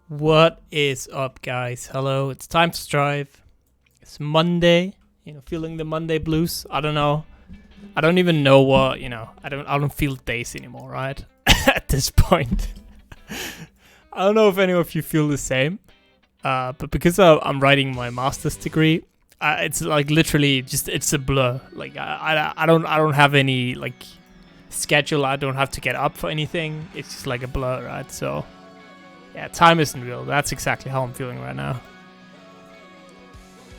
What is up, guys? Hello, it's time to strive. It's Monday, feeling the Monday blues. I don't know. I don't even know what, I don't feel days anymore, right? At this point. I don't know if any of you feel the same. But because I'm writing my master's degree, it's like literally just, it's a blur. Like I don't have any like schedule. I don't have to get up for anything. It's just like a blur, right? So yeah, time isn't real. That's exactly how I'm feeling right now.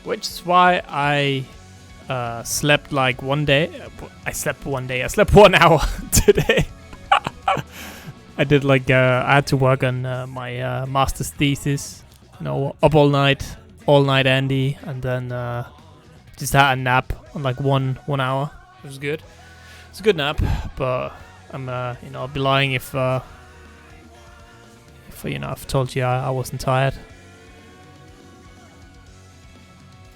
Which is why I slept like one day. I slept 1 hour today. I did like I had to work on my master's thesis. Up all night Andy, and then just had a nap on like one hour. It was good. It's a good nap, but I'm I'll be lying if I've told you I wasn't tired.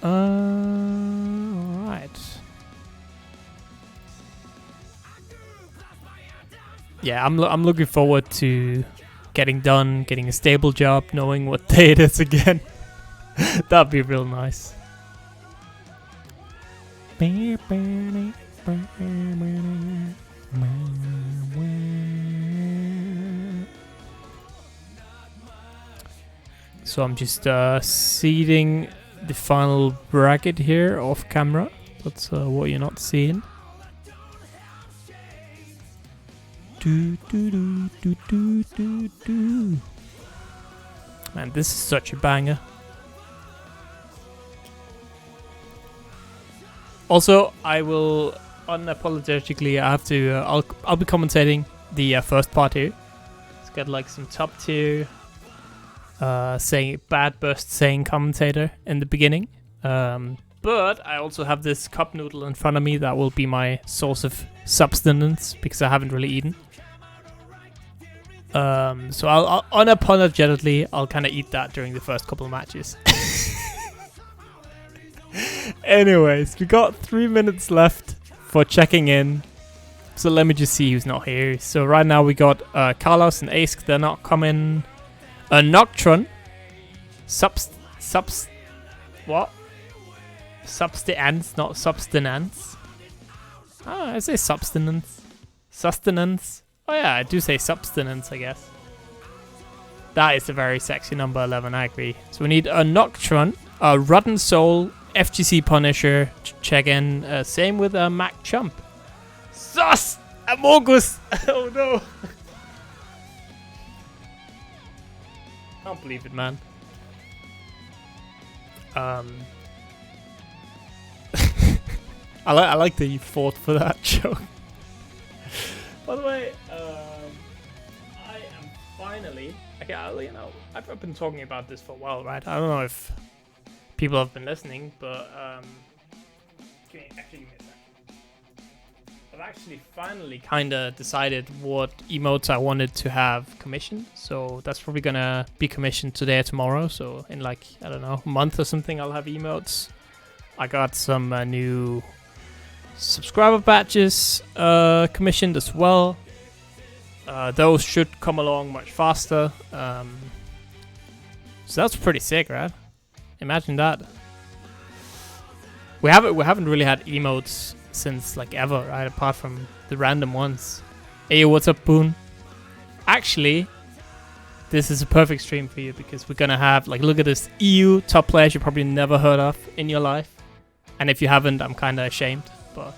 Alright. Yeah, I'm looking forward to getting a stable job, knowing what day it is again. That'd be real nice. So I'm just seeding the final bracket here off camera. That's what you're not seeing. Man, this is such a banger. Also, I will unapologetically. I have to. I'll be commentating the first part here. Let's get like some top tier, saying bad burst saying commentator in the beginning. But I also have this cup noodle in front of me that will be my source of substance because I haven't really eaten. So I'll unapologetically, I'll kind of eat that during the first couple of matches. Anyways, we got 3 minutes left for checking in. So let me just see who's not here. So right now we got Carlos and Ace. They're not coming. Noctron. What? Substance, not substance. Oh, I say substance. Sustenance. Oh yeah, I do say substance, I guess. That is a very sexy number 11, I agree. So we need a Noctron, a Rotten Soul, FGC Punisher to check in. Same with a Mac Chump. Sus! Amogus! Oh no! Can't believe it, man. I like that you fought for that joke. By the way, I am finally... Okay, I've been talking about this for a while, right? I don't know if people have been listening, but... Give me a second. I've actually finally kind of decided what emotes I wanted to have commissioned. So that's probably going to be commissioned today or tomorrow. So in like, I don't know, a month or something, I'll have emotes. I got some new... subscriber badges commissioned as well. Those should come along much faster. So that's pretty sick, right? Imagine that. We haven't really had emotes since like ever, right? Apart from the random ones. Hey, what's up, Boone? Actually, this is a perfect stream for you because we're gonna have like, look at this EU top players you probably never heard of in your life, and if you haven't, I'm kind of ashamed. But,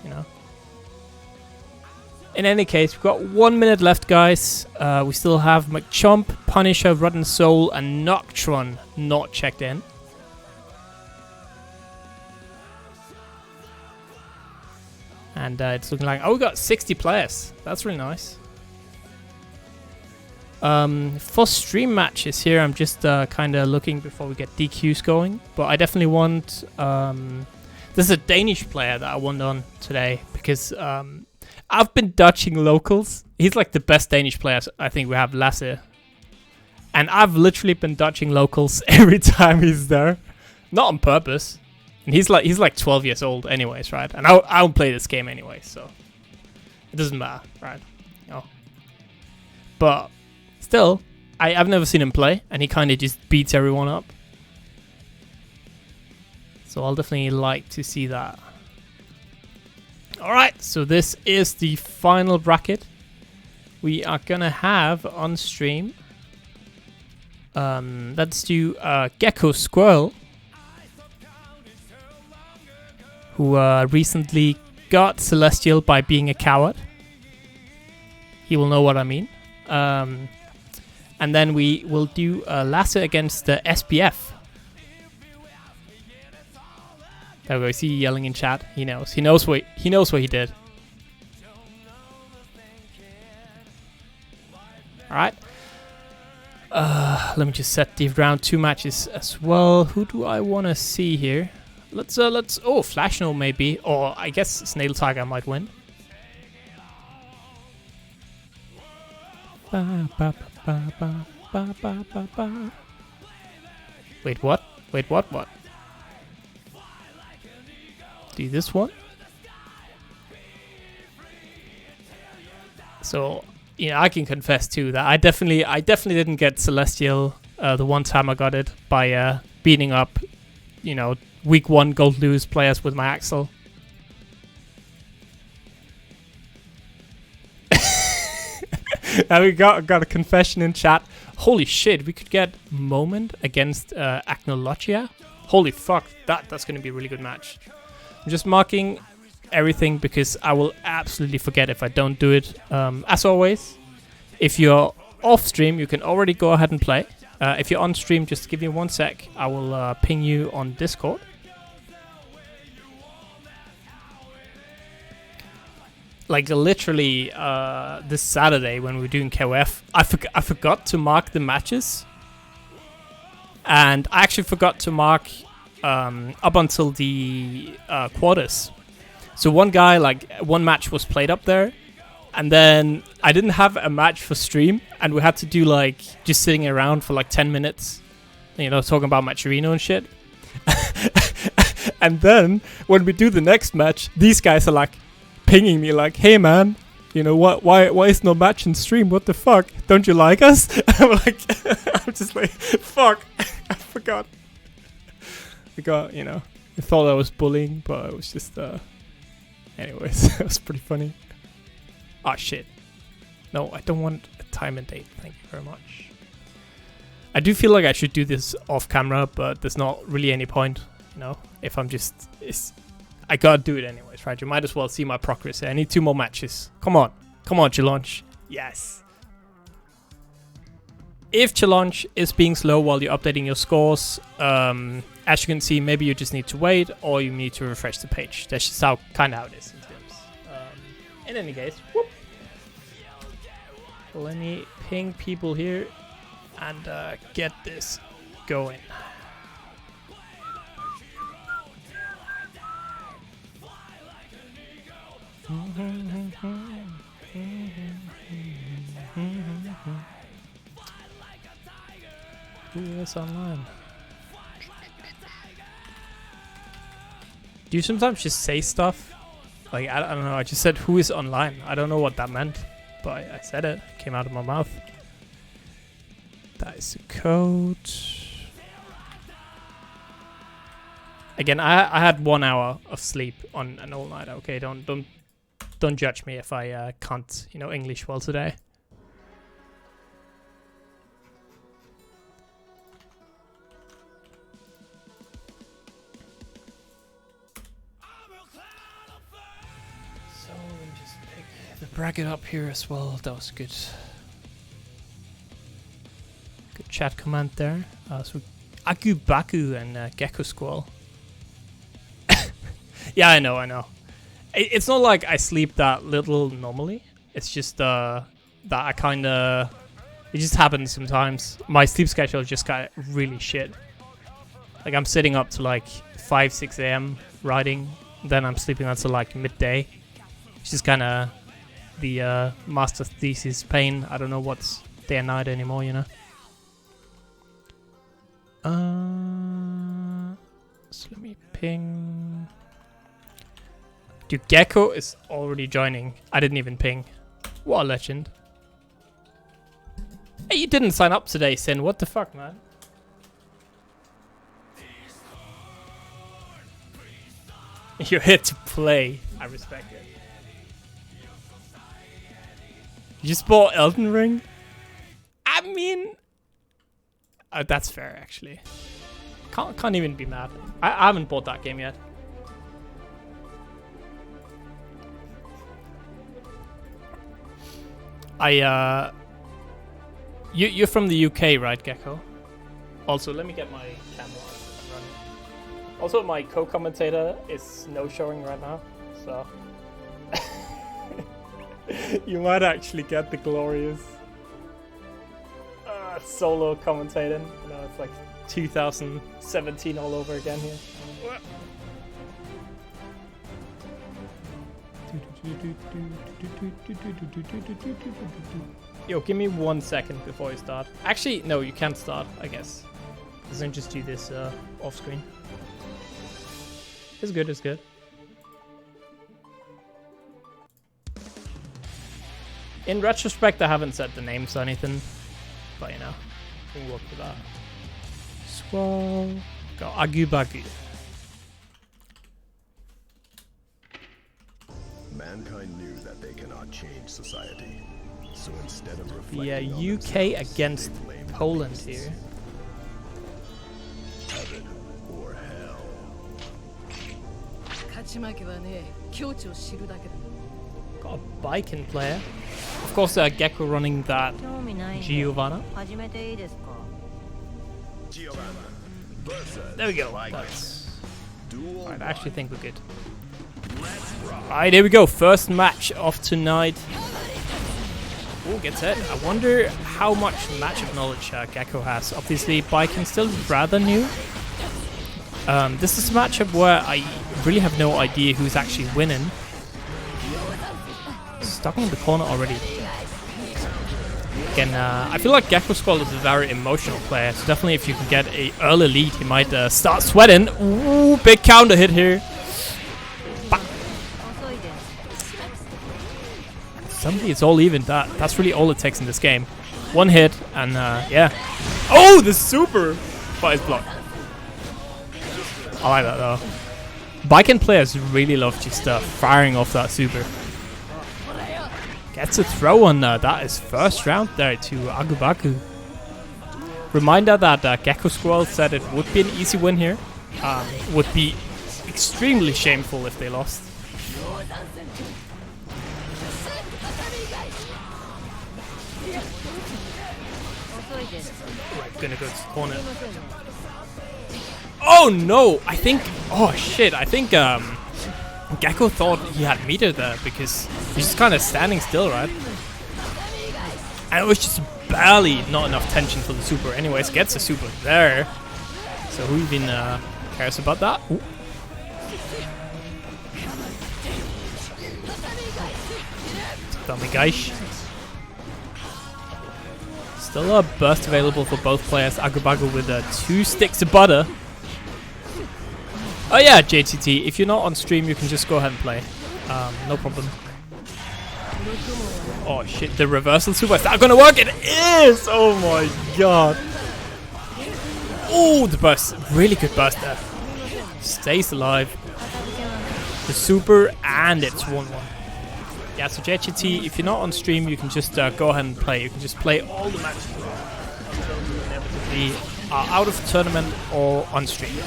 in any case, we've got 1 minute left, guys. We still have McChump, Punisher, Rotten Soul, and Noctron not checked in. And it's looking like... Oh, we got 60 players. That's really nice. For stream matches here, I'm just kind of looking before we get DQs going. But I definitely want... This is a Danish player that I want on today because I've been dodging locals. He's like the best Danish player I think we have, Lasse. And I've literally been dodging locals every time he's there. Not on purpose. And he's like 12 years old anyways, right? And I don't play this game anyway, so it doesn't matter, right? but still, I've never seen him play, and he kind of just beats everyone up. So I'll definitely like to see that. Alright, so this is the final bracket we are gonna have on stream. Let's do Gecko Squirrel, who recently got Celestial by being a coward. He will know what I mean. And then we will do Lasso against the SPF. There we go. See yelling in chat. He knows. He knows what he did. All right. Let me just set the round 2 matches as well. Who do I want to see here? Let's oh, Flash No maybe, or I guess Snail Tiger might win. Wait, what? Wait, what? Do this one. So, I can confess too that I definitely didn't get Celestial the one time I got it by beating up, week 1 gold lose players with my Axel. And we got a confession in chat. Holy shit, we could get Moment against Acnologia. Holy fuck, that's gonna be a really good match. I'm just marking everything because I will absolutely forget if I don't do it. As always, if you're off stream, you can already go ahead and play. If you're on stream, just give me 1 sec. I will ping you on Discord. Like literally this Saturday when we were doing KOF, I forgot to mark the matches. And I actually forgot to mark up until the quarters. So one match was played up there, and then I didn't have a match for stream, and we had to do just sitting around for 10 minutes, talking about Matcherino and shit. And then when we do the next match, these guys are pinging me hey man, why is no match in stream? What the fuck? Don't you like us? I'm I'm just fuck, I forgot. I thought I was bullying, but it was just anyways. It was pretty funny. Ah shit, no, I don't want a time and date, thank you very much. I do feel like I should do this off camera, but there's not really any point, if I'm I gotta do it anyways, right? You might as well see my progress here. I need 2 more matches. Come on, Challenge. Yes. If Challenge is being slow while you're updating your scores, as you can see, maybe you just need to wait, or you need to refresh the page. That's just how it is in Sims. In any case, whoop. Let me ping people here and get this going. Who is online? Do you sometimes just say stuff? I don't know, I just said who is online. I don't know what that meant, but I said it. It came out of my mouth. That is the code. Again, I had 1 hour of sleep on an all-nighter. Okay, don't judge me if I can't, English well today. So let me just pick the bracket up here as well. That was good. Good chat command there. So Aku Baku and Gecko Squall. Yeah, I know. It's not like I sleep that little normally. It's just that I kinda... It just happens sometimes. My sleep schedule just got really shit. I'm sitting up to 5, 6 a.m. writing. Then I'm sleeping until midday. It's just kinda the master's thesis pain. I don't know what's day and night anymore, So let me ping... Dude, Gecko is already joining. I didn't even ping. What a legend. Hey, you didn't sign up today, Sin. What the fuck, man? You're here to play. I respect it. You just bought Elden Ring? I mean... that's fair, actually. Can't even be mad. I haven't bought that game yet. You're from the UK, right, Gecko? Also, let me get my camera running. Also, my co-commentator is no-showing right now, so... you might actually get the glorious solo commentating. You know, it's like 2017 all over again here. Yo, give me 1 second before you start. Actually, no, you can't start, I guess. Because then just do this off screen. It's good, it's good. In retrospect, I haven't said the names or anything. But you know, we'll work with that. Squall. Go Agu Bagu. Mankind knew that they cannot change society. So instead of reflecting Yeah, on UK themselves, against they blamed Poland beasts. here. Heaven or hell. Got a Viking player. Of course, Gecko running that Giovanna. There we go. That's... I actually think we're good. Alright, here we go. First match of tonight. Oh, gets hit. I wonder how much matchup knowledge Gecko has. Obviously, Viking still rather new. This is a matchup where I really have no idea who's actually winning. Stuck in the corner already. Again, I feel like Gecko Squall is a very emotional player, so definitely if you can get an early lead, he might start sweating. Ooh, big counter hit here. Bah. Somebody, it's all even. That's really all it takes in this game. One hit, and yeah. Oh, the super! But it's blocked. I like that though. Viking players really love just firing off that super. Gets a throw on that is first round there to Agubaku. Reminder that Gecko Squall said it would be an easy win here. Would be extremely shameful if they lost. Right, gonna go to the corner. Oh no! I think... Oh shit, I think Gecko thought he had meter there because he's just kind of standing still, right? And it was just barely not enough tension for the super. Anyways, gets a super there. So who even cares about that? Ooh. Dummy guys. Still a burst available for both players. Agubagu with 2 sticks of butter. Oh yeah, JTT, if you're not on stream, you can just go ahead and play. No problem. Oh shit, the reversal super, is that gonna work? It is! Oh my god. Oh, the burst. Really good burst there. Stays alive. The super, and it's 1-1. Yeah, so JTT, if you're not on stream, you can just go ahead and play. You can just play all the matches until you inevitably are out of the tournament or on stream.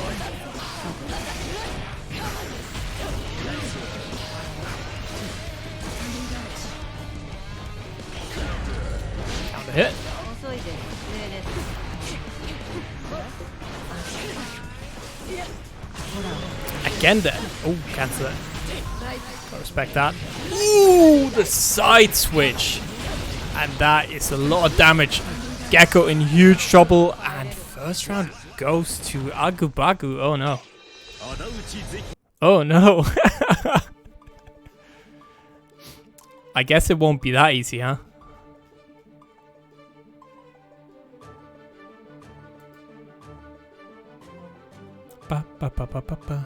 Hit. Again then. Oh, cancel it. Gotta respect that. Ooh, the side switch. And that is a lot of damage. Gecko in huge trouble. And first round goes to Agubagu. Oh no. Oh no. I guess it won't be that easy, huh? Ba, ba, ba, ba, ba, ba.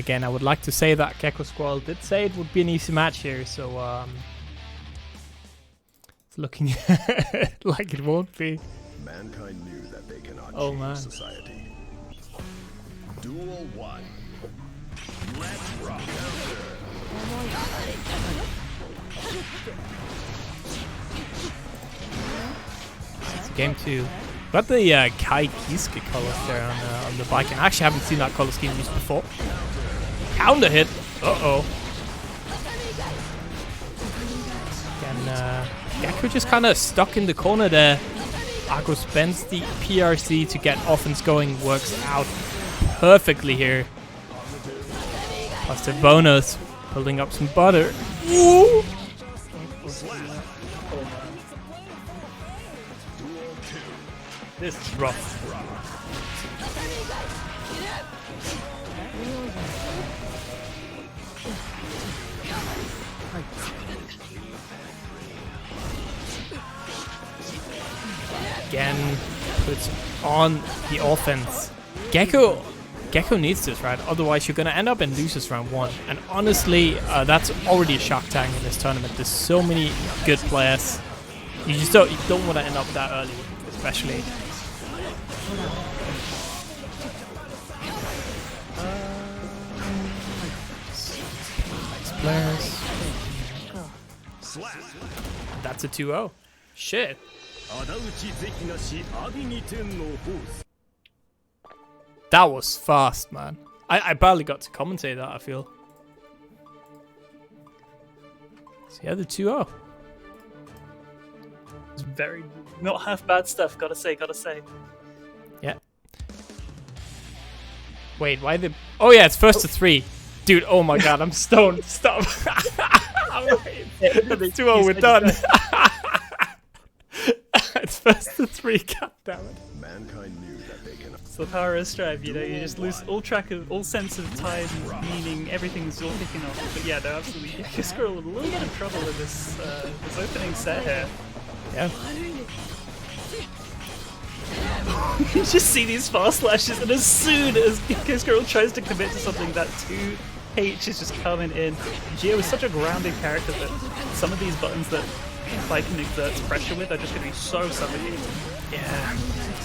again, I would like to say that Gecko Squall did say it would be an easy match here, so it's looking like it won't be. Mankind knew that they cannot Oh, change man. society. Duel 1. Let's rock. It's game 2. Got the Kai Kiske colors there on the bike, and I actually haven't seen that color scheme used before. Counter hit. Uh-oh. Again, Gecko just kind of stuck in the corner there. Argo spends the PRC to get offense going, works out perfectly here. Plus the bonus, building up some butter. Ooh. This is rough. Again, puts on the offense. Gecko needs this, right? Otherwise, you're gonna end up in losers round 1. And honestly, that's already a shark tank in this tournament. There's so many good players. You don't want to end up that early, especially. Nice players. That's a 2-0. Shit. That was fast, man. I barely got to commentate that, I feel. So yeah, the 2-0. It's very not half bad stuff, gotta say. Yeah. Wait, why the... Oh yeah, it's first to 3. Dude, oh my god, I'm stoned. Stop. It's 2-0, we're done. It's first to 3, goddammit. Mankind knew that they cannot. It's the power of strive, you know, you just lose all track of, all sense of time, meaning everything's all kicking off. But yeah, no, absolutely. Gecko Squirrel with a little bit of trouble in this opening set here. Yeah. You just see these fast slashes, and as soon as Gecko Squirrel tries to commit to something, that 2H is just coming in. Geo is such a grounded character that some of these buttons that Viking exerts pressure with are just going to be so suffocating. Yeah.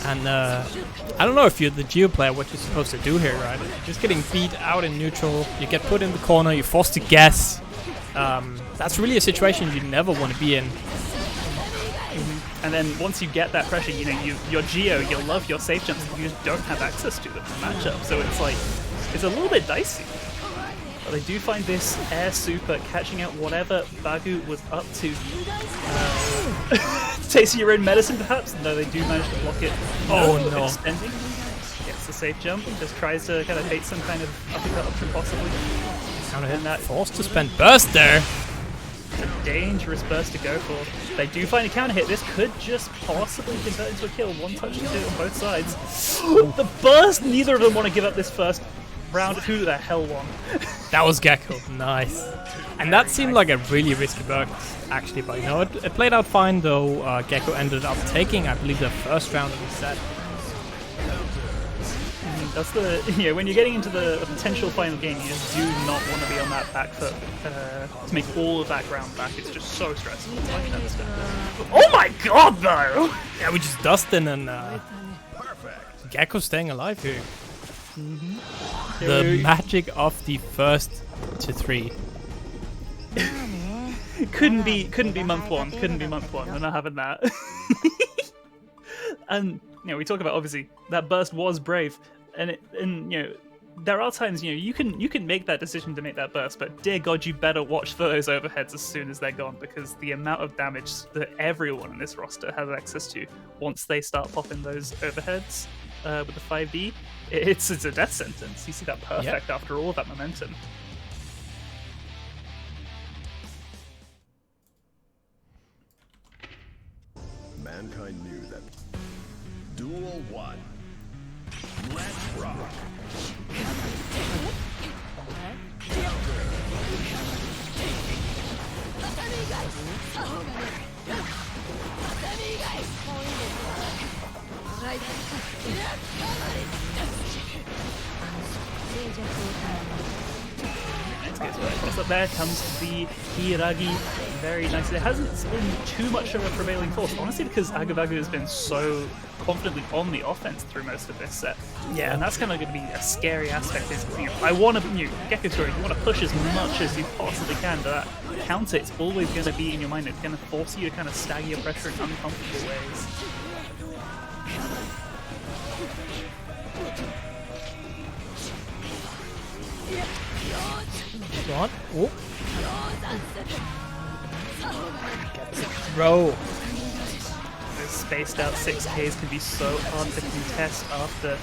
And I don't know if you're the Geo player what you're supposed to do here, right? Just getting beat out in neutral, you get put in the corner, you're forced to guess. That's really a situation you never want to be in. And then once you get that pressure, you know, your Geo, you'll love your safe jumps, but you just don't have access to them in the matchup. So it's like, it's a little bit dicey. But they do find this air super catching out whatever Bagu was up to. Tasting your own medicine, perhaps? No, they do manage to block it. Oh no. Extending. Gets the safe jump, just tries to kind of bait some kind of uppercut option possibly. Counter hit that. Forced to spend burst there. It's a dangerous burst to go for. They do find a counter hit. This could just possibly convert into a kill. 1 touch to do on both sides. The burst! Neither of them want to give up this first round. Who the hell won? That was Gecko. Nice. And that seemed like a really risky burst, actually. But you know, it played out fine, though. Gecko ended up taking, I believe, the first round of the set. That's the, you know, when you're getting into the potential final game, you just do not want to be on that back foot to make all of that ground back. It's just so stressful. I can understand. Oh my god, though! Yeah, we just Dustin and Gecko staying alive here. The magic of the first to 3. couldn't be month one. Couldn't be month one. We're not having that. And you know, we talk about obviously that burst was brave. And you know, there are times, you know, you can make that decision to make that burst, but dear God, you better watch for those overheads as soon as they're gone, because the amount of damage that everyone in this roster has access to once they start popping those overheads with the 5D, it's a death sentence. You see that perfect after all of that momentum. Mankind knew that. Duel 1. Let's rock. Up there comes the Hiragi very nicely. It hasn't been too much of a prevailing force, honestly, because Agabagu has been so confidently on the offense through most of this set. Yeah. And that's kind of going to be a scary aspect. Is, you know, I want to, Gecko Story, you want to push as much as you possibly can, but that counter, it's always going to be in your mind. It's going to force you to kind of stagger your pressure in uncomfortable ways. What? Oh. Throw. Those spaced out 6Ks can be so hard to contest after.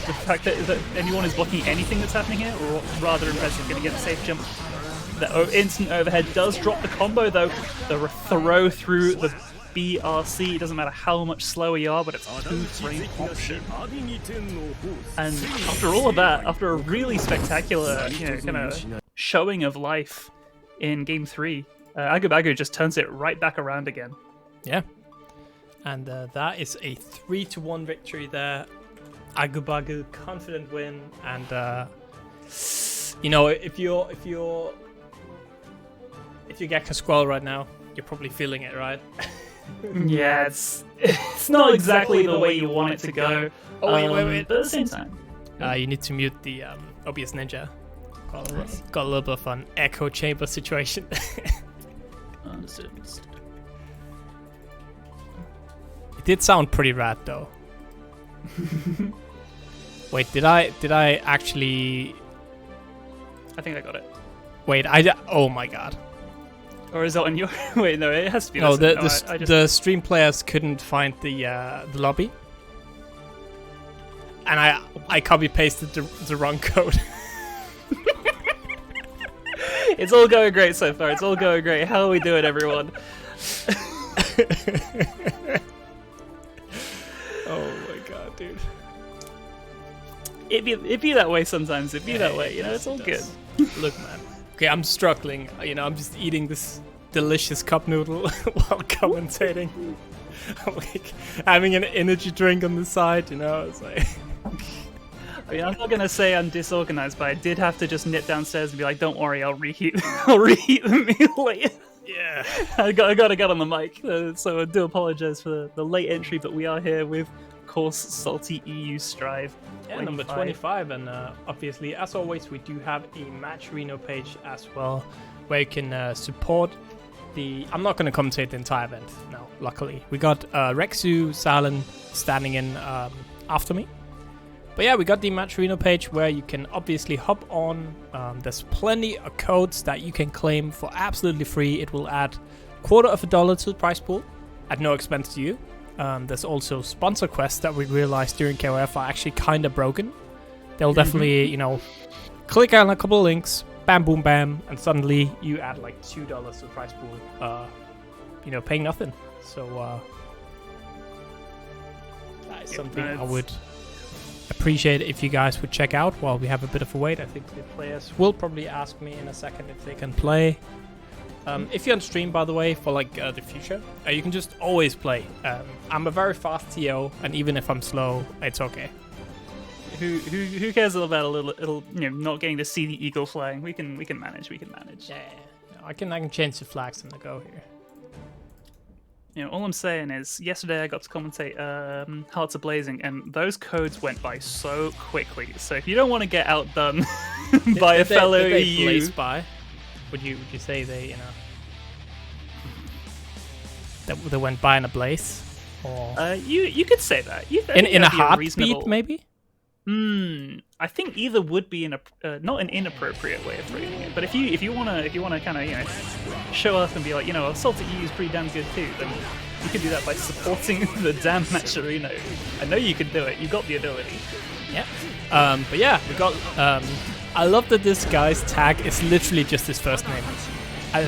The fact that anyone is blocking anything that's happening here, or rather impressive, going to get a safe jump. The instant overhead does drop the combo though. The throw through the BRC, it doesn't matter how much slower you are, but it's 2-frame option. And after all of that, after a really spectacular, kind of showing of life in Game 3, Agabagu just turns it right back around again. Yeah. And that is a 3-1 victory there. Agabagu, confident win. And, if you're Gecko Squall right now, you're probably feeling it, right? Yeah, it's not exactly the way you want it to go. Oh, wait. But at the same time, you need to mute the OBS Ninja. Got a little bit of an echo chamber situation. Understood. It did sound pretty rad though. Wait, did I actually? I think I got it. Wait, oh my god. Or is that on your? Wait, no, it has to be. No, the stream players couldn't find the lobby, and I copy pasted the wrong code. It's all going great so far. It's all going great. How are we doing, everyone? Oh my god, dude. It be that way sometimes. It be that way. It's all good. Look, man. Okay, I'm struggling. I'm just eating this delicious cup noodle while commentating. I'm like having an energy drink on the side, It's like. I'm not gonna say I'm disorganized, but I did have to just nip downstairs and be like, "Don't worry, I'll reheat the meal later." Yeah, I gotta get on the mic, so I do apologize for the late entry, but we are here with, of course, SaltyEU Strive. Yeah, number 25, and obviously, as always, we do have a Match Reno page as well, where you can support the. I'm not gonna commentate the entire event. No, luckily, we got Rexu Salen standing in after me. But yeah, we got the Match Reno page where you can obviously hop on. There's plenty of codes that you can claim for absolutely free. It will add $0.25 to the prize pool at no expense to you. There's also sponsor quests that we realized during KOF are actually kind of broken. They'll definitely, click on a couple of links, bam, boom, bam, and suddenly you add like $2 to the prize pool, paying nothing. So that is something I would appreciate if you guys would check out while we have a bit of a wait. I think the players will probably ask me in a second if they can play. If you're on stream, by the way, for the future, you can just always play. I'm a very fast TO, and even if I'm slow, it's okay. Who cares about a little not getting to see the eagle flying? We can manage. Yeah, I can change the flags on the go here. All I'm saying is, yesterday I got to commentate Hearts of Blazing, and those codes went by so quickly. So if you don't want to get outdone by a fellow did they EU, blaze by? Would you say they that went by in a blaze? Or you could say that. In a heartbeat, maybe. I think either would be not an inappropriate way of phrasing it, but if you wanna kind of show up and be like, SaltyEU is pretty damn good too, then you could do that by supporting the damn Matcherino. I know you could do it. You got the ability. Yeah. But yeah, we got. I love that this guy's tag is literally just his first name.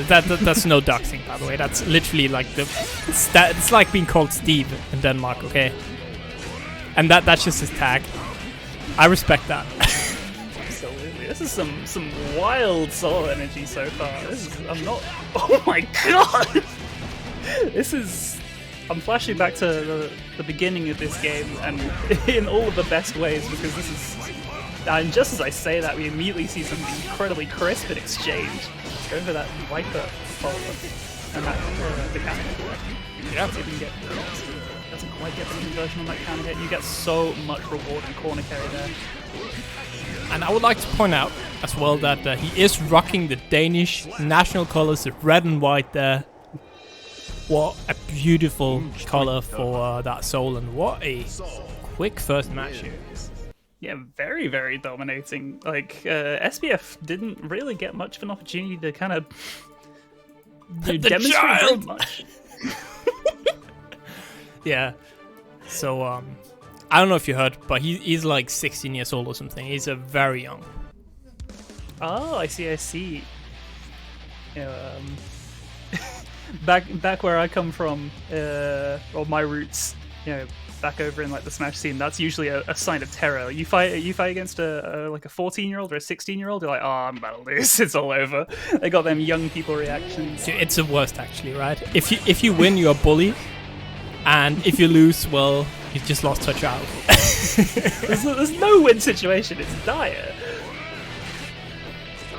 That's no doxing, by the way. That's literally like it's like being called Steve in Denmark, okay? And that's just his tag. I respect that. Absolutely. This is some wild solo energy so far. I'm not. Oh my god! This is I'm flashing back to the beginning of this game, and in all of the best ways, because this is... And just as I say that, we immediately see something incredibly crisp in exchange. Go for that Viper follow-up, and that the counter. Yeah, doesn't quite get the conversion on that counter hit. You get so much reward in corner carry there. And I would like to point out as well that he is rocking the Danish national colors, the red and white there. What a beautiful color for that Soul, and what a quick first match here. Yeah, very, very dominating. Like, SBF didn't really get much of an opportunity to kind of demonstrate very much. Yeah. So, I don't know if you heard, but he's like 16 years old or something. He's very young. Oh, I see. You know, back where I come from, or my roots, you know, back over in like the Smash scene, that's usually a sign of terror. You fight against like a 14-year-old or a 16-year-old, you're like, oh, I'm about to lose. It's all over. They got them young people reactions. It's the worst, actually, right? If you win, you're a bully, and if you lose, well, you just lost to a child. there's no win situation. It's dire.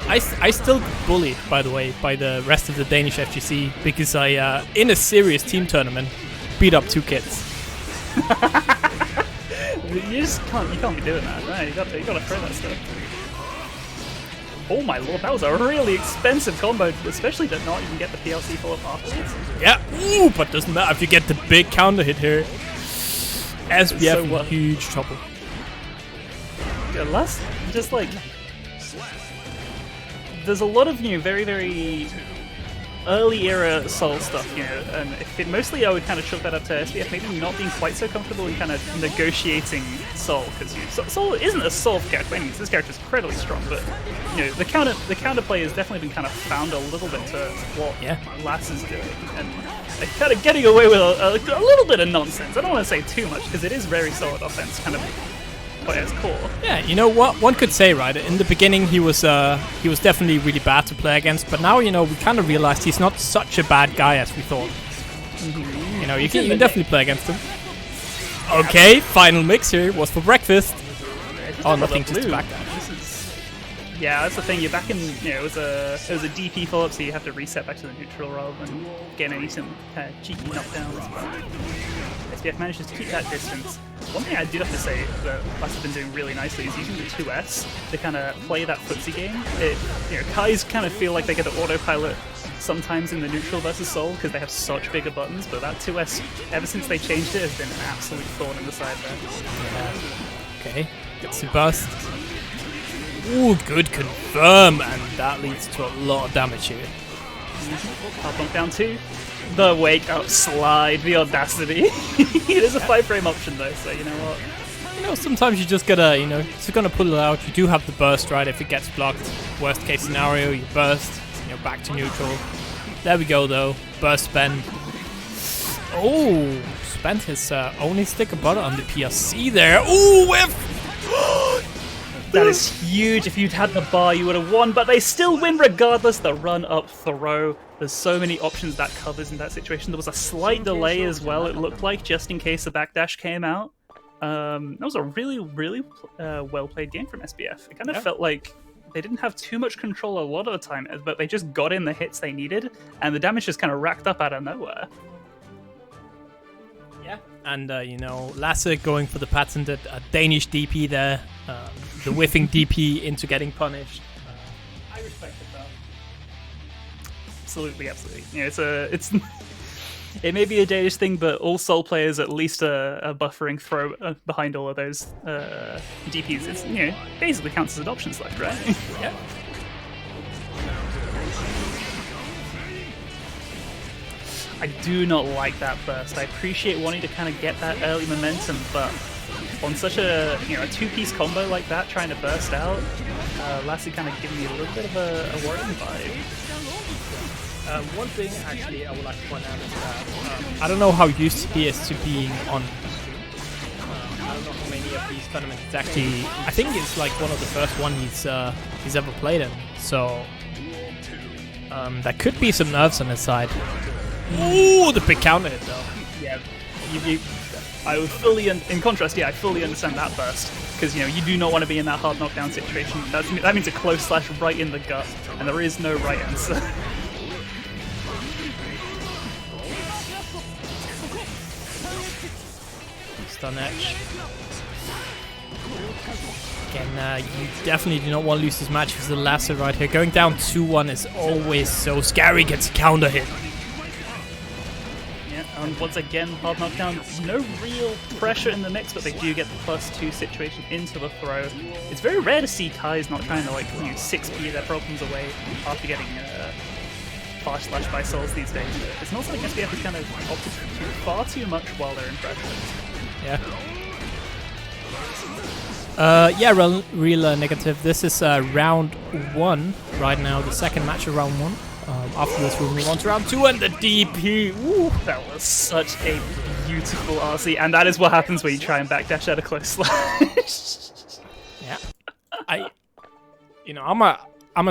I still get bullied, by the way, by the rest of the Danish FGC because I, in a serious team tournament, beat up 2 kids. You can't be doing that. No, you gotta throw that stuff. Oh my lord, that was a really expensive combo, especially to not even get the PLC full up afterwards. Yeah, ooh, but doesn't matter if you get the big counter hit here. SBF in huge trouble. Yeah, just like, there's a lot of very, very early era Soul stuff, and mostly I would kind of chalk that up to SBF maybe not being quite so comfortable in kind of negotiating Soul, because Soul isn't a soft character by any means. This character is incredibly strong, but the counter play has definitely been kind of found a little bit to what Lass is doing, and kind of getting away with a little bit of nonsense. I don't want to say too much because it is very solid offense, kind of. At its core. Yeah, you know what one could say, right? In the beginning, he was definitely really bad to play against, but now we kind of realized he's not such a bad guy as we thought. Mm-hmm. You can definitely play against him. Okay, final mix here was for breakfast. Oh, nothing just to back that. Yeah, that's the thing. You're back in. It was a DP follow-up, so you have to reset back to the neutral rather than get any some kind of cheeky knockdowns. But SBF manages to keep that distance. One thing I do have to say that Lass has been doing really nicely is using the 2S to kind of play that footsie game. Kais kind of feel like they get the autopilot sometimes in the neutral versus Soul because they have such bigger buttons, but that 2S, ever since they changed it, has been an absolute thorn in the side there. Yeah. Okay, gets the burst. Ooh, good confirm, and that leads to a lot of damage here. I'll bump down 2. The wake up slide, the audacity. It is a 5-frame option though, so you know what? Sometimes you just gotta, just gonna pull it out. You do have the burst, right? If it gets blocked, worst case scenario, you burst, back to neutral. There we go though, burst spend. Oh, spent his only stick of butter on the PSC there. Ooh, whiff! That is huge. If you'd had the bar, you would have won, but they still win regardless. The run-up throw. There's so many options that covers in that situation. There was a slight delay as well, it looked like, just in case the backdash came out. That was a really, really well-played game from SBF. It kind of felt like they didn't have too much control a lot of the time, but they just got in the hits they needed, and the damage just kind of racked up out of nowhere. Yeah, and, Lasse going for the patented Danish DP there. The whiffing DP into getting punished. I respect it though. Absolutely. It may be a Danish thing, but all Soul players at least are buffering throw behind all of those DPs. It's basically counts as an option select, right? Yeah. I do not like that burst. I appreciate wanting to kind of get that early momentum, but on such a 2-piece combo like that, trying to burst out, Lassie kind of giving me a little bit of a worrying vibe. One thing actually I would like to point out is that I don't know how used he is to being on. I don't know how many of these tournaments it's actually. I think it's like one of the first one he's ever played in. So there could be some nerves on his side. Ooh, the big counter hit though. Yeah, I would fully, in contrast, yeah, I fully understand that burst. Because, you know, you do not want to be in that hard knockdown situation. That means a close slash right in the gut, and there is no right answer. Stun edge. Again, you definitely do not want to lose this match with the lasso right here. Going down 2-1 is always so scary. Gets a counter hit. Yeah, and once again, hard knockdown. No real pressure in the mix, but they do get the +2 situation into the throw. It's very rare to see Kai's not trying to, like, 6p their problems away after getting fast slash by souls these days. It's not something SBF has kind of opted to do far too much while they're in pressure. Yeah. Yeah, real negative. This is round 1 right now, the second match of round 1. After this, we'll move on to round 2 and the DP. Woo! That was such a beautiful RC, and that is what happens when you try and backdash at a close slash. Yeah. I'm a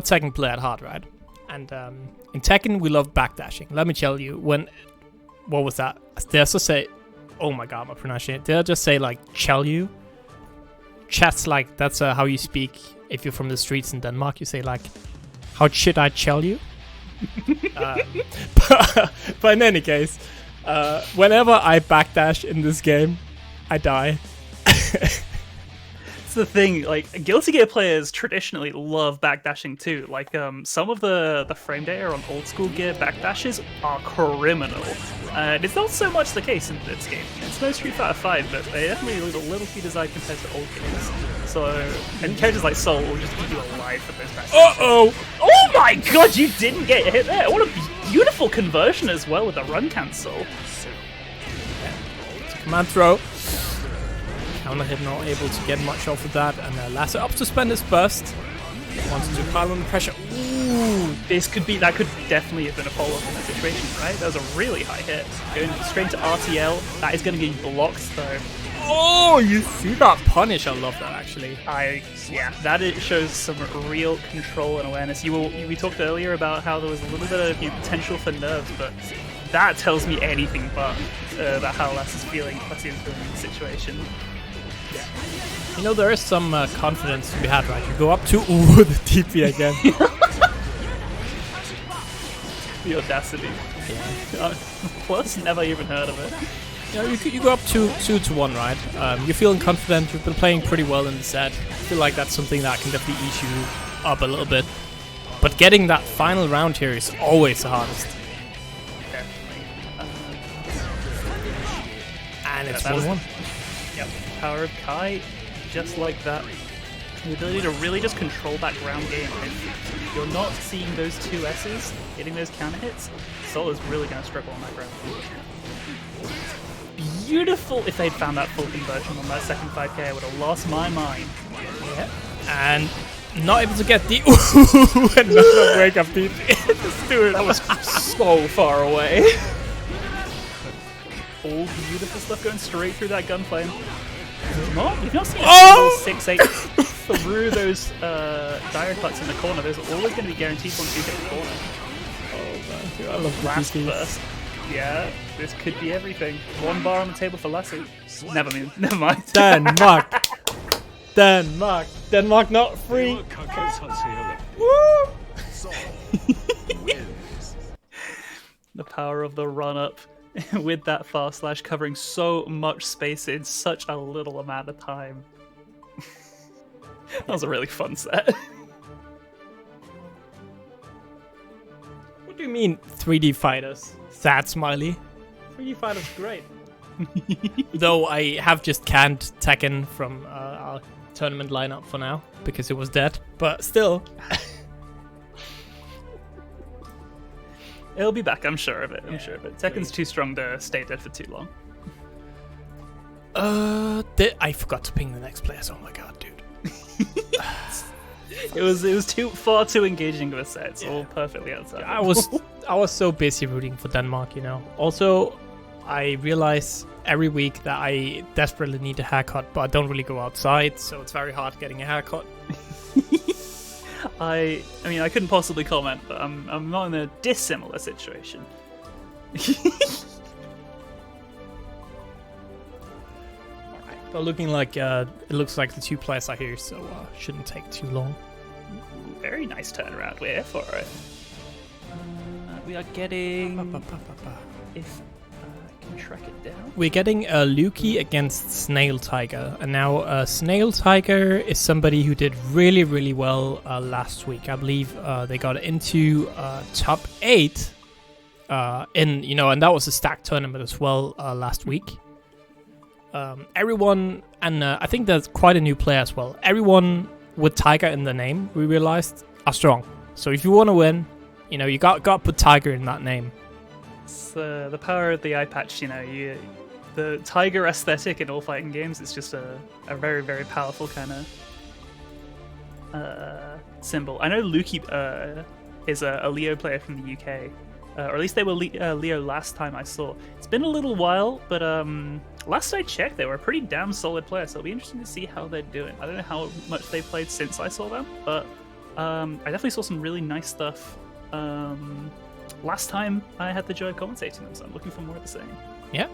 Tekken player at heart, right? And in Tekken, we love backdashing. Let me tell you, what was that? Did I just say, oh my god, my pronunciation. Did I just say, like, chell you? Chat's like, that's how you speak if you're from the streets in Denmark. You say, like, how should I chell you? But in any case, whenever I backdash in this game, I die. It's the thing, like, Guilty Gear players traditionally love backdashing too. Like, some of the frame data on old school Gear backdashes are criminal. And it's not so much the case in this game. It's no Street Fighter 5, but they definitely look a little too designed compared to old games. So, and characters like Soul will just keep you alive for those backdashes. Uh-oh! Oh my god, you didn't get hit there! What a beautiful conversion as well with the run cancel. Command throw. Counter hit not able to get much off of that, and Lasso up to spend his burst. Wants to pile on the pressure. Ooh! That could definitely have been a follow-up in that situation, right? That was a really high hit. Going straight to RTL, that is going to get blocked though. Oh, you see that punish? I love that actually. That shows some real control and awareness. We talked earlier about how there was a little bit of potential for nerves, but that tells me anything but about how Les is feeling in the situation. Yeah. You know, there is some confidence to be had, right? You go up to the TP again. The audacity. Yeah. Plus, never even heard of it. You know, you go up 2-1, right? You're feeling confident. You've been playing pretty well in the set. I feel like that's something that can definitely ease you up a little bit. But getting that final round here is always the hardest. And it's 1-1. Yep. Power of Kai, just like that. The ability to really just control that ground game. If you're not seeing those 2 S's, hitting those counter hits, Soul is really going to struggle on that ground. Beautiful. If they'd found that full conversion on that second 5k, I would have lost my mind. Yeah. And not able to get the another wake up beat. That was so far away. All beautiful stuff going straight through that gunplay. You've not seen a single 6-8 through those dire cuts in the corner. There's always going to be guaranteed once you hit the corner. Oh man, dude, I love last burst. Yeah, this could be everything. 1 bar on the table for Lassie. Never mind. Denmark not free. Woo! The power of the run up with that fast slash covering so much space in such a little amount of time. That was a really fun set. What do you mean 3D fighters? Sad smiley. 3D fighters great. Though I have just canned Tekken from our tournament lineup for now because it was dead, but still. It'll be back, I'm sure of it. Tekken's too strong to stay dead for too long. I forgot to ping the next players. Oh my god, dude. It was far too engaging of a set. It's all perfectly outside. I was so busy rooting for Denmark, you know. Also, I realize every week that I desperately need a haircut, but I don't really go outside, so it's very hard getting a haircut. I mean, I couldn't possibly comment, but I'm not in a dissimilar situation. But looking like it looks like the 2 players are here, so shouldn't take too long. Ooh, very nice turnaround. We're here for it. We are getting. If I can track it down. We're getting Lukey against Snail Tiger, and now Snail Tiger is somebody who did really, really well last week. I believe they got into top 8 and that was a stacked tournament as well last week. Everyone, and I think there's quite a new player as well. Everyone with Tiger in the name, we realized, are strong. So if you want to win, you got to put Tiger in that name. It's the power of the eye patch. The Tiger aesthetic in all fighting games is just a very, very powerful kind of symbol. I know Lukey is a Leo player from the UK. Or at least they were Leo last time I saw. It's been a little while, but last I checked, they were a pretty damn solid player, so it'll be interesting to see how they're doing. I don't know how much they've played since I saw them, but I definitely saw some really nice stuff last time I had the joy of commentating them, so I'm looking for more of the same. Yeah.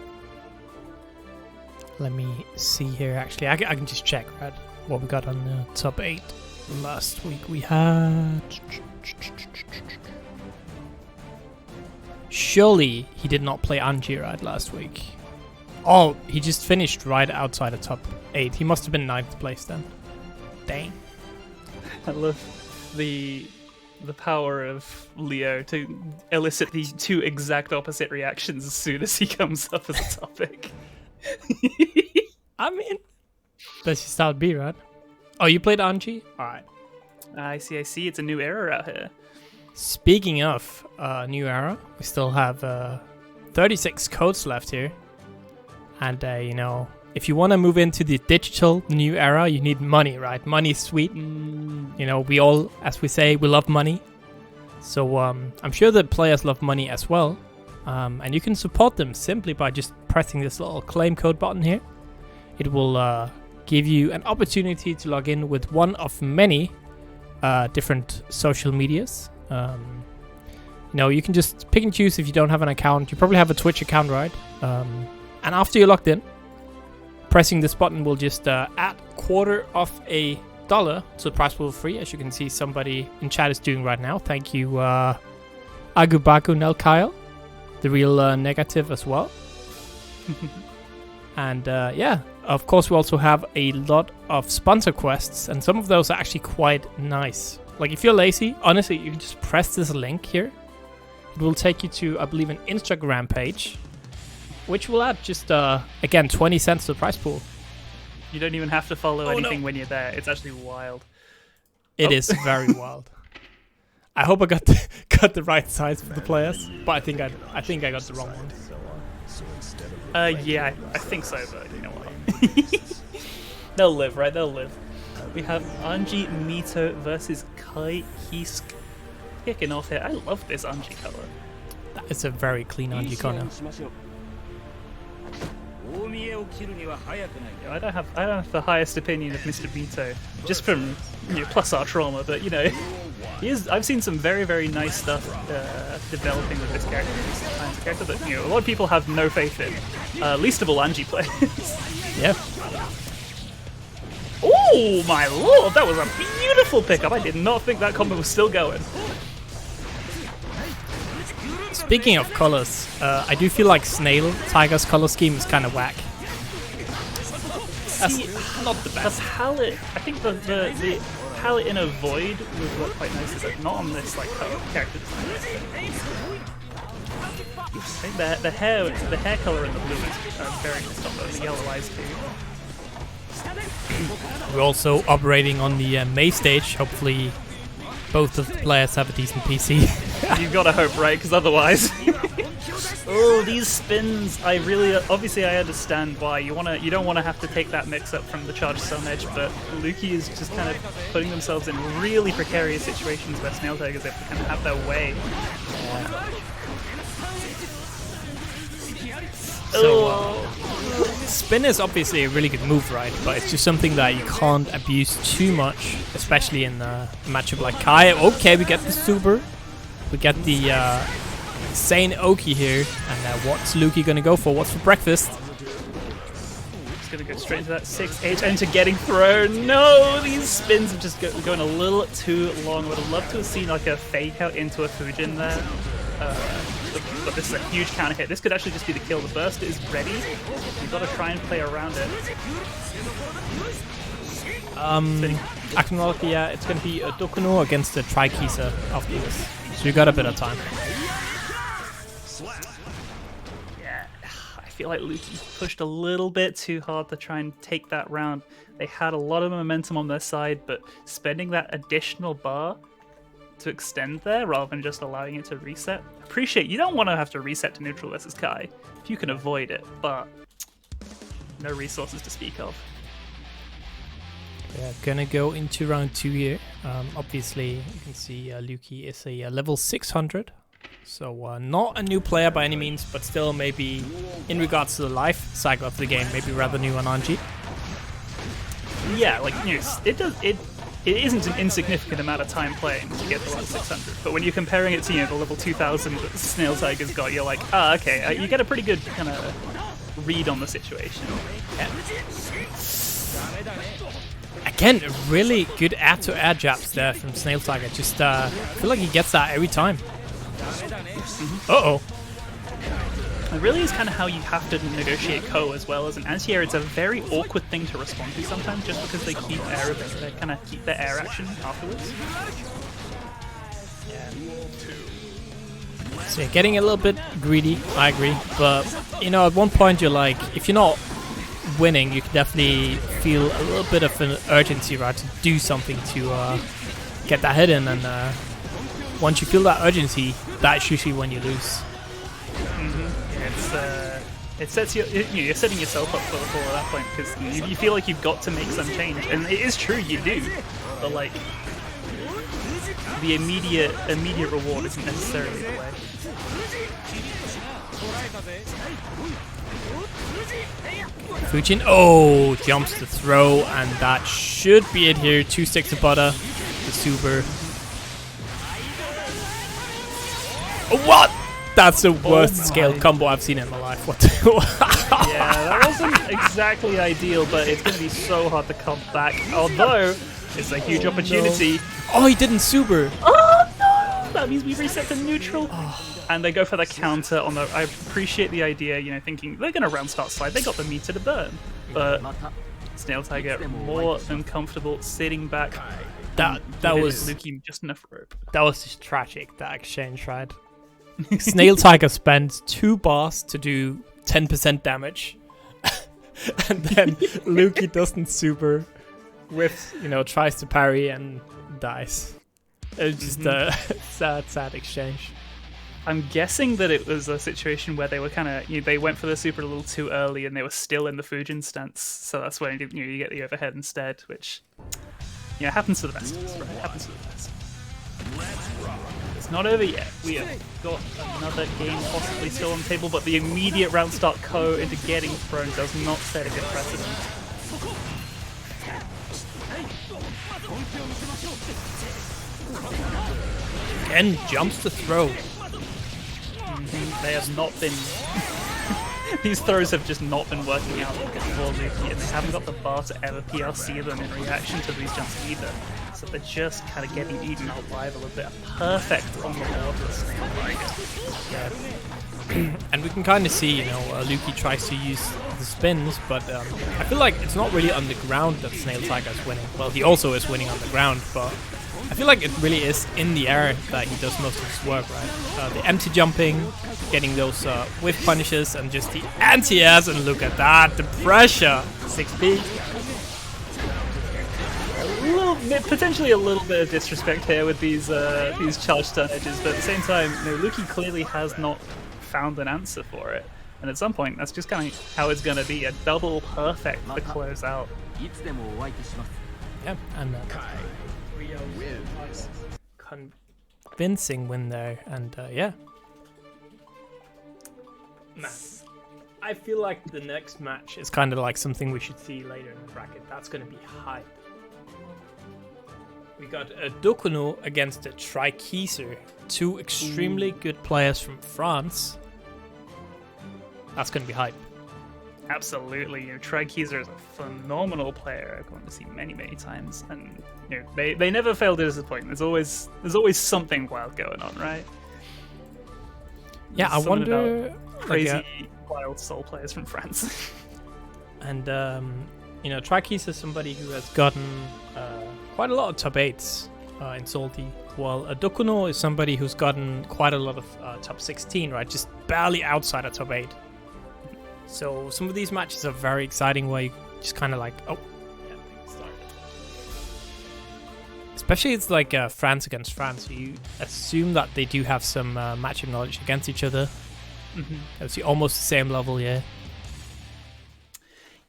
Let me see here, actually. I can just check, right, what we got on the top 8. Last week we had... Surely he did not play Anji right last week. Oh, he just finished right outside the top 8. He must have been 9th place then. Dang. I love the power of Leo to elicit these 2 exact opposite reactions as soon as he comes up as a topic. I mean, does he start B, right? Oh, you played Anji? Alright. I see. It's a new era out here. Speaking of new era, we still have 36 codes left here. And, if you want to move into the digital new era, you need money, right? Money is sweet. We all, as we say, we love money. So I'm sure the players love money as well. And you can support them simply by just pressing this little claim code button here. It will give you an opportunity to log in with one of many different social medias. You can just pick and choose if you don't have an account. You probably have a Twitch account, right? And after you're logged in, pressing this button will just add $0.25 to the prize pool for free, as you can see somebody in chat is doing right now. Thank you, Agubaku Nel Kyle, the real negative as well. And of course we also have a lot of sponsor quests, and some of those are actually quite nice. Like, if you're lazy, honestly, you can just press this link here. It will take you to, I believe, an Instagram page, which will add just, again, 20 cents to the prize pool. You don't even have to follow anything when you're there. It's actually wild. It is very wild. I hope I got the right size for the players, but I think I got the wrong one. Yeah, I think so, but you know what? They'll live, right? They'll live. We have Anji Mito versus Kai Hisk kicking off here. I love this Anji color. That is a very clean Anji color. I don't have the highest opinion of Mr. Mito, just from plus our trauma, but I've seen some very, very nice stuff developing with this character. This character that a lot of people have no faith in, least of all Anji players. Yeah. Oh my lord, that was a beautiful pickup. I did not think that combo was still going. Speaking of colors, I do feel like Snail Tiger's color scheme is kind of whack. See, not the best. The palette, I think the palette in a Void would look quite nice, but not on this character design. I think the hair color in the blue is very nice on the yellow eyes too. We're also operating on the May stage. Hopefully both of the players have a decent PC. You've got to hope, right? Because otherwise... Oh, these spins! Obviously I understand why you don't want to have to take that mix up from the charged Sun Edge, but Lukey is just kind of putting themselves in really precarious situations where Snail Tigers have to kind of have their way. So, spin is obviously a really good move, right? But it's just something that you can't abuse too much, especially in a matchup like Kai. Okay, we get the super. We get the insane Oki here. And what's Lukey gonna go for? What's for breakfast? He's gonna go straight into that 6H into getting thrown. No, these spins have just going a little too long. I would have loved to have seen like a fake out into a Fujin there. But this is a huge counter hit. This could actually just be the kill. The burst is ready. You've got to try and play around it. Acknowledge, yeah, it's going to be a Dokuno against the Trikisa after this. So you got a bit of time. Yeah, I feel like Luki pushed a little bit too hard to try and take that round. They had a lot of momentum on their side, but spending that additional bar to extend there rather than just allowing it to reset. Appreciate you don't want to have to reset to neutral versus Kai if you can avoid it, but no resources to speak of. Yeah, gonna go into round 2 here. Obviously, you can see Luki is a level 600, so not a new player by any means, but still maybe in regards to the life cycle of the game, maybe rather new on Anji. Yeah, like it isn't an insignificant amount of time playing to get to level 600, but when you're comparing it to the level 2000 that Snail Tiger's got, you're like, okay, you get a pretty good kind of read on the situation. Yeah. Again, really good air-to-air jabs there from Snail Tiger. Just I feel like he gets that every time. Uh-oh. It really is kind of how you have to negotiate Ko as well. As an anti-air, it's a very awkward thing to respond to sometimes, just because they keep air a bit. They kind of keep their air action afterwards. So yeah, getting a little bit greedy, I agree. But, at one point you're like, if you're not winning, you can definitely feel a little bit of an urgency, right, to do something to get that hit in. And once you feel that urgency, that's usually when you lose. It sets you're setting yourself up for the fall at that point, because you feel like you've got to make some change, and it is true you do, but like the immediate reward isn't necessarily the way. Fujin, jumps the throw, and that should be it here. 2 sticks of butter, the super. What? That's the worst scaled combo I've seen in my life. What? Yeah, that wasn't exactly ideal, but it's going to be so hard to come back. Although, it's a huge opportunity. Oh, he didn't super. Oh, no! That means we reset to neutral. And they go for the counter on the... I appreciate the idea, thinking they're going to round start slide. They got the meter to burn. But Snail Tiger more than comfortable sitting back. That was... Luki just enough rope. That was just tragic, that exchange, right? Snail Tiger spends 2 bars to do 10% damage, and then Luki doesn't super with, tries to parry and dies. It's just a sad exchange. I'm guessing that it was a situation where they were kind of, they went for the super a little too early and they were still in the Fujin stance, so that's when you get the overhead instead, which, happens to the best of us, right? Happens to the best. It's not over yet. We have got another game possibly still on the table, but the immediate round start Ko into getting thrown does not set a good precedent. Again, jumps to throw. They have not been... These throws have just not been working out for Luki, and they haven't got the bar to ever PRC them in reaction to these jumps either. So they're just kind of getting eaten out live a little bit. Perfect on the board for Snail Tiger. Yeah. And we can kind of see, Luki tries to use the spins, but I feel like it's not really on the ground that Snail Tiger is winning. Well, he also is winning on the ground, but I feel like it really is in the air that he does most of his work, right? The empty jumping, getting those whiff punishes, and just the anti-airs, and look at that, the pressure! 6P. Potentially a little bit of disrespect here with these charge stun edges, but at the same time, Luki clearly has not found an answer for it, and at some point that's just kind of how it's going to be, a double perfect to close out. Yeah, and convincing win there, and yeah. Man, I feel like the next match is kind of like something we should see later in the bracket. That's going to be hype. We got a Dokuno against a Trikisa, 2 extremely good players from France. That's going to be hype. Absolutely, Trigeezer is a phenomenal player. I've gone to see many, many times, and they never fail to disappoint. There's always something wild going on, right? Yeah, I Something wonder. about crazy, wild soul players from France. And Trigeezer is somebody who has gotten quite a lot of top 8s in Salty, while Dokuno is somebody who's gotten quite a lot of top 16, right? Just barely outside of top 8. So some of these matches are very exciting where you just kind of like, oh, yeah, things started. Especially it's like France against France, so you assume that they do have some matchup knowledge against each other. It's almost the same level, yeah.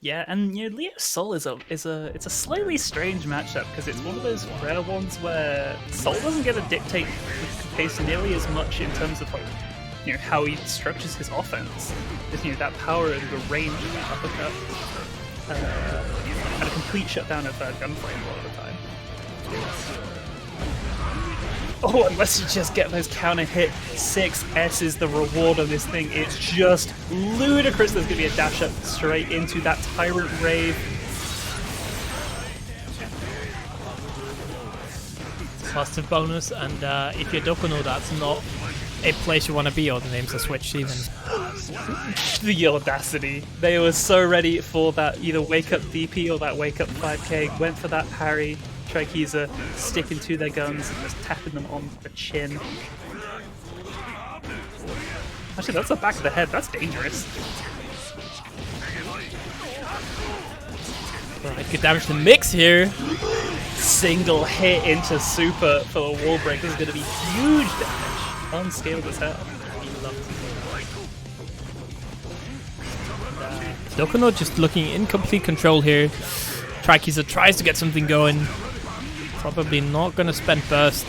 Yeah, and Leo Sol is a slightly strange matchup because it's one of those rare ones where Sol doesn't get to dictate the pace nearly as much in terms of how he structures his offense. Just that power and the range of that uppercut, and a complete shutdown of gunplay a lot of the time. Oh, unless you just get those counter hit 6S is the reward on this thing. It's just ludicrous. There's going to be a dash up straight into that Tyrant Rave. Positive bonus, and if you're Dokuno, that's not a place you want to be, or the names are switched even. The audacity. They were so ready for that either wake up DP or that wake up 5k, went for that parry. Trigeezer sticking to their guns and just tapping them on the chin. Actually, that's the back of the head. That's dangerous. Right, good damage to mix here. Single hit into super for a wall break. This is going to be huge damage. Unscaled as hell. Dokuno just looking in complete control here. Trigeezer tries to get something going. Probably not going to spend burst.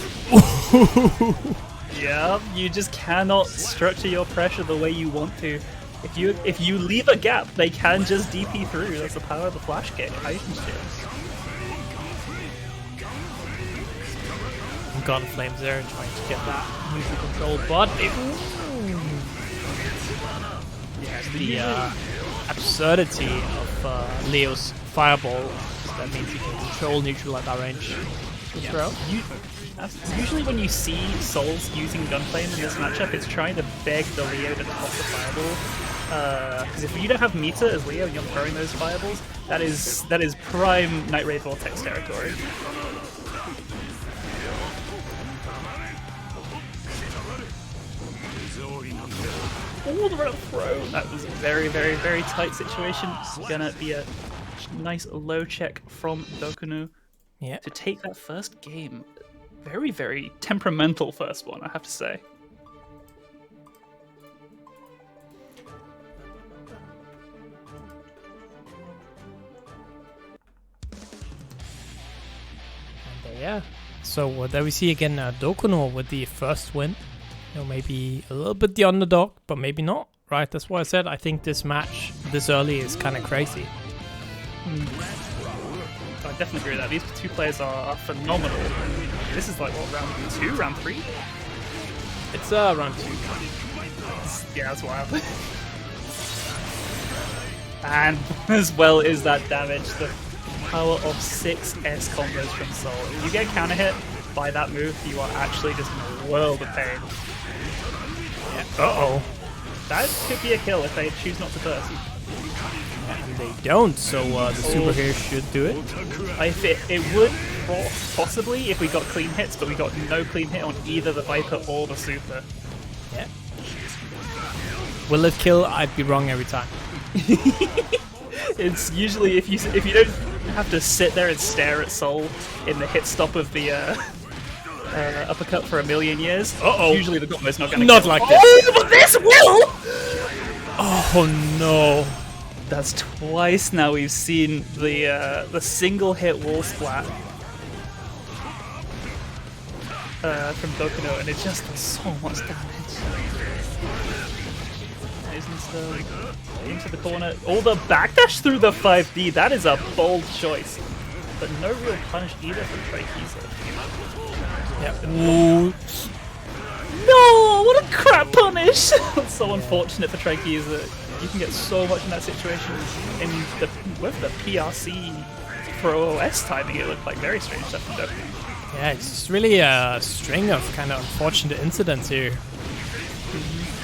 Yeah, you just cannot structure your pressure the way you want to. If you leave a gap, they can just DP through. That's the power of the flash kick. God Flames there, trying to get that neutral control, but the absurdity of Leo's fireball. That means you can control neutral at that range. Yeah. Usually when you see Souls using Gunflame in this matchup, it's trying to beg the Leo to top the fireball. Because if you don't have meter as Leo and you're throwing those fireballs, that is prime Night Raid Vortex territory. Oh, the round throw! That was a very, very, very tight situation. It's gonna be a nice low check from Dokuno to take that first game. Very, very temperamental first one, I have to say. And, yeah, so there we see again Dokuno with the first win. Maybe a little bit the underdog, but maybe not, right? That's why I said I think this match this early is kind of crazy. I definitely agree with that. These two players are phenomenal. This is like, what, round 2? Round 3? It's round 2. Yeah, that's wild. And as well as that damage, the power of 6S combos from Soul. If you get counter hit by that move, you are actually just in a world of pain. Yeah. Uh-oh. That could be a kill if they choose not to burst. And they don't, so the super here should do it. It would possibly if we got clean hits, but we got no clean hit on either the Viper or the super. Yeah. Will it kill? I'd be wrong every time. It's usually if you don't have to sit there and stare at Soul in the hit stop of the uppercut for a million years. Usually the combo's not going to not kill. Like this. Oh, but this will! Oh no. That's twice now we've seen the single hit wall splat from Dokuno, and it just does so much damage. Into the corner. Oh, the backdash through the 5D. That is a bold choice, but no real punish either from Trigeezer. Yep. Ooh. No, what a crap punish! That's so unfortunate for Trigeezer. You can get so much in that situation. In with the PRC for OS timing, it looked like very strange stuff from Dokkan. Yeah, it's just really a string of kind of unfortunate incidents here.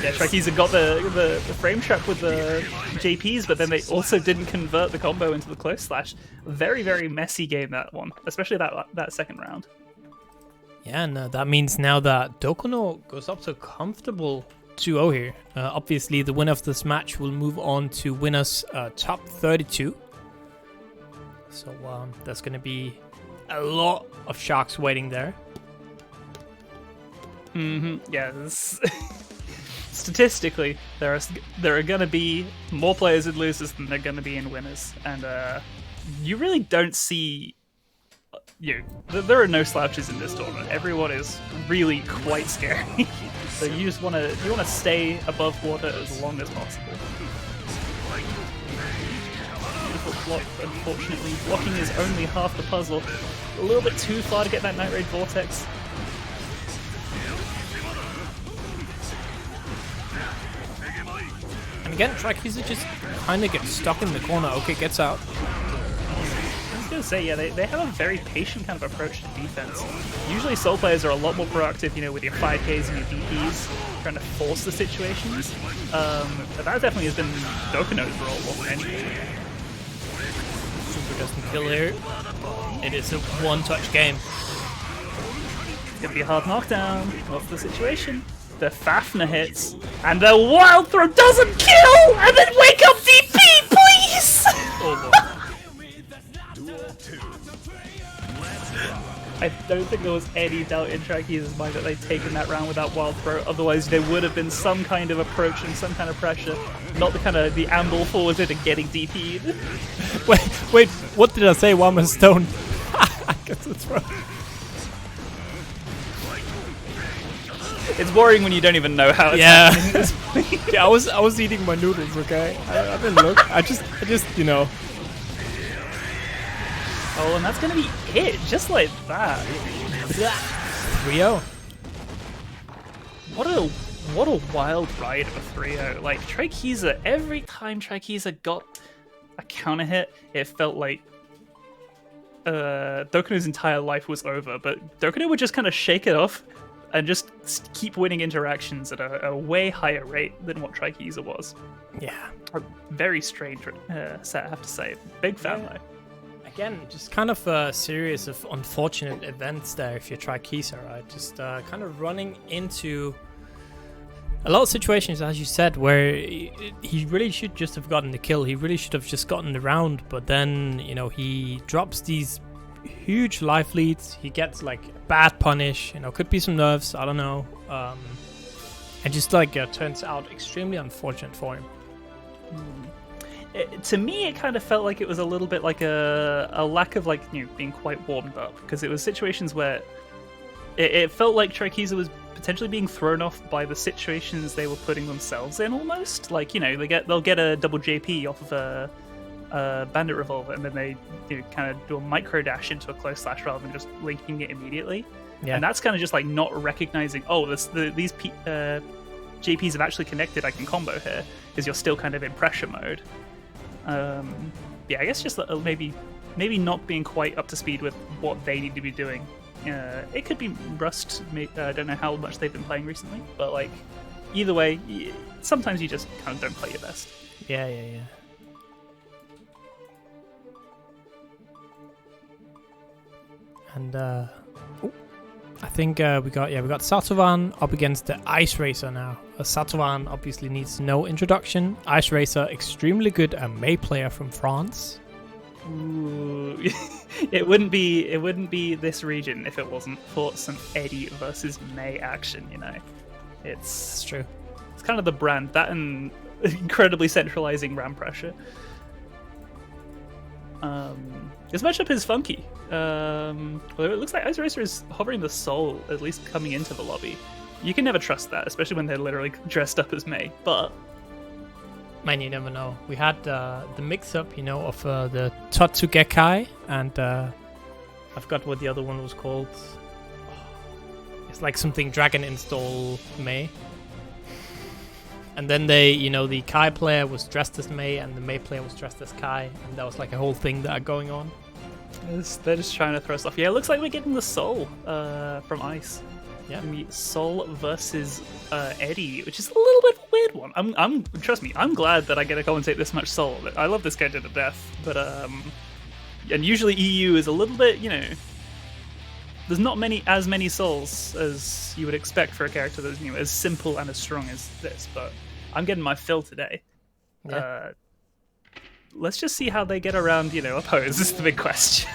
Yeah, Trakiza got the frame trap with the JPs, but then they also didn't convert the combo into the close slash. Very, very messy game, that one, especially that second round. Yeah, and that means now that Dokuno goes up to a comfortable 2-0 here. Obviously, the winner of this match will move on to winners top 32. So there's going to be a lot of sharks waiting there. Yeah, statistically, there are going to be more players in losers than there are going to be in winners. And you really don't see... there are no slouches in this tournament. Everyone is really quite scary. So you just want to stay above water as long as possible. Beautiful block. Unfortunately, blocking is only half the puzzle. A little bit too far to get that Night Raid Vortex. And again, Trakiza just kind of gets stuck in the corner. Okay, gets out. I was going to say, yeah, they have a very patient kind of approach to defense. Usually Soul players are a lot more proactive, with your 5Ks and your DPs, trying to force the situations. But that definitely has been Dokuno's role more than anything. Super doesn't kill here. It is a one-touch game. It's going to be a hard knockdown. What's the situation? The Fafnir hits, and the wild throw doesn't kill, and then wake up DP, please! Oh, I don't think there was any doubt in Trakiza's mind that they'd taken that round without wild throw. Otherwise, there would have been some kind of approach and some kind of pressure, not the amble forward and getting DP'd. Wait, what did I say? One was stone. I got the throw. It's worrying when you don't even know how it's happening at this point. Yeah, I was eating my noodles, okay? I didn't look. I just Oh, and that's gonna be it, just like that. 3-0. What a wild ride of a 3-0. Like, Trakiza, every time Trakiza got a counter hit, it felt like Dokuno's entire life was over, but Dokuno would just kind of shake it off and just keep winning interactions at a way higher rate than what Trakiza was. Yeah. A very strange set, I have to say. Big fan, though. Again, just kind of a series of unfortunate events there if you try Kisa, right? Just kind of running into a lot of situations, as you said, where he really should just have gotten the kill. He really should have just gotten the round, but then, he drops these huge life leads. He gets like a bad punish, could be some nerfs, I don't know. And just turns out extremely unfortunate for him. To me, it kind of felt like it was a little bit like a lack of being quite warmed up, because it was situations where it felt like Trakiza was potentially being thrown off by the situations they were putting themselves in almost. They'll get a double JP off of a Bandit Revolver, and then they kind of do a micro dash into a close slash rather than just linking it immediately. Yeah. And that's kind of just not recognizing, these JPs have actually connected, I can combo here, because you're still kind of in pressure mode. Yeah, I guess just maybe not being quite up to speed with what they need to be doing. It could be Rust. I don't know how much they've been playing recently, but either way, sometimes you just kind of don't play your best. Yeah. And I think we got Satovan up against the Ice Racer now. Satovan obviously needs no introduction. Ice Racer, extremely good May player from France. Ooh. it wouldn't be this region if it wasn't for some Eddie versus May action. It's true. It's kind of the brand, that and incredibly centralizing ram pressure. This matchup is funky. Well, it looks like Ice Racer is hovering the soul, at least coming into the lobby. You can never trust that, especially when they're literally dressed up as May, but... Man, you never know. We had the mix-up, of the Totsugekai, and I forgot what the other one was called. It's like something Dragon Install May. And then they, you know, the Kai player was dressed as Mei, and the Mei player was dressed as Kai, and that was like a whole thing that going on. They're just trying to throw stuff. Yeah, it looks like we're getting the Soul from Ice. Yeah. The Soul versus Eddie, which is a little bit of a weird one. I'm trust me, I'm glad that I get to commentate this much Soul. I love this character to death, but and usually EU is a little bit, you know, there's not as many souls as you would expect for a character that's, you know, as simple and as strong as this. But I'm getting my fill today. Yeah. Let's just see how they get around, you know, oppose. This is the big question.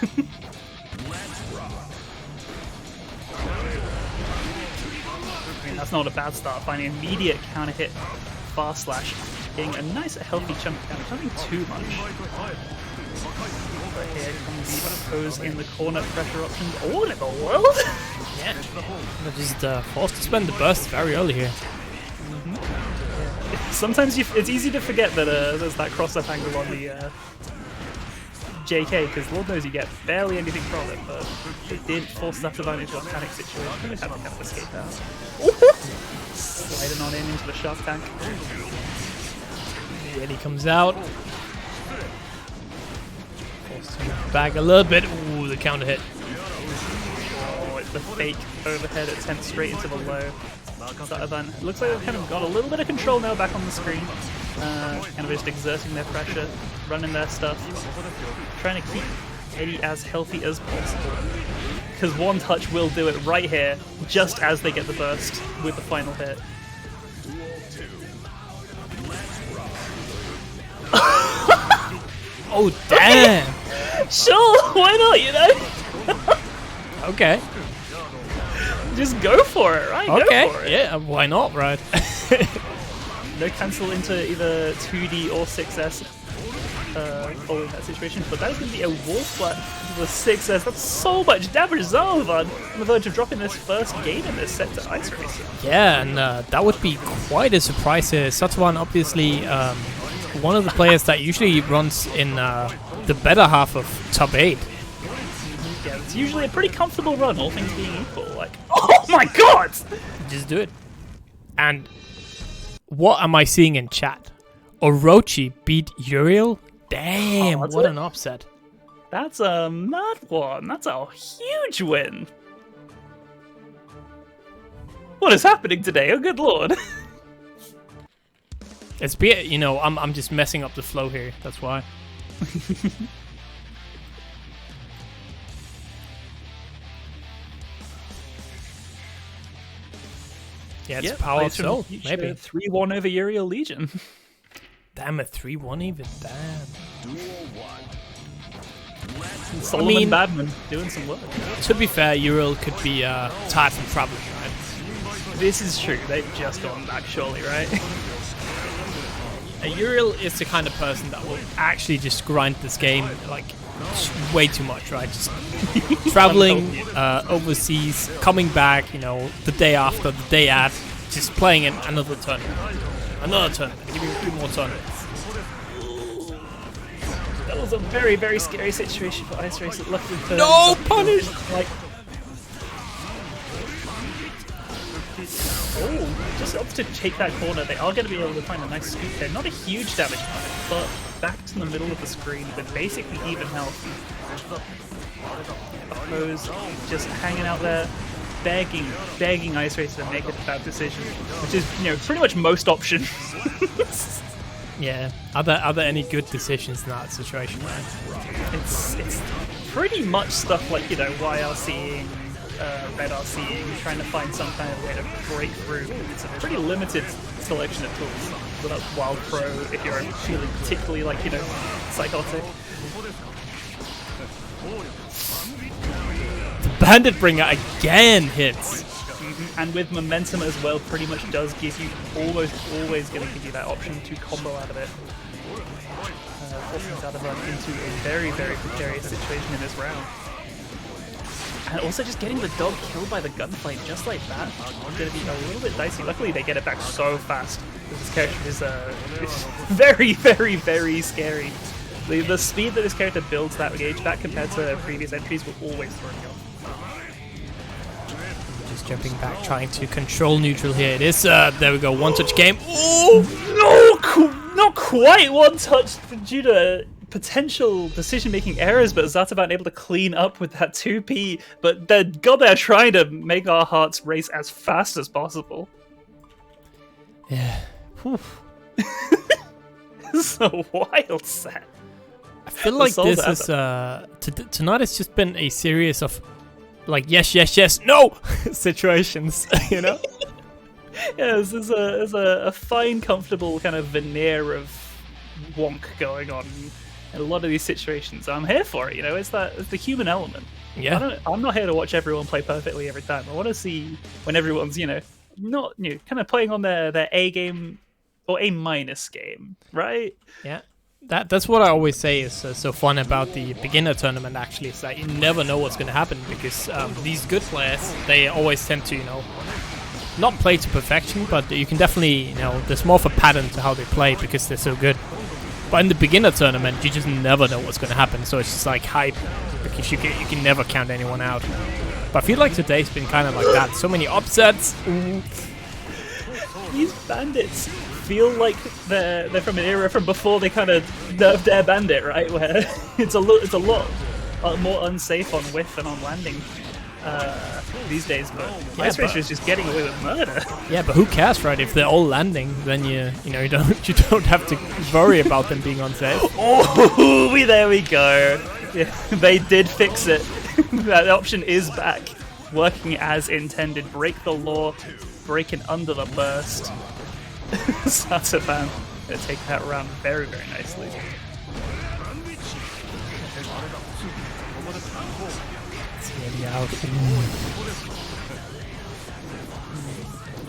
I mean, that's not a bad start. Finding immediate counter hit, fast slash, getting a nice healthy chunk of damage. Nothing too much. But here comes the oppose in the corner pressure options. All in the world. Yeah. They're just forced to spend the burst very early here. Sometimes it's easy to forget that there's that cross-up angle on the JK, because Lord knows you get barely anything from it, but it did force that advantage on panic situation. They had to kind of escape out. Sliding on into the shark tank. When he comes out. Forced to back a little bit. Ooh, the counter hit. Oh, it's the fake overhead attempt straight into the low. It looks like they've kind of got a little bit of control now back on the screen. Kind of just exerting their pressure, running their stuff, trying to keep Eddie as healthy as possible. Because one touch will do it right here, just as they get the burst with the final hit. Oh, damn! Sure, why not, you know? Okay. Just go for it, right? Okay. Go for it. Yeah, why not, right? No cancel into either 2D or 6S following that situation, but that is going to be a wall flat for the 6S. That's so much damage. Zalvan on the verge of dropping this first game in this set to Ice Racer. Yeah, and that would be quite a surprise here. Satwan, obviously, one of the players that usually runs in the better half of top 8. Yeah, it's usually a pretty comfortable run, all things being equal. Like, oh my god! Just do it. And what am I seeing in chat? Orochi beat Uriel? Damn, what an upset. That's a mad one. That's a huge win. What is happening today? Oh, good lord. It's you know, I'm just messing up the flow here. That's why. Yeah, it's power of soul, maybe. 3-1 over Uriel Legion. Damn, a 3-1 even. Damn. Solomon Badman doing some work. To be fair, Uriel could be tired from traveling, right? This is true. They've just gone back, surely, right? Uriel is the kind of person that will actually just grind this game like way too much, right? Just traveling overseas, coming back, you know, the day after, the day at, just playing in another tournament. Another tournament. Give me 2 more tournaments. That was a very, very scary situation for Ice Racer. Luckily for no punish! Like, oh, just up to take that corner. They are going to be able to find a nice scoop there. Not a huge damage punish, but back to the middle of the screen with basically even health. Oppose just hanging out there, begging Ice Racer to make a bad decision, which is, you know, pretty much most options. Yeah. Are there any good decisions in that situation, man? It's pretty much stuff like, you know, YRCing, Red RCing, trying to find some kind of way to break through. It's a pretty limited selection of tools. Without Wild Pro, if you're feeling particularly, like, you know, psychotic. The Bandit Bringer again hits. And with momentum as well, pretty much does give you almost always going to give you that option to combo out of it. Forcing Zalvan into a very, very precarious situation in this round. And also just getting the dog killed by the gunfight just like that is going to be a little bit dicey. Luckily they get it back so fast. This character is very, very, very scary. The speed that this character builds that gauge back compared to previous entries will always throw me off. Just jumping back, trying to control neutral here. It is, there we go, one-touch game. Oh! No, not quite one touch due to potential decision-making errors, but Zatavan able to clean up with that 2P. But they're trying to make our hearts race as fast as possible. Yeah. This is a wild set. I feel like this is tonight has just been a series of like yes, yes, yes, no situations, you know? Yeah, there's a fine, comfortable kind of veneer of wonk going on in a lot of these situations. I'm here for it, you know. It's the human element. Yeah. I'm not here to watch everyone play perfectly every time. I want to see when everyone's, not kind of playing on their A game or A minus game, right? Yeah. That's what I always say is so fun about the beginner tournament, actually, is that you never know what's going to happen, because these good players, they always tend to, not play to perfection, but you can definitely, there's more of a pattern to how they play because they're so good. But in the beginner tournament, you just never know what's going to happen, so it's just like hype, because you can never count anyone out. But I feel like today's been kind of like that. So many upsets. These bandits feel like they're from an era from before they kind of nerfed Air Bandit, right? Where it's a lot more unsafe on whiff and on landing these days. But Ice Racer is just getting away with murder. Yeah, but who cares, right? If they're all landing, then you don't have to worry about them being unsafe. Oh, there we go. Yeah, they did fix it. That option is back, working as intended. Break the law, breaking under the burst. Satavan gonna take that round very, very nicely.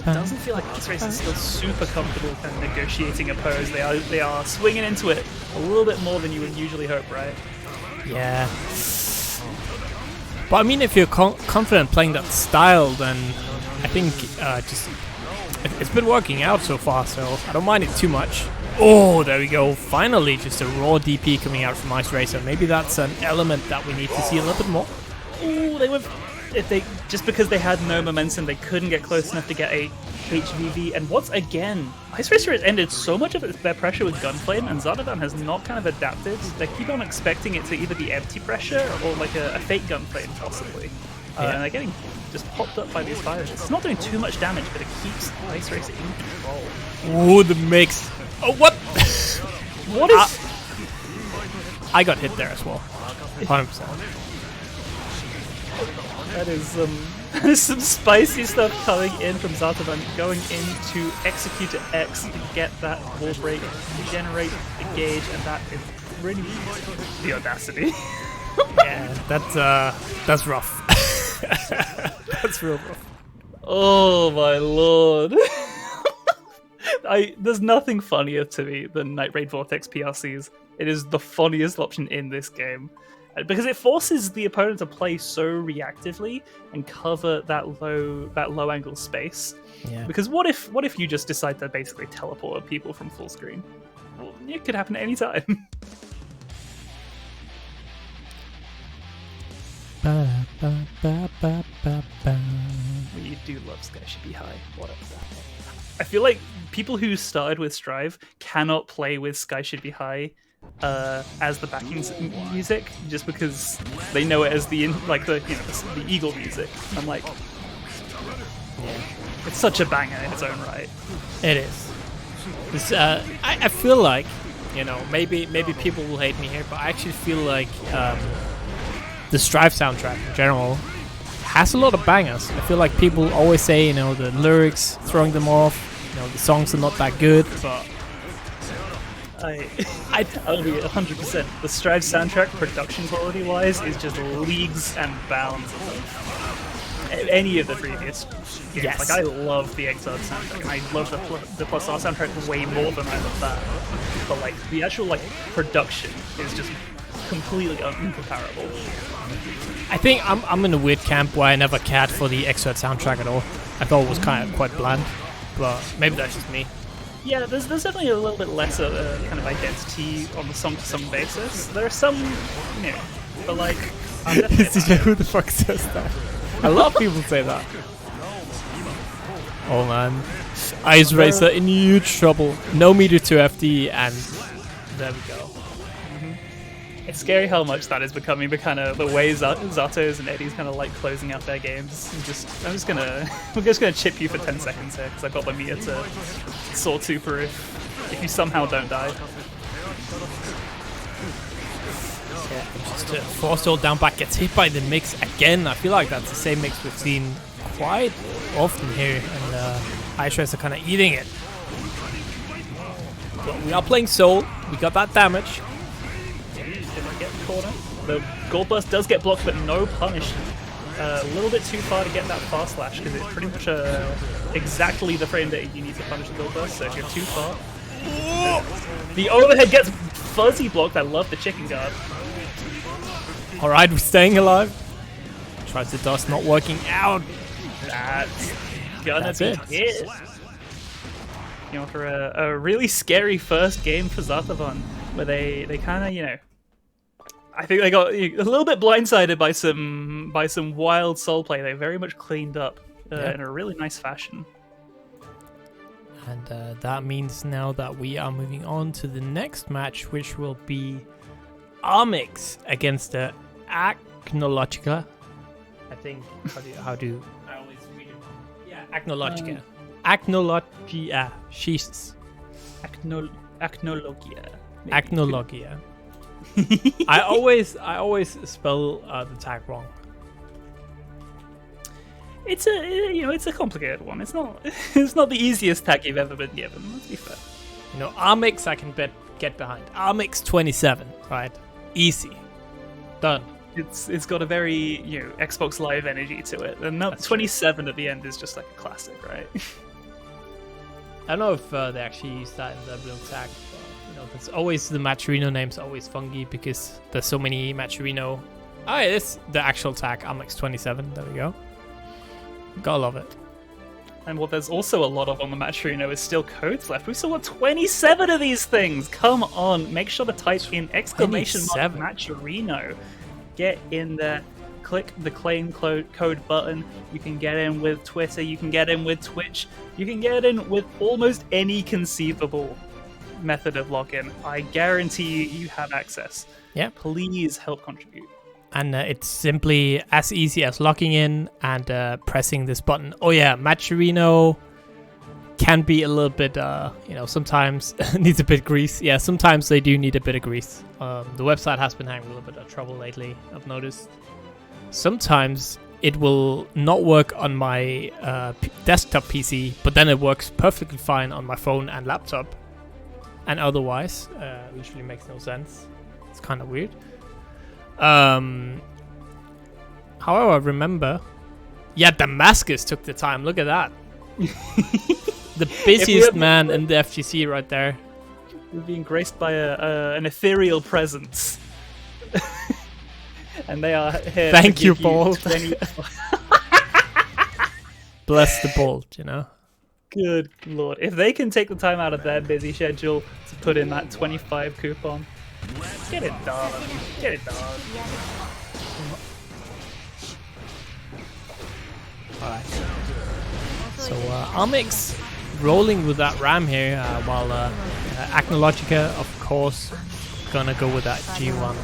It doesn't feel like Ice Race is still super comfortable kind of negotiating a pose. They are swinging into it a little bit more than you would usually hope, right? Yeah. But I mean, if you're confident playing that style, then I think it's been working out so far, so I don't mind it too much. Oh, there we go. Finally, just a raw DP coming out from Ice Racer. Maybe that's an element that we need to see a little bit more. Ooh, just because they had no momentum, they couldn't get close enough to get a HVV. And once again, Ice Racer has ended so much of their pressure with Gunflame, and Zardovan has not kind of adapted. They keep on expecting it to either be empty pressure or like a fake Gunflame, possibly. And they're getting just popped up by these fires. It's not doing too much damage, but it keeps Ice Racer in control. Ooh, the mix. Oh, what? What is... I got hit there as well. 100%. That is some spicy stuff coming in from Zardovan, going into Executor X to get that wall break, to generate the gauge, and that is really the audacity. Yeah, that's rough. That's real rough. Oh my lord. There's nothing funnier to me than Night Raid Vortex PRCs. It is the funniest option in this game. Because it forces the opponent to play so reactively and cover that low angle space. Yeah. Because what if you just decide to basically teleport people from full screen? Well, it could happen at any time. You do love Sky Should Be High. What else? I feel like people who started with Strive cannot play with Sky Should Be High as the backing music, just because they know it as the Eagle music. I'm like, it's such a banger in its own right. It is. I feel like, maybe people will hate me here, but I actually feel like the Strive soundtrack in general has a lot of bangers. I feel like people always say, the lyrics throwing them off, the songs are not that good, but I'll be 100%. The Strive soundtrack, production quality wise, is just leagues and bounds above any of the previous games. Yes. Like, I love the Exiled soundtrack, and I love the Plus R soundtrack way more than I love that. But like the actual production is just completely incomparable. I think I'm in a weird camp where I never cared for the Exert soundtrack at all. I thought it was quite bland, but maybe that's just me. Yeah, there's definitely a little bit less of a kind of identity on the song-to-song basis. There are some, but like... Who the fuck says that? A lot of people say that. Oh man, Ice Racer in huge trouble. No meter to FD, and there we go. It's scary how much that is becoming the kind of the way Zato's and Eddie's kind of like closing out their games. I'm just gonna chip you for 10 seconds here because I've got the meter to soar 2 per if you somehow don't die. Yeah, just force hold down back, gets hit by the mix again. I feel like that's the same mix we've seen quite often here, and Ice Racer kind of eating it. But we are playing Soul. We got that damage. Get the corner. The Gold Burst does get blocked, but no punish. A little bit too far to get that fast slash because it's pretty much exactly the frame that you need to punish the Gold Burst. So if you're too far, the overhead gets fuzzy blocked. I love the chicken guard. All right, we're staying alive. Tries the dust, not working out. That's gonna be it. it. You know, for a really scary first game for Zatavan, where they kind of, you know, I think they got a little bit blindsided by some wild soul play. They very much cleaned up in a really nice fashion. And that means now that we are moving on to the next match, which will be Armix against the Acnologica. I think how do I always read it? Yeah, Acnologica. Acnologia. Jesus. Acnologia. Acnologia. I always spell the tag wrong. It's a complicated one. It's not the easiest tag you've ever been given. Let's be fair. You know, Armix I can get behind. Armix 27, right? Easy. Done. It's got a very, you know, Xbox Live energy to it, and that 27 at the end is just like a classic, right? I don't know if they actually use that in the real tag. But, you know, there's always the Matcherino name's always funky because there's so many Matcherino. Oh, yeah, it's the actual tag. Armix 27. There we go. Gotta love it. And what there's also a lot of on the Matcherino is still codes left. We still got 27 of these things. Come on, make sure to type in exclamation mark Matcherino. Get in there, click the claim code button. You can get in with Twitter, you can get in with Twitch, you can get in with almost any conceivable method of login. I guarantee you have access. Yeah. Please help contribute. And it's simply as easy as logging in and pressing this button. Oh yeah, Matcherino can be a little bit, you know, sometimes needs a bit of grease. Yeah, sometimes they do need a bit of grease. The website has been having a little bit of trouble lately, I've noticed. Sometimes it will not work on my desktop PC, but then it works perfectly fine on my phone and laptop. And otherwise, usually makes no sense. It's kind of weird. However, remember, yeah, Damascus took the time. Look at that. The busiest man in the FGC right there. We're being graced by an ethereal presence. And they are here. Thank you, Bolt. Bless the Bolt, you know. Good lord. If they can take the time out of their busy schedule to put in that 25 coupon, get it done. Get it done. Alright. So, Armix rolling with that Ram here, while Acnologica, of course, gonna go with that G1.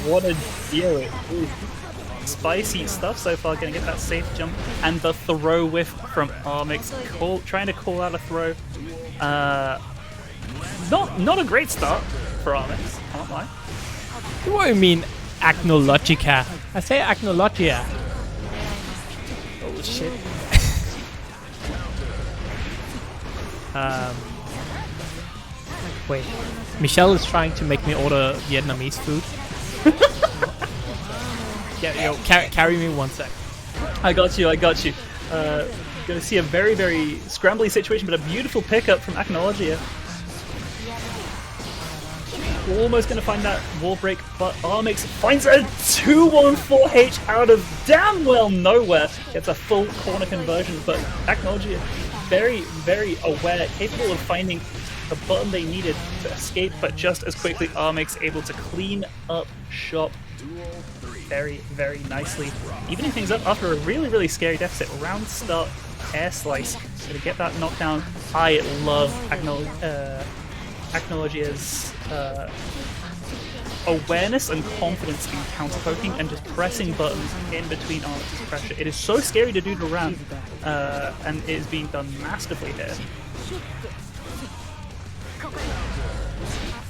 What a deal it is. Spicy stuff so far, gonna get that safe jump. And the throw whiff from Armix, trying to call out a throw. Not a great start for Armix, can't lie. What do you mean, Acnologica? I say Acnologia. Oh shit. Wait. Michelle is trying to make me order Vietnamese food. Yeah, yo, carry me 1 sec. I got you. Gonna see a very, very scrambly situation, but a beautiful pickup from Acnologia. Almost gonna find that wall break, but Armix finds a 214H out of damn well nowhere. Gets a full corner conversion, but Acnologia very, very aware, capable of finding the button they needed to escape, but just as quickly Armix able to clean up shop very, very nicely. Evening things up after a really, really scary deficit. Round start, air slice. Gonna get that knockdown. I love Agnologia's awareness and confidence in counter-poking and just pressing buttons in between Armix's pressure. It is so scary to do to Ram, and it is being done masterfully here.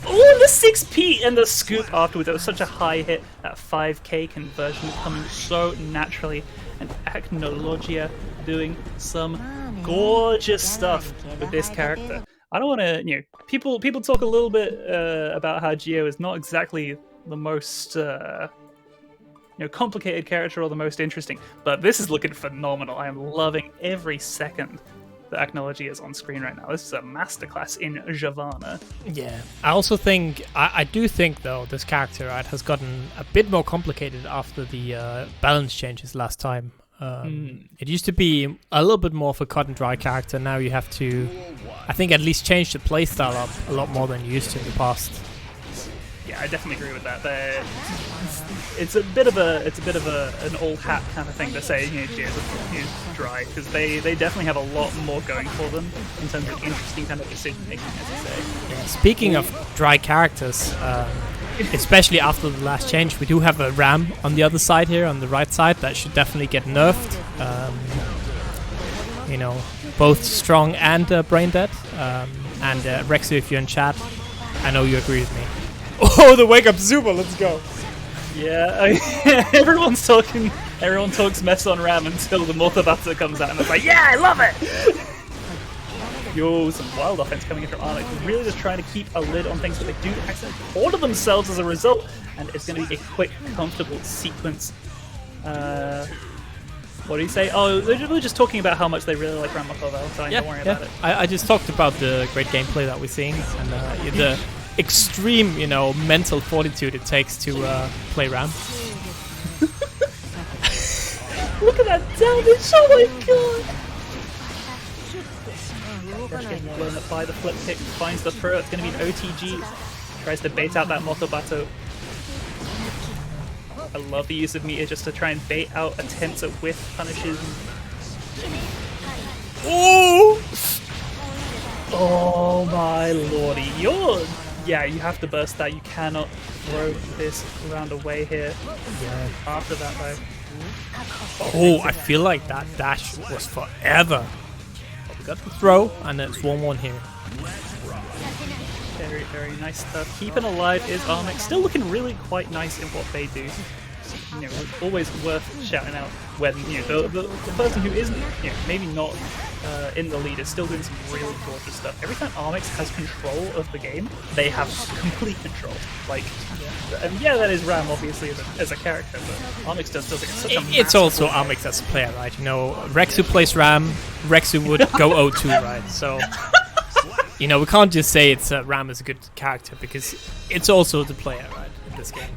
Oh, the 6P and the scoop afterwards. That was such a high hit. That 5k conversion coming so naturally. And Agnologia doing some gorgeous stuff with this character. I don't want to, people talk a little bit about how Geo is not exactly the most, complicated character or the most interesting, but this is looking phenomenal. I am loving every second that Agnologia is on screen right now. This is a masterclass in Javana. Yeah, I also think, I do think though, this character has gotten a bit more complicated after the balance changes last time. It used to be a little bit more of a cut and dry character. Now you have to, I think, at least change the playstyle up a lot more than you used to in the past. Yeah, I definitely agree with that. It's a bit of an old hat kind of thing to say, Gears are dry, because they definitely have a lot more going for them in terms of interesting kind of decision making, as you say. Yeah, speaking of dry characters, especially after the last change, we do have a Ram on the other side here, on the right side, that should definitely get nerfed. Both strong and brain dead. And Rexu, if you're in chat, I know you agree with me. Oh, the wake up super, let's go. Yeah, everyone talks mess on Ram until the Mortabata comes out and it's like, yeah, I love it! Yo, some wild offense coming in from Armix. Really just trying to keep a lid on things, but they do accidentally order themselves as a result, and it's going to be a quick, comfortable sequence. What do you say? Oh, they were just talking about how much they really like Ram Valentine. Don't worry about it. I just talked about the great gameplay that we're seeing, and the extreme, mental fortitude it takes to play Ram. Look at that damage! Oh my god! Rush getting blown up by the flip kick, finds the throw. It's going to be an OTG. Tries to bait out that Motobato. I love the use of meter just to try and bait out attempts at whiff punishes. Oh! Oh my lordy. Yeah, you have to burst that. You cannot throw this round away here. Yeah. After that, though. Oh, I feel like that dash was forever. We got the throw, and it's 1-1 here. Very, very nice stuff. Keeping alive is Armix. Still looking really quite nice in what they do. Always worth shouting out when the person who isn't maybe not in the lead is still doing some really gorgeous stuff. Every time Armix has control of the game, they have complete control. That is Ram obviously as a character, but Armix does it in such a It's also Armix as a player, right? Rexu plays Ram, Rexu would go 0-2, right? So we can't just say it's Ram is a good character because it's also the player, right, in this game.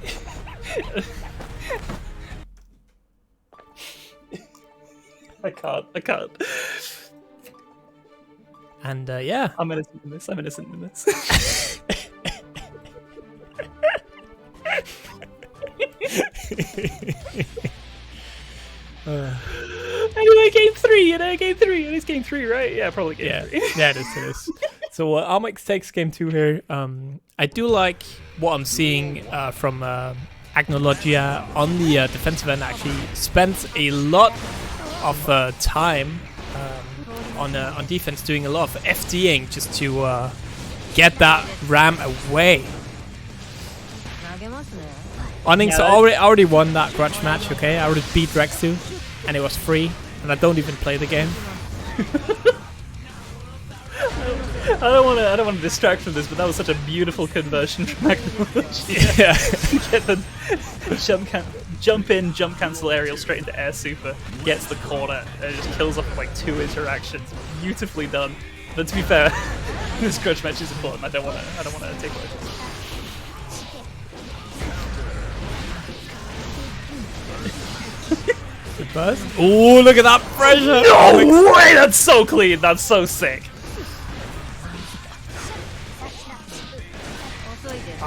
I can't. And yeah. I'm innocent in this. Anyway, game three. It is game three, right? Yeah, probably game three. Yeah, it is. So Armix takes game 2 here. I do like what I'm seeing from Agnologia on the defensive end. Actually spends a lot of time on defense, doing a lot of FDing just to get that Ram away. Onyx already won that grudge match. Okay, I already beat Rexu, and it was free, and I don't even play the game. I don't want to distract from this, but that was such a beautiful conversion from Agnologia. Yeah. Get the jump in, jump cancel aerial straight into air super, gets the corner, and just kills off like 2 interactions. Beautifully done. But to be fair, this grudge match is important. I don't want to take away from it. Oh, look at that pressure! No way! That's so clean. That's so sick.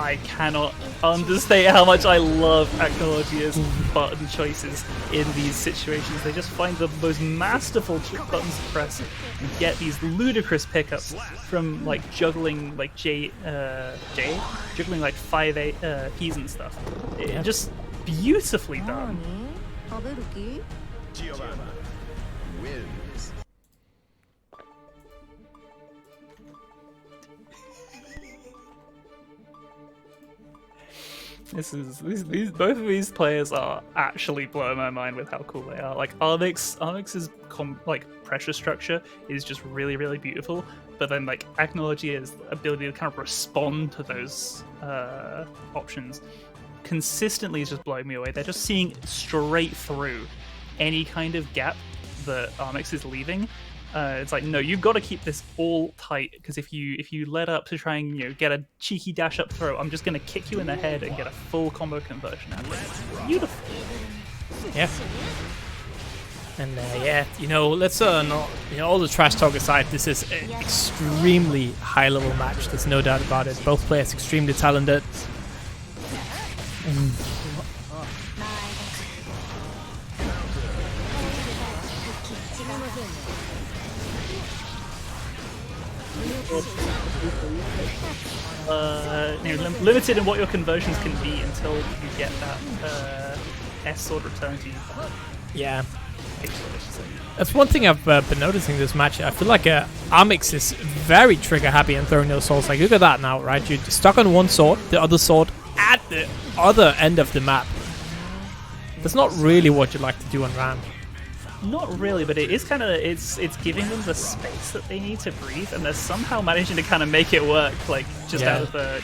I cannot understate how much I love Acnologia's button choices in these situations. They just find the most masterful buttons to press and get these ludicrous pickups from like juggling like juggling like 5 P's and stuff. Just beautifully done. Giovanna wins. These both of these players are actually blowing my mind with how cool they are. Like Armix's like pressure structure is just really, really beautiful. But then like Acnologia's ability to kind of respond to those options consistently is just blowing me away. They're just seeing straight through any kind of gap that Armix is leaving. It's like, no, you've got to keep this all tight, because if you let up to try and get a cheeky dash up throw, I'm just going to kick you in the head and get a full combo conversion out of it. Beautiful. Yeah. And let's not, all the trash talk aside, this is an extremely high level match. There's no doubt about it. Both players extremely talented. Limited in what your conversions can be until you get that S sword return to you. Yeah. That's one thing I've been noticing this match. I feel like Armix is very trigger happy and throwing those swords. Like, look at that now, right? You're stuck on one sword, the other sword at the other end of the map. That's not really what you like to do on Ram. Not really, but it is kind of it's giving them the space that they need to breathe, and they're somehow managing to kind of make it work, like just out of the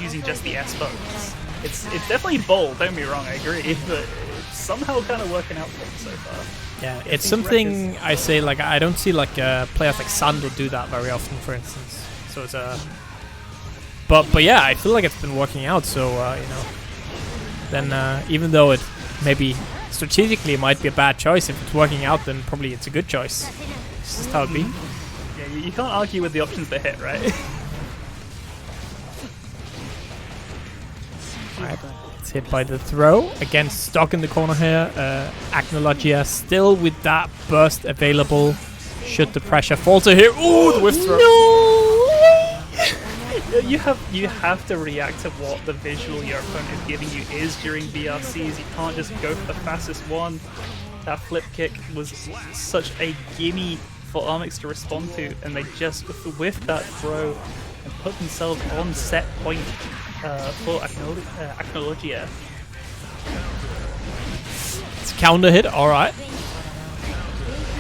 using just the S buttons. It's definitely bold. Don't be wrong, I agree, but it's somehow kind of working out for them so far. Yeah, it's something I say, like, I don't see like players like Sandro do that very often, for instance. So it's but yeah, I feel like it's been working out. So then even though it maybe strategically it might be a bad choice, if it's working out, then probably it's a good choice. It's just how it be. Yeah, you can't argue with the options they hit, right? Right. It's hit by the throw. Again, stuck in the corner here. Acnologia still with that burst available. Should the pressure falter here? Ooh, the whiff throw. No! You have to react to what the visual your opponent is giving you is during BRCs. You can't just go for the fastest one. That flip kick was such a gimme for Armix to respond to, and they just whiffed that throw and put themselves on set point for Acnologia. It's a counter hit, alright.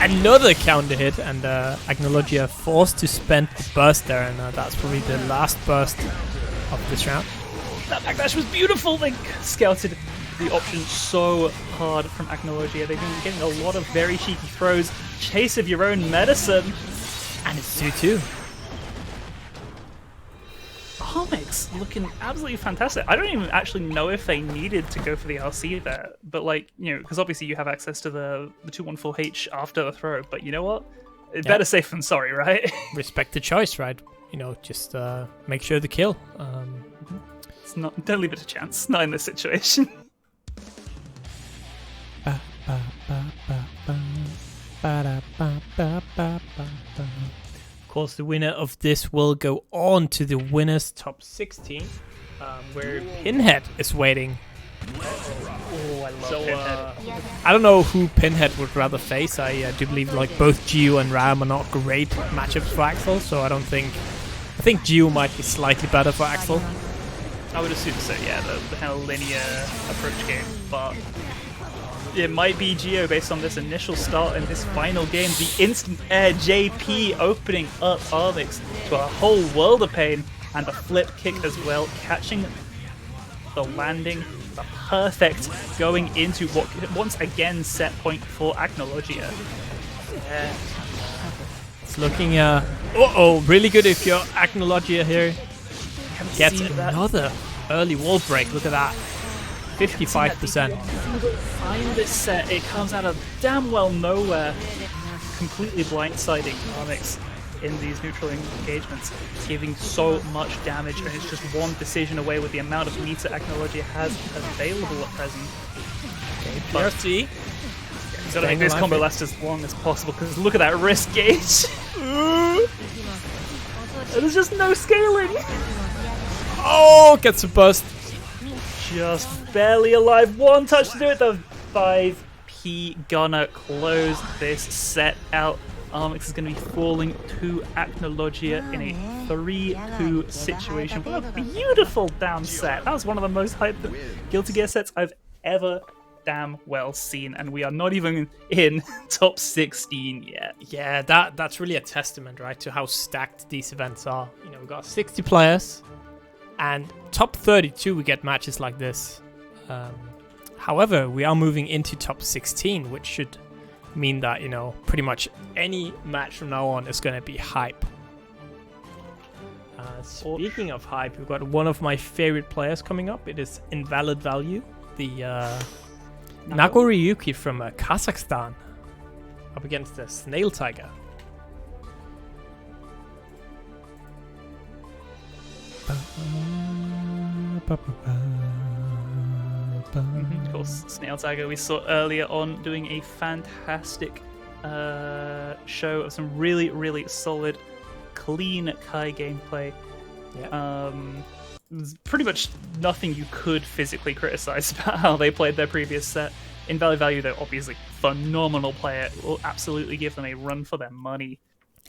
Another counter hit, and Acnologia forced to spend the burst there, and that's probably the last burst of this round. That backdash was beautiful. They scouted the option so hard from Acnologia. They've been getting a lot of very cheeky throws. Chase of your own medicine. And it's 2-2. Armix looking absolutely fantastic. I don't even actually know if they needed to go for the LC there, but because obviously you have access to the 214H after the throw, but you know what? It's better safe than sorry, right? Respect the choice, right? Just make sure the kill. It's not. Don't leave it to chance. Not in this situation. Of course, the winner of this will go on to the winners top 16, where Pinhead is waiting. Oh, I love Pinhead. I don't know who Pinhead would rather face. I do believe both Gio and Ram are not great matchups for Axel, so I think Gio might be slightly better for Axel. I would assume so, yeah, the kind of linear approach game, but it might be Gio based on this initial start in this final game. The instant air JP opening up Armix to a whole world of pain, and the flip kick as well, catching the landing, the perfect going into what once again set point for Acnologia. Yeah. It's looking really good if you're Acnologia here. Gets another early wall break. Look at that. 55%. Find this set, it comes out of damn well nowhere, completely blindsiding Armix. in these neutral engagements, giving so much damage, and it's just one decision away with the amount of meter technology it has available at present. PRC. He's gotta make this combo last as long as possible, because look at that risk gauge. There's just no scaling. Oh, gets a burst. Just barely alive. One touch to do it. The 5P gonna close this set out. Armix is going to be falling to Acnologia in a 3-2 situation. What a beautiful down set. That was one of the most hyped Guilty Gear sets I've ever damn well seen, and we are not even in top 16 yet. Yeah, that's really a testament, right, to how stacked these events are. You know, we've got 60 players, and top 32 we get matches like this. However, we are moving into top 16, which should mean that, you know, pretty much any match from now on is going to be hype. Speaking of hype, we've got one of my favorite players coming up. It is Invalid Value, the Nagoriyuki from Kazakhstan, up against the Snail Tiger. Of course, Snail Tiger we saw earlier on doing a fantastic show of some really, really solid, clean Kai gameplay. Yeah. There's pretty much nothing you could physically criticize about how they played their previous set. Invalid Value, though, obviously phenomenal player. Will absolutely give them a run for their money.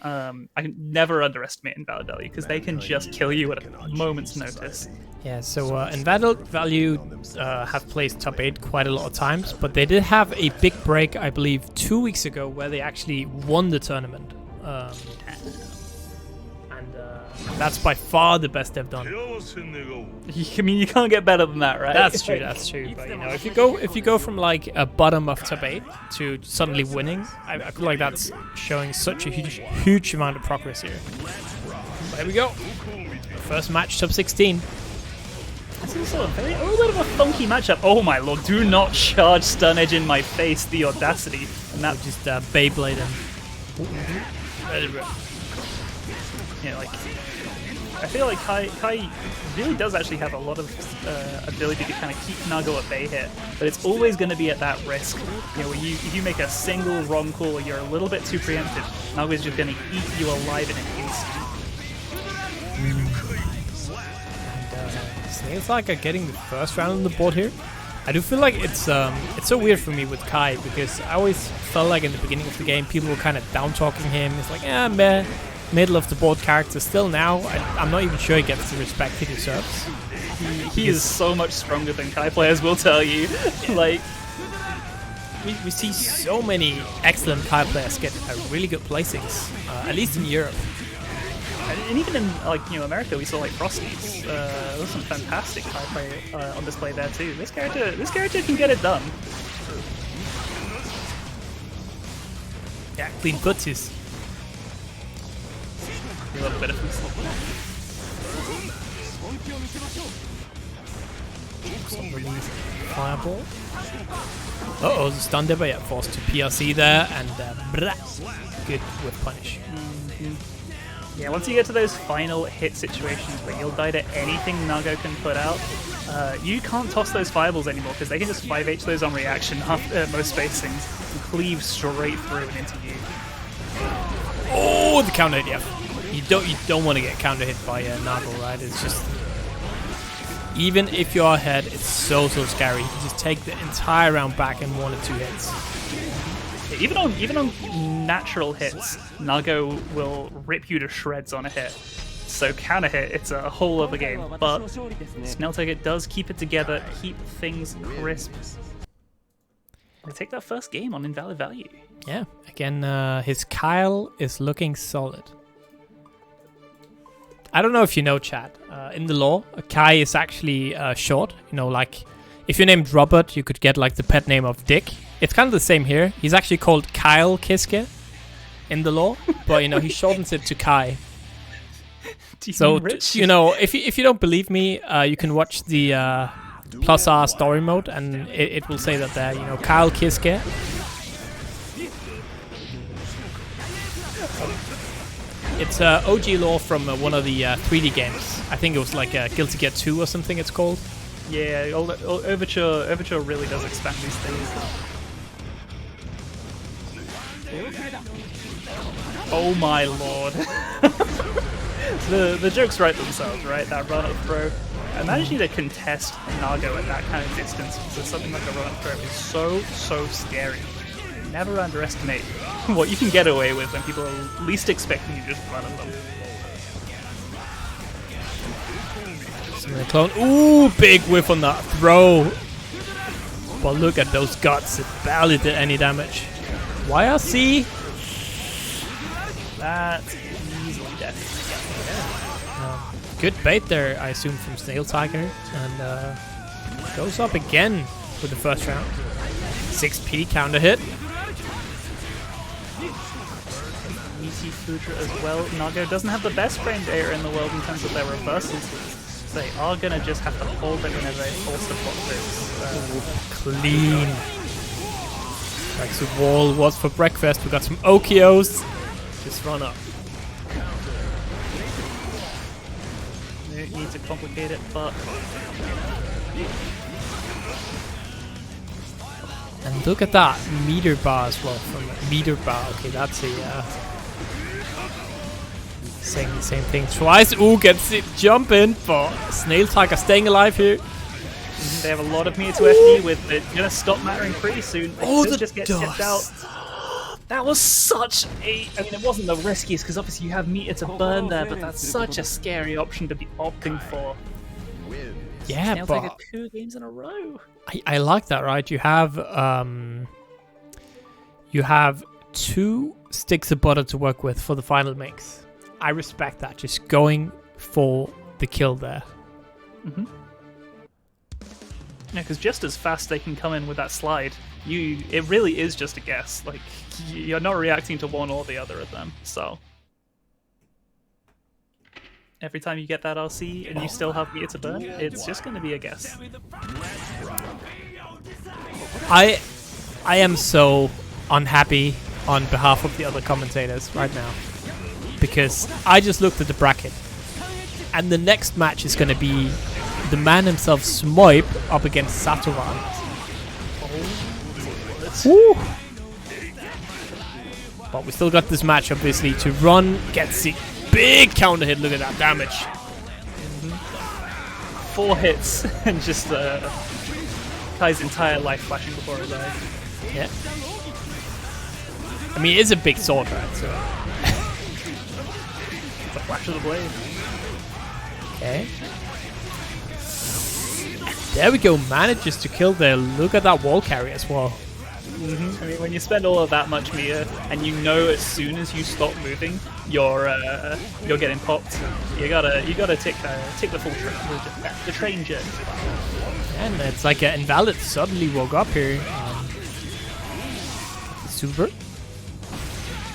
I can never underestimate Invalid Value because they can just kill you at a moment's notice. Yeah, so Invalid Value have placed top 8 quite a lot of times, but they did have a big break, I believe, 2 weeks ago where they actually won the tournament. That's by far the best they've done. I mean, you can't get better than that, right? That's true. That's true. But you know, if you go from like a bottom of top 8 to suddenly winning, I feel like that's showing such a huge amount of progress here. But here we go. First match, top 16. It's also a little bit of a funky matchup. Oh my lord! Do not charge Stun Edge in my face. The audacity. And that just Beyblade him. Yeah, like. I feel like Kai really does actually have a lot of ability to kind of keep Nago at bay here, but it's always going to be at that risk. You know, when if you make a single wrong call or you're a little bit too preemptive, Nago is just going to eat you alive in an instant. And Snail's like getting the first round on the board here. I do feel like it's so weird for me with Kai because I always felt like in the beginning of the game people were kind of down talking him. It's like, yeah, man. Middle of the board character. Still now, I'm not even sure he gets the respect he deserves. He is so much stronger than Kai players will tell you. Like, we see so many excellent Kai players get really good placings, at least in Europe. And even in America, we saw like Frosties. There was some fantastic Kai play on display there too. This character can get it done. Yeah, clean footsies. A little bit of Fireball. Uh-oh, the stun there, but yeah, forced to PRC there, and good with punish. Yeah, once you get to those final hit situations where you'll die to anything Nago can put out, you can't toss those fireballs anymore because they can just 5H those on reaction after most spacings and cleave straight through and into you. Oh, the counter hit, yeah. You don't want to get counter hit by Nago, right? It's just, even if you're ahead, it's so scary. You just take the entire round back in 1 or 2 hits. Yeah, even on natural hits, Nago will rip you to shreds on a hit. So counter hit, it's a whole other game. But Snail Tiger does keep it together, keep things crisp. They take that first game on Invalid Value. Yeah, again, his Kyle is looking solid. I don't know if you know, chat. In the lore, Kai is actually short. You know, like if you're named Robert, you could get like the pet name of Dick. It's kind of the same here. He's actually called Kyle Kiske in the lore, but you know he shortens it to Kai. So you know, if you don't believe me, you can watch the +R story mode, and it will say that there. You know, Kyle It's OG lore from one of the 3D games. I think it was like Guilty Gear 2 or something it's called. Yeah, Overture really does expand these things. Oh my lord. the jokes write themselves, right? That run up throw. Imagine you to contest Nago at that kind of distance because something like a run up throw is so scary. Never underestimate what you can get away with when people are least expecting you to just run at them. Clone. Ooh, big whiff on that throw. But look at those guts. It barely did any damage. YRC. That's easily dead. Good bait there, I assume, from Snail Tiger. And goes up again with the first round. 6 PD counter hit. Easy Fudra as well. Nago doesn't have the best frame data in the world in terms of their reversals. They are going to just have to hold it whenever they force the block this. Clean. Like the wall was for breakfast. We got some Okios. Just run up. No need to complicate it, but... And look at that meter bar as well from meter bar. Okay, that's a saying the same thing twice. Ooh, gets it jumping, but Snail Tiger staying alive here. They have a lot of meter to FD with it. Gonna stop mattering pretty soon. Oh, the just get dust. skipped out. That was such a... I mean, it wasn't the riskiest because obviously you have meter to burn there, but that's such a scary option to be opting for. Yeah, Snail but Tiger 2 games in a row. I like that, right? You have 2 sticks of butter to work with for the final mix. I respect that. Just going for the kill there. Mm-hmm. Yeah, because just as fast they can come in with that slide, it really is just a guess. Like, you're not reacting to one or the other of them, so... Every time you get that RC and you still have meter to burn, it's just going to be a guess. I am so unhappy on behalf of the other commentators right now. Because I just looked at the bracket. And the next match is going to be the man himself, Smoip, up against Satoran. Woo! But we still got this match, obviously, to run, get the big counter hit. Look at that damage. Mm-hmm. 4 hits and just Kai's entire life flashing before his eyes. Yeah. I mean, it is a big sword, right? So. It's a flash of the blade. Okay. There we go. Manages to kill there. Look at that wall carry as well. Mm-hmm. I mean, when you spend all of that much meter, and you know as soon as you stop moving, you're getting popped. You gotta take the full train, the train journey. And it's like an invalid suddenly woke up here. Super.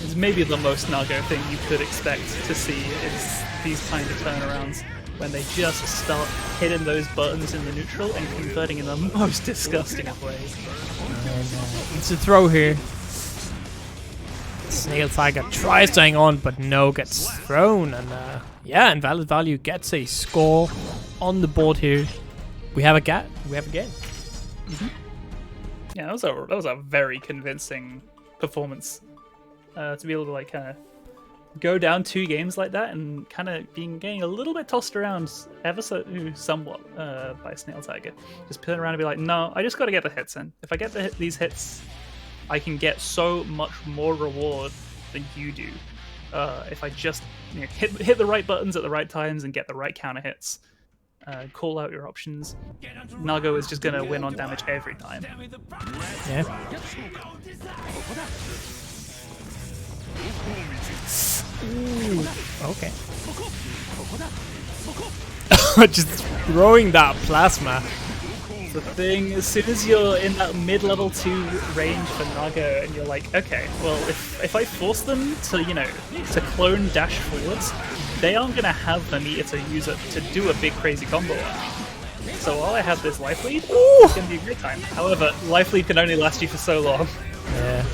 It's maybe the most Nago thing you could expect to see is these kind of turnarounds when they just start hitting those buttons in the neutral and converting in the most disgusting of ways. And it's a throw here. Snail Tiger tries to hang on, but no, gets thrown. And yeah, Invalid Value gets a score on the board here. We have a game. Mm-hmm. Yeah, that was a very convincing performance to be able to like kind of go down 2 games like that and kind of getting a little bit tossed around ever so somewhat by Snail Tiger. Just putting around and be like, no, I just got to get the hits in. If I get these hits, I can get so much more reward than you do. If I just hit the right buttons at the right times and get the right counter hits. Call out your options. Nago is just going to win on damage every time. Yeah. Ooh, okay. Just throwing that plasma. The thing, as soon as you're in that mid-level 2 range for Nago, and you're like, okay, well, if I force them to, to clone dash forwards, they aren't going to have the meter to use it to do a big crazy combo on. So while I have this life lead, it's going to be a great time. However, life lead can only last you for so long. Yeah.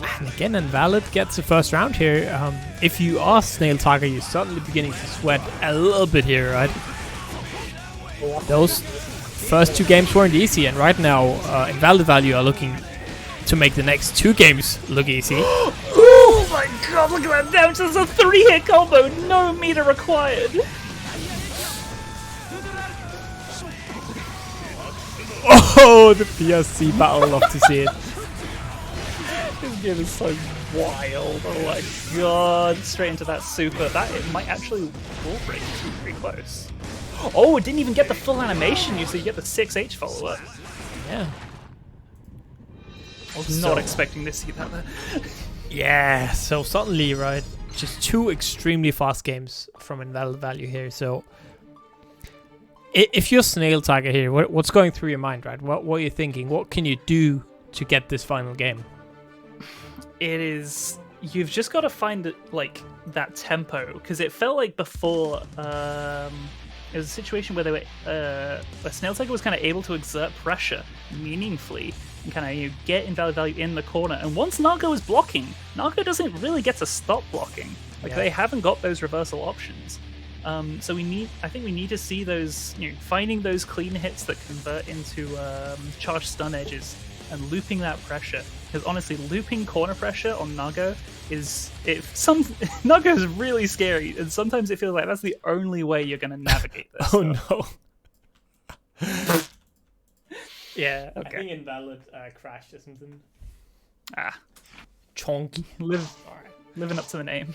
And again, Invalid gets the first round here. If you are Snail Tiger, you're certainly beginning to sweat a little bit here, right? Those first 2 games weren't easy, and right now, Invalid Value are looking to make the next 2 games look easy. Oh my god, look at that damage! That's a 3-hit combo, no meter required! Oh, the PSC battle, love to see it. This game is so wild, oh my god. Straight into that super. That it might actually wall break pretty close. Oh, it didn't even get the full animation, so you get the 6H follow-up. Yeah. I was not expecting to see that there. Yeah, so suddenly, right, just 2 extremely fast games from Invalid Value here. So if you're Snail Tiger here, what's going through your mind, right? What are you thinking? What can you do to get this final game? It is... You've just got to find like that tempo, because it felt like before it was a situation where they were Snail Tiger was kind of able to exert pressure meaningfully and kind of get Invalid Value in the corner. And once Nago is blocking, Nago doesn't really get to stop blocking. Like they haven't got those reversal options. So I think we need to see those, finding those clean hits that convert into charged stun edges and looping that pressure. Because honestly, looping corner pressure on Nago Nago is really scary, and sometimes it feels like that's the only way you're going to navigate this. Oh no. Yeah, okay. I think Invalid crashed or something. Chonky. Living up to the name.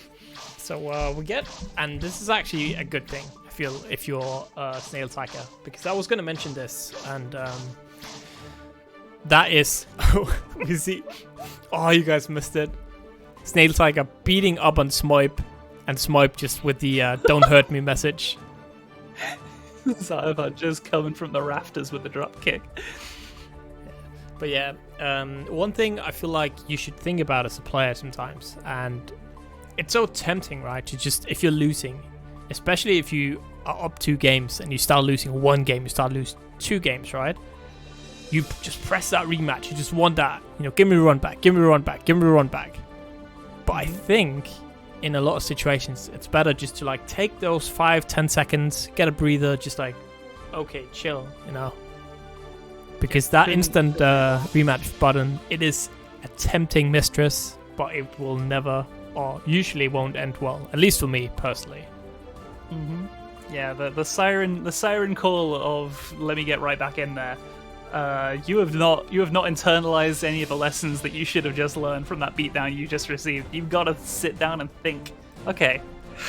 So we get, and this is actually a good thing, I feel, if you're Snail Tiger, because I was going to mention this, and that is, you see, oh, you guys missed it. Snail Tiger beating up on Smoip, and Smoip just with the "Don't hurt me" message. Zyva just coming from the rafters with the drop kick. But yeah, one thing I feel like you should think about as a player sometimes, and it's so tempting, right, to just, if you're losing, especially if you are up 2 games and you start losing 1 game, you start losing 2 games, right? You just press that rematch. You just want that, give me a run back, give me a run back, give me a run back. But I think in a lot of situations, it's better just to like take those 5-10 seconds, get a breather, just like, okay, chill, because that instant rematch button, it is a tempting mistress, but it will never, or usually won't end well, at least for me personally. Yeah, the siren call of "let me get right back in there." You have not internalized any of the lessons that you should have just learned from that beatdown you just received. You've got to sit down and think, okay,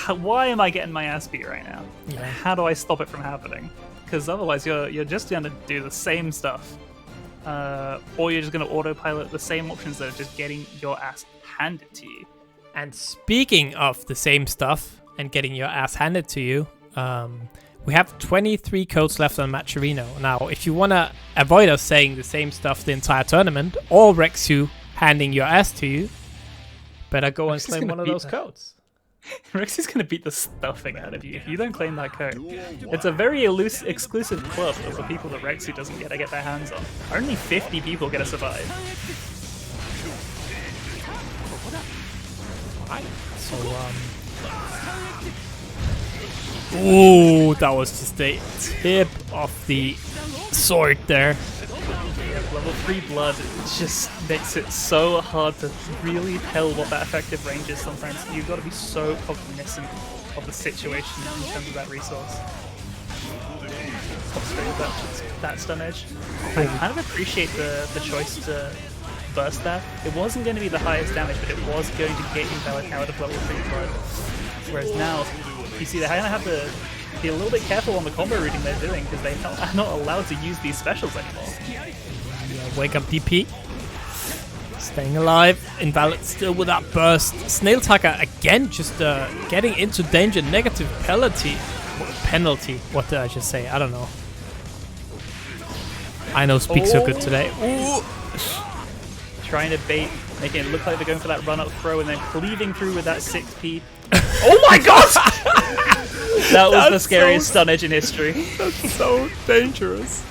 why am I getting my ass beat right now? Yeah. How do I stop it from happening? Because otherwise you're just going to do the same stuff. Or you're just going to autopilot the same options that are just getting your ass handed to you. And speaking of the same stuff and getting your ass handed to you, we have 23 codes left on Matcherino. Now, if you want to avoid us saying the same stuff the entire tournament, or Rexu handing your ass to you, better go and claim one of those codes. Rexy's going to beat the stuffing out of you if you don't claim that code. It's a very exclusive club of the people that Rexy doesn't get to get their hands on. Only 50 people get to survive. Alright, so, ooh, that was just the tip of the sword there. Level 3 blood just makes it so hard to really tell what that effective range is sometimes. You've got to be so cognizant of the situation in terms of that resource. That stun edge. I kind of appreciate the choice to burst that. It wasn't going to be the highest damage, but it was going to get Invalid out of level 3 blood. Whereas now, you see, they're going to have to be a little bit careful on the combo routing they're doing, because they're not allowed to use these specials anymore. Yeah, wake up DP. Staying alive. Invalid still with that burst. Snail Tiger again just getting into danger. Negative penalty. Penalty. What did I just say? I don't know. I know speak so good today. Ooh. Trying to bait, making it look like they're going for that run-up throw, and then cleaving through with that 6P. Oh my god! That was the scariest stun edge in history. That's so dangerous.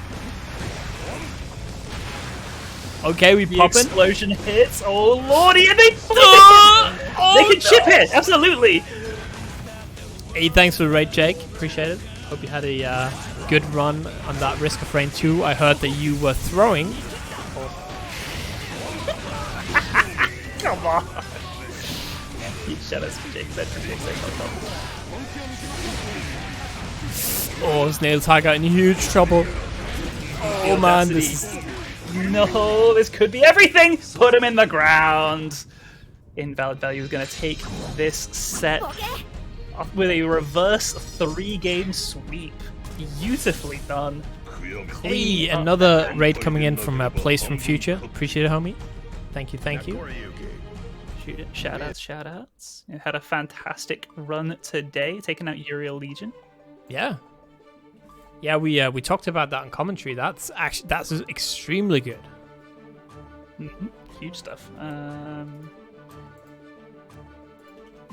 Okay, we The pop in. explosion hits. Oh lordy, and they can chip it. Absolutely. Hey, thanks for the raid, Jake. Appreciate it. Hope you had a good run on that Risk of Rain 2. I heard that you were throwing. Come on. Huge shoutouts for Jake. Oh, Snail Tiger in huge trouble. Oh man, this is... No, this could be everything. Put him in the ground. Invalid Value is going to take this set with a reverse 3-game sweep. Beautifully done. Hey, another raid coming in from Place from Future. Appreciate it, homie. Thank you, thank you. Shoutouts. You had a fantastic run today, taking out Uriel Legion. Yeah. Yeah, we talked about that in commentary. That's extremely good. Huge stuff.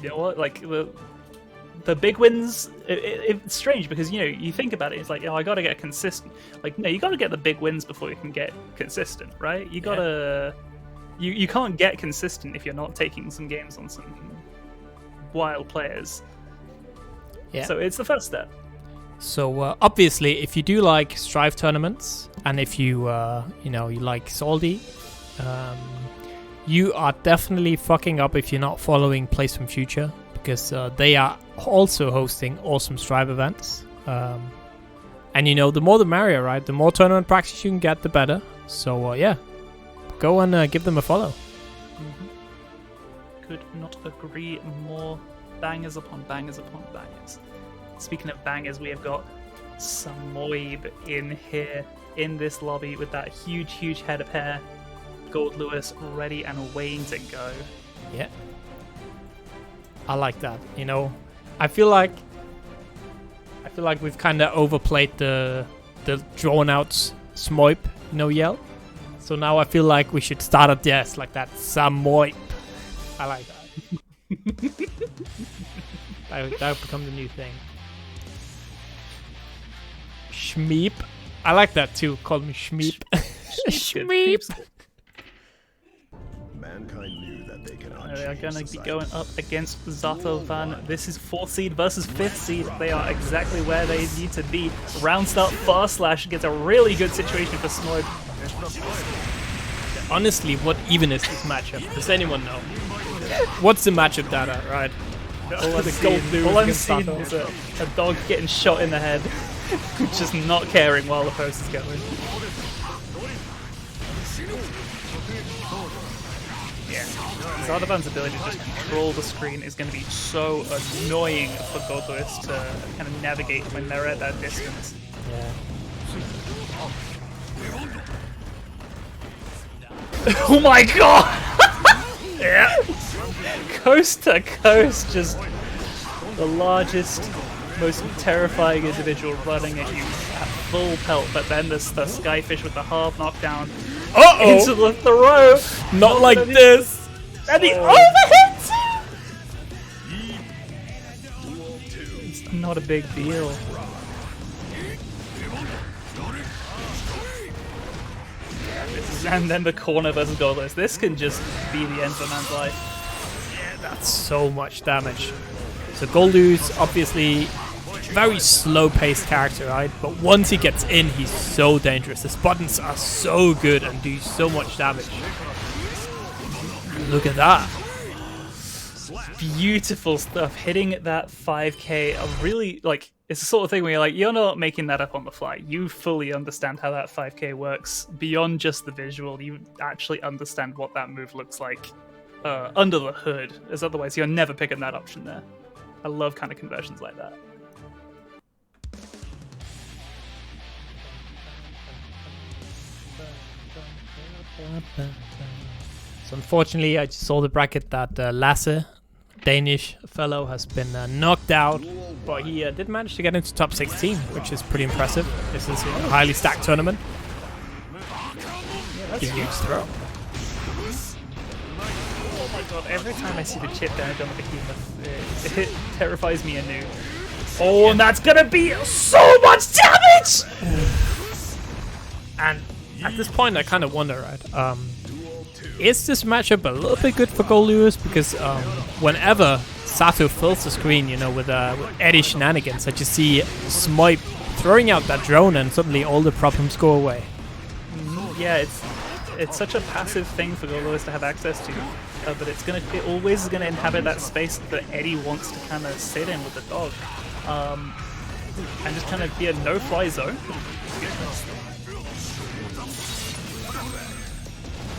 You know what? Like the big wins. It's strange because you think about it. It's like, I got to get consistent. Like, no, you got to get the big wins before you can get consistent, right? You gotta. You can't get consistent if you're not taking some games on some wild players. Yeah. So it's the first step. So obviously, if you do like Strive tournaments, and if you you like Salty, you are definitely fucking up if you're not following Place from Future, because they are also hosting awesome Strive events. And the more the merrier, right? The more tournament practice you can get, the better. So yeah, go and give them a follow. Could not agree more. Bangers upon bangers upon bangers. Speaking of bangers, we have got Samoyb in here, in this lobby, with that huge head of hair. Gold Lewis ready and waiting to go. Yeah. I like that. I feel like we've kind of overplayed the drawn out Samoyb, yell. So now I feel like we should start at yes, like that Samoyb. I like that. That would become the new thing. Schmeep. I like that too. Call me Schmeep. Schmeep. Mankind knew that they cannot They are change going to be society. going up against Zatovan. This is 4th seed versus 5th seed. They are exactly where they need to be. Round start fast slash gets a really good situation for Smoid. Honestly, what even is this matchup? Does anyone know? What's the matchup data, right? All I'm seeing is a dog getting shot in the head, just not caring while the post is going. Yeah, Zardovan's ability to just control the screen is going to be so annoying for Goldlewis to kind of navigate when they're at that distance. Yeah. Oh my god! Yeah. Coast to coast, just the largest, most terrifying individual running at you at full pelt, but then there's the Skyfish with the hard knockdown into the throw. Not like this. And the overhit! It's not a big deal. And then the corner versus Goldless. This can just be the end of a man's life. Yeah, that's so much damage. So Goldlew's obviously very slow-paced character, right? But once he gets in, he's so dangerous. His buttons are so good and do so much damage. Look at that. Beautiful stuff. Hitting that 5k, really, it's the sort of thing where you're not making that up on the fly. You fully understand how that 5k works. Beyond just the visual, you actually understand what that move looks like under the hood, as otherwise you're never picking that option there. I love kind of conversions like that. So unfortunately, I just saw the bracket that Lasse, Danish fellow, has been knocked out, but he did manage to get into top 16, which is pretty impressive. This is a highly stacked tournament. Huge throw. Oh my god, every time I see the chip damage on the behemoth, it terrifies me anew. Oh, and that's gonna be so much damage! And at this point, I kind of wonder, right? Is this matchup a little bit good for Gold Lewis? Because whenever Sato fills the screen, you know, with Eddie shenanigans, I just see Smoip throwing out that drone, and suddenly all the problems go away. Yeah, it's such a passive thing for Gold Lewis to have access to, but it always is gonna inhabit that space that Eddie wants to kind of sit in with the dog, and just kind of be a no-fly zone.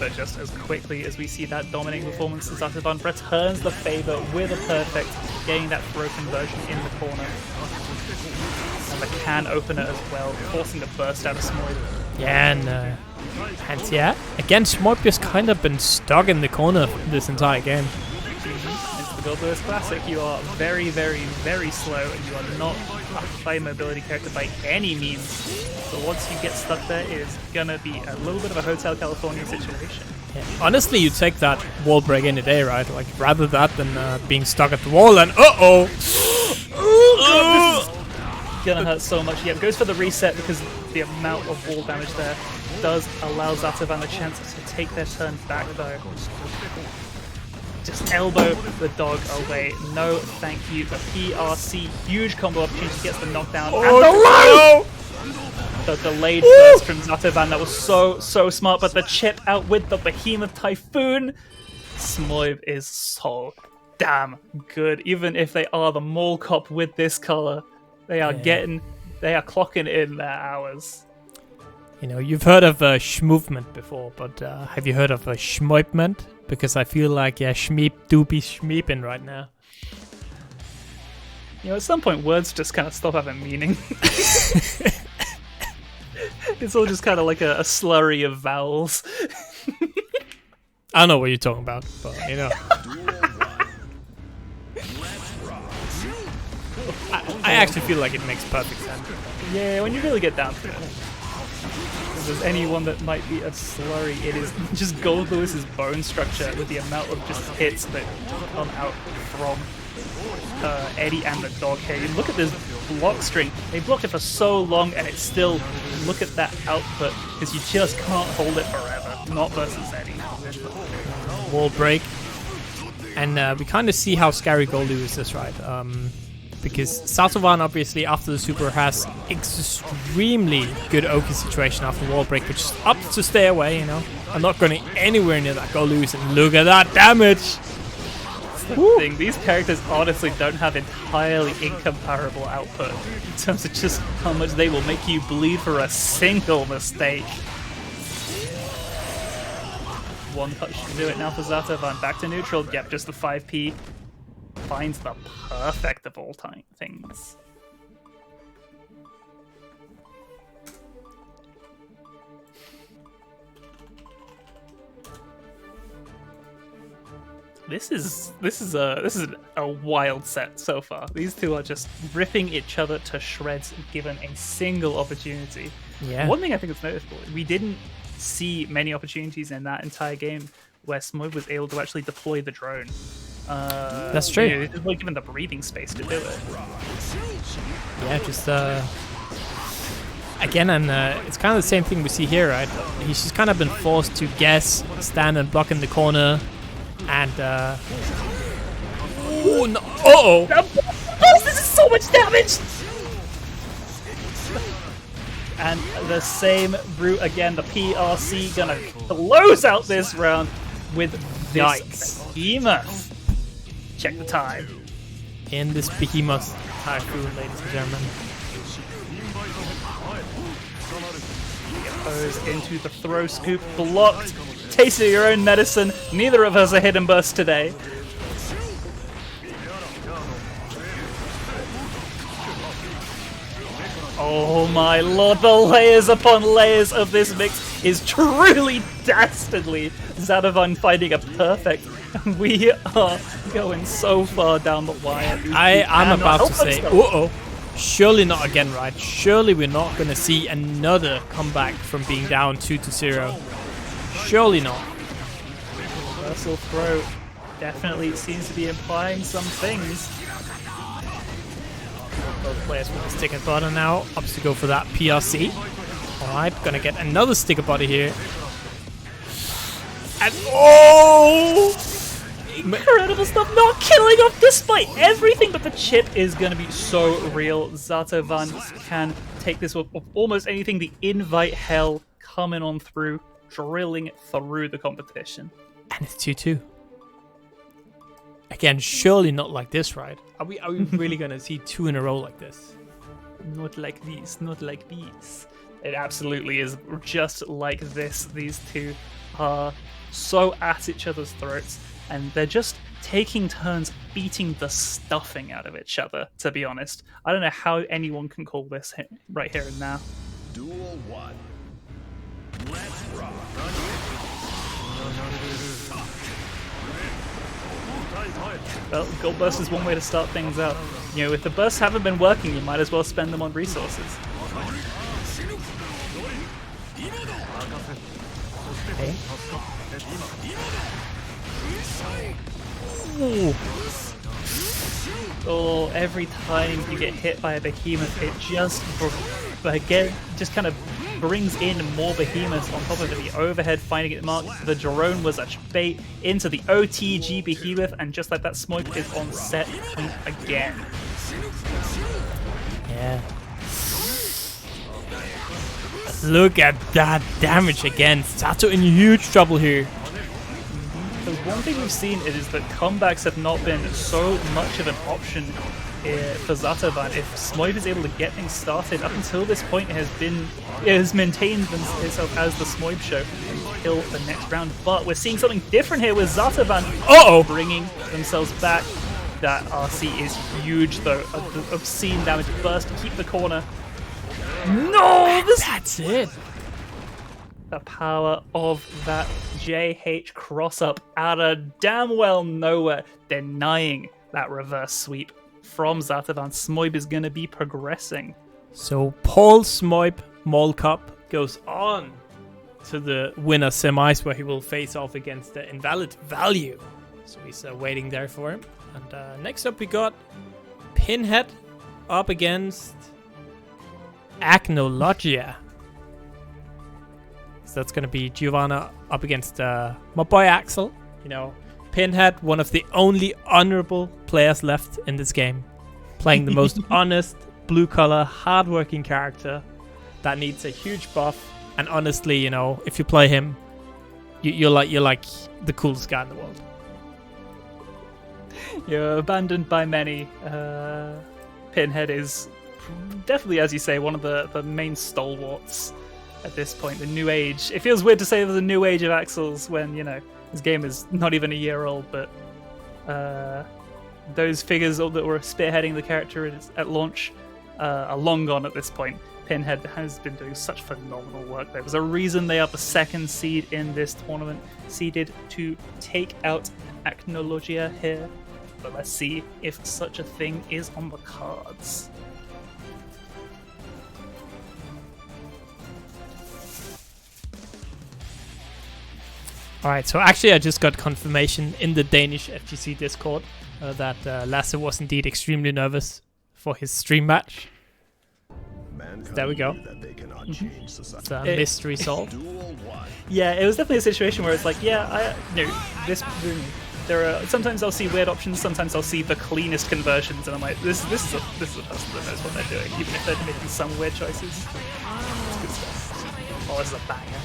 But just as quickly as we see that dominating performance, Zatavan returns the favor with a perfect, getting that throw conversion in the corner. And the can opener as well, forcing the burst out of Smoip. Yeah, and yeah, again, Smoip has kind of been stuck in the corner this entire game. It's the Gold Lewis Classic. You are very, very, very slow, and you are not a high mobility character by any means. But once you get stuck there, it's gonna be a little bit of a Hotel California situation. Yeah. Honestly, you take that wall break any day, right? Like, rather that than being stuck at the wall and oh This is gonna hurt so much. Yeah, it goes for the reset because the amount of wall damage there does allow Zatavan a chance to take their turn back though. Just elbow the dog away. No, thank you. The PRC, huge combo opportunity, gets the knockdown. And the low! The delayed burst from Zatavan, that was so smart, but the chip out with the Behemoth Typhoon. Smoip is so damn good. Even if they are the mall cop with this color, they are clocking in their hours. You know, you've heard of schmovement before, but have you heard of a schmoipment? Because I feel like, yeah, Schmeep do be schmeeping right now. You know, at some point, words just kind of stop having meaning. It's all just kind of like a slurry of vowels. I don't know what you're talking about, but, you know. I actually feel like it makes perfect sense. Yeah, when you really get down to it. If there's anyone that might be a slurry, it is just Gold Lewis's bone structure with the amount of just hits that come out from Eddie and the dog here. You look at this block string. They blocked it for so long, and it's still, look at that output, because you just can't hold it forever. Not versus Eddie. Wall break. And we kind of see how scary Gold Lewis is, right? Because Zatavan, obviously, after the super, has extremely good Oki situation after wall break, which is up to stay away, you know. I'm not going anywhere near that Gold Lewis, and look at that damage! That's the thing, these characters honestly don't have entirely incomparable output in terms of just how much they will make you bleed for a single mistake. One touch to do it now for Zatavan. Back to neutral. Yep, just the 5p. Finds the perfect of all time things. This is a wild set so far. These two are just ripping each other to shreds given a single opportunity. Yeah. One thing I think is noticeable, we didn't see many opportunities in that entire game where Smoip was able to actually deploy the drone. That's true. You know, just like given the breathing space to do it. Yeah, just again, and it's kind of the same thing we see here, right? He's just kind of been forced to guess, stand and block in the corner, and oh no! Oh, this is so much damage! And the same route again. The PRC gonna close out this round with this behemoth. Check the time. In this behemoth typhoon, ladies and gentlemen. Goes into the throw scoop, blocked. Taste of your own medicine. Neither of us are hidden burst today. Oh my lord, the layers upon layers of this mix is truly dastardly. Zatavan finding a perfect. We are going so far down the wire. I'm about to say, surely not again, right? Surely we're not going to see another comeback from being down 2-0. Surely not. Reversal throw definitely seems to be implying some things. Both players with the stick and button now. Opts to go for that PRC. Alright, gonna get another sticker body here. And oh! Incredible stuff, not killing off despite everything, but the chip is going to be so real. Zatovan can take this with almost anything. The invite hell coming on through, drilling through the competition. And it's 2-2. Again, surely not like this, right? Are we really going to see 2 in a row like this? Not like these, not like these. It absolutely is just like this. These two are so at each other's throats, and they're just taking turns beating the stuffing out of each other, to be honest. I don't know how anyone can call this right here and now. Duel 1. Let's rock. Well, gold burst is one way to start things out. You know, if the bursts haven't been working, you might as well spend them on resources. Okay. Ooh. Oh, every time you get hit by a behemoth, it just kind of brings in more behemoths on top of it. The overhead finding it marked. The drone was a bait into the OTG behemoth, and just like that, Smoke is on set point again. Yeah. Look at that damage again. Sato in huge trouble here. The one thing we've seen is that comebacks have not been so much of an option for Zatovan. If Smoib is able to get things started, up until this point it has maintained itself as the Smoib show until the next round. But we're seeing something different here with Zatovan bringing themselves back. That RC is huge though. Obscene damage burst to keep the corner. No! That's it. The power of that JH cross-up out of damn well nowhere, denying that reverse sweep from Zatovan. Smoib is going to be progressing. So Paul Smoib Mall Cup goes on to the winner semis, where he will face off against the Invalid Value. So he's waiting there for him. And next up we got Pinhead up against Acnologia. So that's going to be Giovanna up against my boy Axel. You know, Pinhead, one of the only honorable players left in this game. Playing the most honest, blue-collar, hard-working character that needs a huge buff. And honestly, you know, if you play him, you're like the coolest guy in the world. You're abandoned by many. Pinhead is definitely, as you say, one of the main stalwarts at this point. The new age. It feels weird to say there's a new age of Axels when, you know, this game is not even a year old, but those figures that were spearheading the character at launch are long gone at this point. Pinhead has been doing such phenomenal work. There was a reason they are the second seed in this tournament, seeded to take out Acnologia here. But let's see if such a thing is on the cards. Alright, so actually I just got confirmation in the Danish FGC Discord that Lasse was indeed extremely nervous for his stream match. There we go. It's a mystery solved. Yeah, it was definitely a situation where it's like, there are sometimes I'll see weird options, sometimes I'll see the cleanest conversions, and I'm like, this is a person that knows what they're doing, even if they're making some weird choices. It's good stuff. Oh, this is a banger.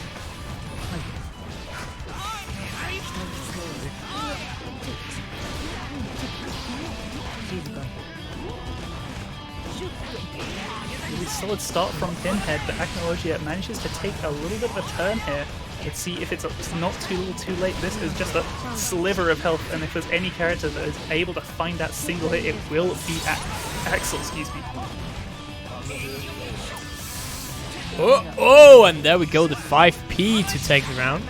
Really solid start from Pinhead, but Acnologia manages to take a little bit of a turn here. Let's see if it's not too late. This is just a sliver of health, and if there's any character that is able to find that single hit, it will be Axel, excuse me. Oh, and there we go, the 5P to take the round.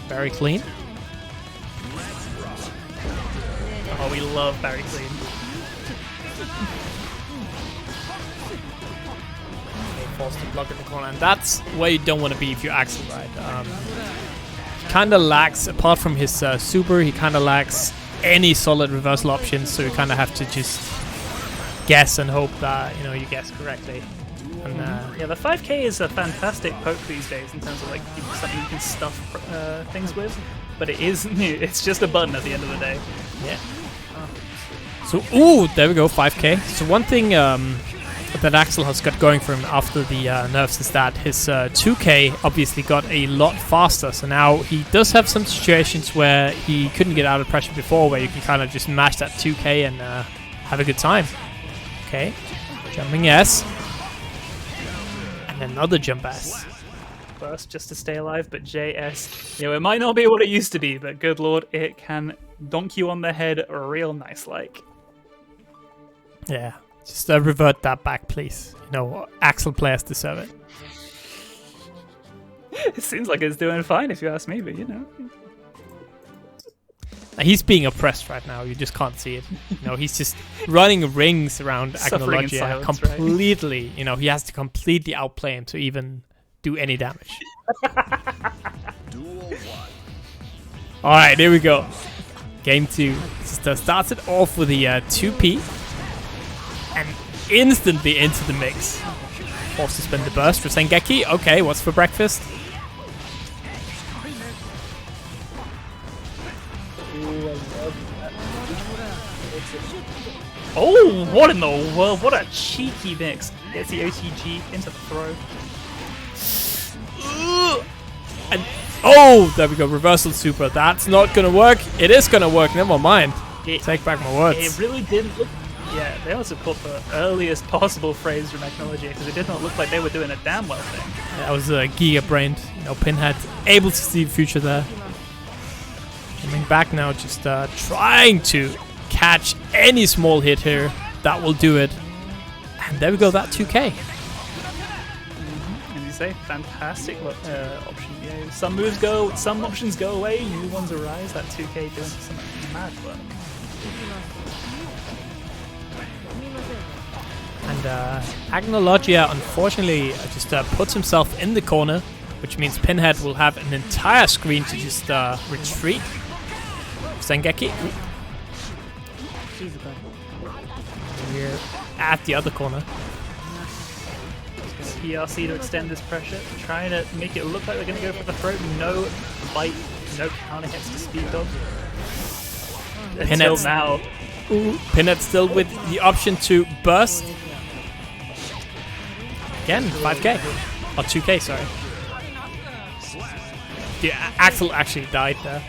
Very clean. Oh, we love Barry Clean. Forced to block in the corner, and that's where you don't want to be if you're Axel, right? He kind of lacks, apart from his super, he kind of lacks any solid reversal options, so you kind of have to just guess and hope that, you know, you guess correctly. And Yeah, the 5K is a fantastic poke these days in terms of like something you can stuff things with, but it is it's just a button at the end of the day. yeah. So, ooh, there we go, 5K. So one thing that Axel has got going for him after the nerfs is that his 2K obviously got a lot faster. So now he does have some situations where he couldn't get out of pressure before, where you can kind of just mash that 2K and have a good time. Okay, jumping S. And another jump S. Burst just to stay alive, but JS, it might not be what it used to be, but good lord, it can donk you on the head real nice like. Yeah, just revert that back, please. Axel players deserve it. It seems like it's doing fine if you ask me, but He's being oppressed right now. You just can't see it. He's just running rings around Suffering in Agnologia silence, completely. He has to completely outplay him to even do any damage. All right, here we go. Game 2. Just starts it off with the 2P and instantly into the mix. Forced to spin the burst for Sengeki. Okay, what's for breakfast? Oh, what in the world? What a cheeky mix. Gets the OTG into the throw. And oh, there we go. Reversal super. That's not going to work. It is going to work. Never mind. Take back my words. It really didn't look... Yeah, they also caught the earliest possible phrase from Agnologia because it did not look like they were doing a damn well thing. That was Giga-brained. Pinhead able to see the future there. Coming back now, just trying to catch any small hit here. That will do it. And there we go, that 2K. And you say, fantastic option. Some options go away, new ones arise. That 2K doing some mad work. And Agnologia, unfortunately, just puts himself in the corner, which means Pinhead will have an entire screen to just retreat. Sengeki. We're at the other corner. PRC to extend this pressure, trying to make it look like they're going to go for the throat. No bite, no counter hits to speak of. Until now. Pinhead still with the option to burst. Again, 5K. Or 2K, sorry. The Axel actually died there.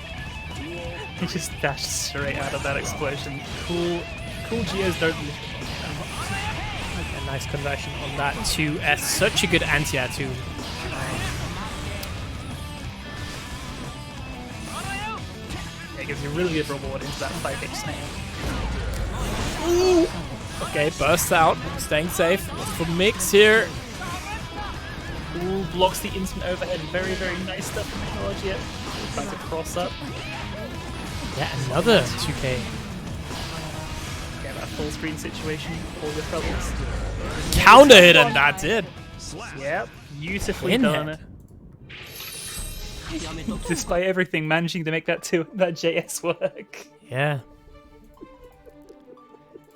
He just dashed straight out of that explosion. Cool Geos don't... A nice conversion on that 2S. Such a good anti-air too. It gives you a really good reward into that 5H snake. Ooh. Okay, bursts out. Staying safe. What's for mix here? Ooh, blocks the instant overhead. Very, very nice stuff from Agnologia. Trying to cross up. Yeah, another 2K. Get that full screen situation for your troubles. Counter hit and that's it. Yep, beautifully done. Despite everything, managing to make that JS work. Yeah.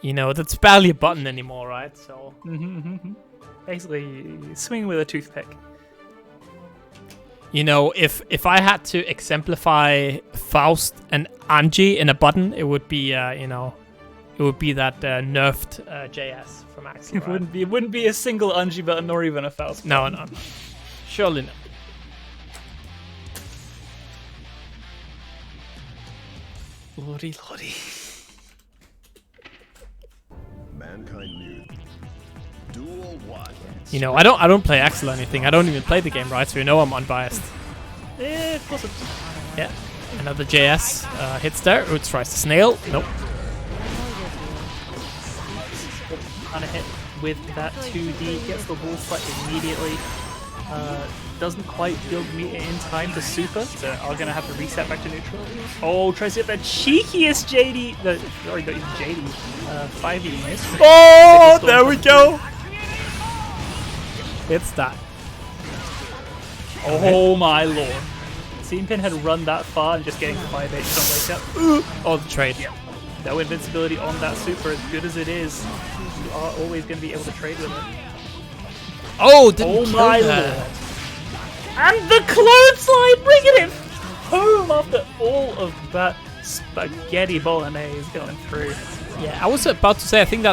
That's barely a button anymore, right? So basically, swinging with a toothpick. If I had to exemplify Faust and Anji in a button, it would be it would be that nerfed JS from Axel. Right? It wouldn't be a single Anji button or even a Faust button. No. Surely not. Lordy. Mankind knew. Duel 1. I don't play Axel or anything. I don't even play the game, right? So I'm unbiased. Yeah, of course. Yeah. Another JS hits there. Roots tries to snail. Nope. On a hit with that 2D, gets the wall fight immediately. Doesn't quite build meter in time to super, so are going to have to reset back to neutral. Oh, tries to hit the cheekiest JD. Sorry, not even JD. 5E miss. Oh, there we go. It's that. Oh my lord. Seeing Pinhead run that far and just getting 5H on wake up. Oh, the trade. Yeah. No invincibility on that super, as good as it is. You are always going to be able to trade with it. Oh, didn't Oh kill my that. lord. And the clothesline, bringing it home after all of that spaghetti bolognese going through. Yeah, I was about to say, I think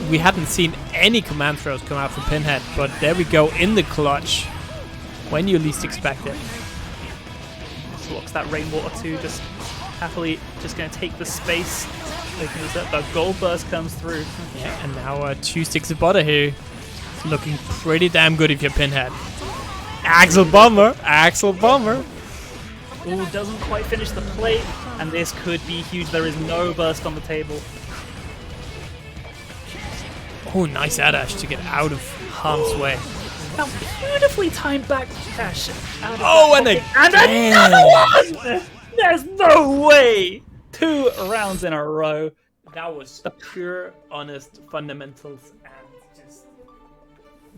we hadn't seen any command throws come out from Pinhead, but there we go in the clutch when you least expect it. Blocks that rainwater too, just happily just going to take the space. The gold burst comes through. Yeah, and now 2 sticks of butter here. It's looking pretty damn good if you're Pinhead. Axel Bomber! Ooh, doesn't quite finish the plate, and this could be huge. There is no burst on the table. Oh, nice air dash to get out of harm's way. Now, beautifully timed back dash. Oh, and another one! There's no way! 2 rounds in a row. That was pure, honest fundamentals, and just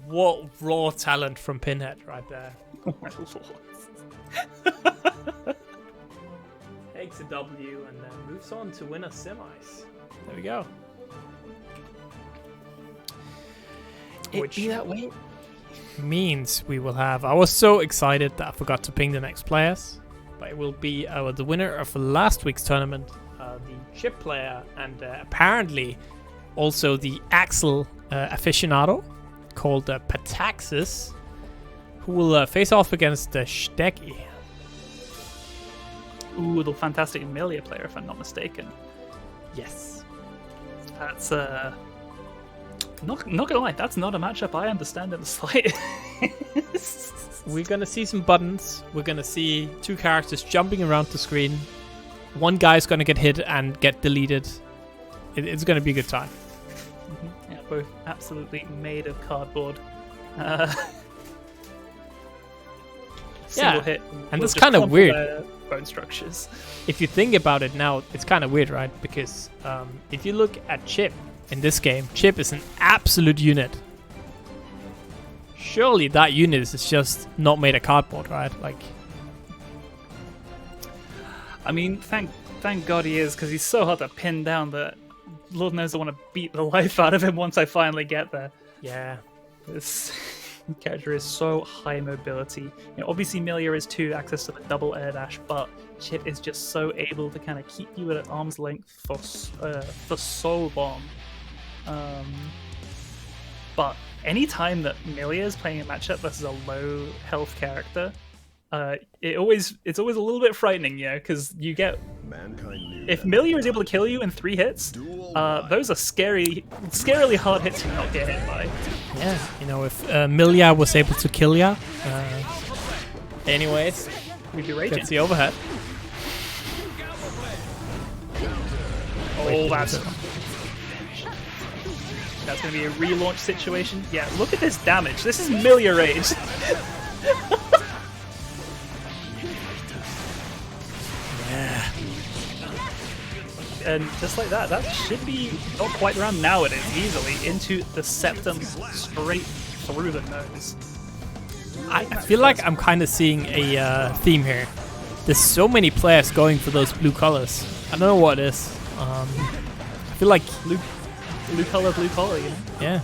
what raw talent from Pinhead right there. Oh my lord. Takes a W and then moves on to win a semis. There we go. Which Be that way? means we will have... I was so excited that I forgot to ping the next players. But it will be the winner of last week's tournament, the Chip player, and apparently also the Axel aficionado called Pataxis, who will face off against Steggy. Ooh, the fantastic Amelia player, if I'm not mistaken. Yes. That's not gonna lie, that's not a matchup I understand in the slightest. We're gonna see some buttons. We're gonna see 2 characters jumping around the screen. One guy's gonna get hit and get deleted. It's gonna be a good time. Yeah, both absolutely made of cardboard. Single hit. And will that's just kind of crumple weird. their bone structures. If you think about it now, it's kind of weird, right? Because if you look at Chip in this game, Chip is an absolute unit. Surely that unit is just not made of cardboard, right? Like, I mean, thank God he is, because he's so hard to pin down that Lord knows I want to beat the life out of him once I finally get there. yeah. This character is so high mobility. You know, obviously, Milia is too, access to the double air dash, but Chip is just so able to kind of keep you at arm's length for so long. But any time that Milia is playing a matchup versus a low health character, it's always a little bit frightening, you know, because you get if Milia is able to kill you in 3 hits, those are scarily hard hits to not get hit by. Yeah, you know, if Milia was able to kill ya. Anyways, We'd be raging. gets the overhead. Oh, that's going to be a relaunch situation. Yeah, look at this damage. This is Milia rage. Yeah. And just like that, that should be not quite around. Now it is easily into the septum, straight through the nose. I feel like I'm kind of seeing a theme here. There's so many players going for those blue colors. I don't know what it is. I feel like Blue collar, you know? yeah.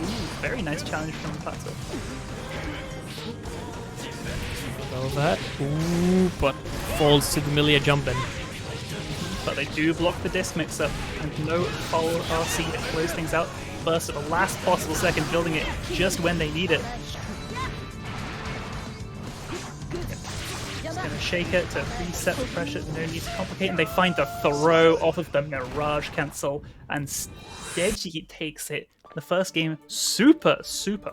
Ooh, very nice challenge from Pato. Overhead. Ooh, but falls to the Milia jumping. But they do block the disc mix-up, and no foul RC to close things out. Burst at the last possible second, building it just when they need it. Just gonna shake it to reset the pressure, no need to complicate, and they find the throw off of the Mirage cancel, and Stegy takes it. The first game, super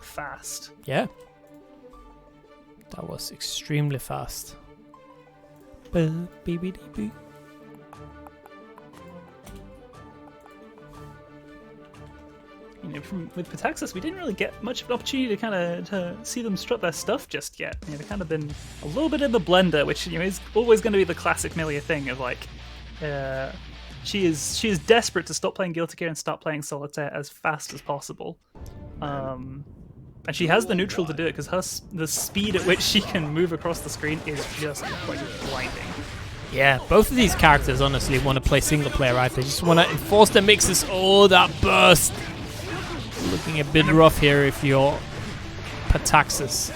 fast. Yeah. That was extremely fast. You know, with Pataxis, we didn't really get much of an opportunity to kind of to see them strut their stuff just yet. You know, they've kind of been a little bit in the blender, which, you know, is always going to be the classic Milia thing of like, she is desperate to stop playing Guilty Gear and start playing Solitaire as fast as possible. And she has the neutral to do it because the speed at which she can move across the screen is just like blinding. Yeah, both of these characters honestly want to play single player, right? They just want to enforce their mixes. Oh, that burst! Looking a bit rough here if you're Pataxis.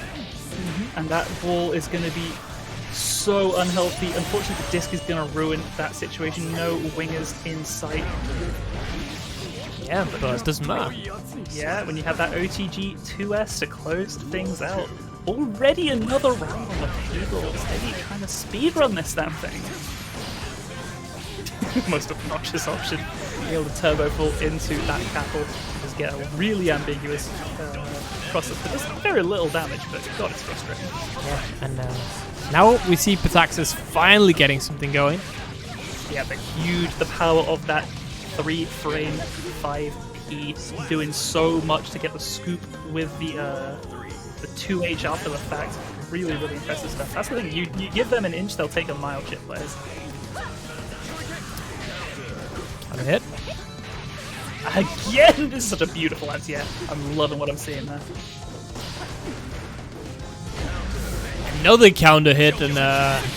And that ball is going to be so unhealthy. Unfortunately, the disc is going to ruin that situation. No wingers in sight. Yeah, but it doesn't matter. Yeah, when you have that OTG 2S to close things out. Already another round on the table. Steady trying to speedrun this damn thing. Most obnoxious option. Being able to turbo fall into that cackle. Just get a really ambiguous process that does very little damage, but God, it's frustrating. Yeah, and now we see Pataxis finally getting something going. Yeah, the power of that 3-frame 5P doing so much to get the scoop with the 2H after the fact. Really, really impressive stuff. That's the thing, you give them an inch, they'll take a mile, chip players. On a hit. Again! This is such a beautiful anti-air. I'm loving what I'm seeing there. Another counter hit and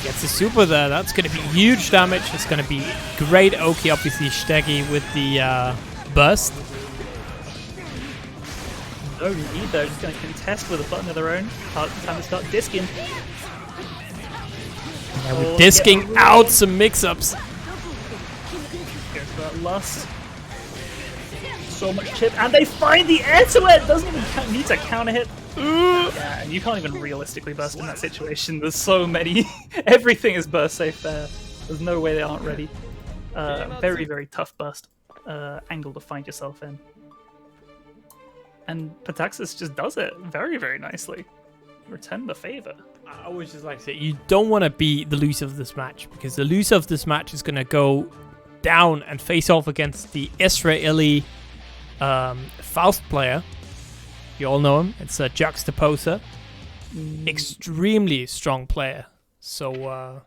gets a super there. That's going to be huge damage. It's going to be great. Oki, obviously, Steggy with the burst. No need though, just going to contest with a button of their own. Time to start disking. Yeah, we're disking out some mix-ups. Goes for that lust. So much chip, and they find the air to it! Doesn't even need to counter hit. Yeah, and you can't even realistically burst in that situation. There's so many. Everything is burst safe there. There's no way they aren't ready. Very, very tough burst angle to find yourself in. And Pataxis just does it very, very nicely. Return the favor. I always just like to say, you don't want to be the loser of this match, because the loser of this match is going to go down and face off against the Israeli Faust player. You all know him. It's a Juxtaposer. Extremely strong player. So,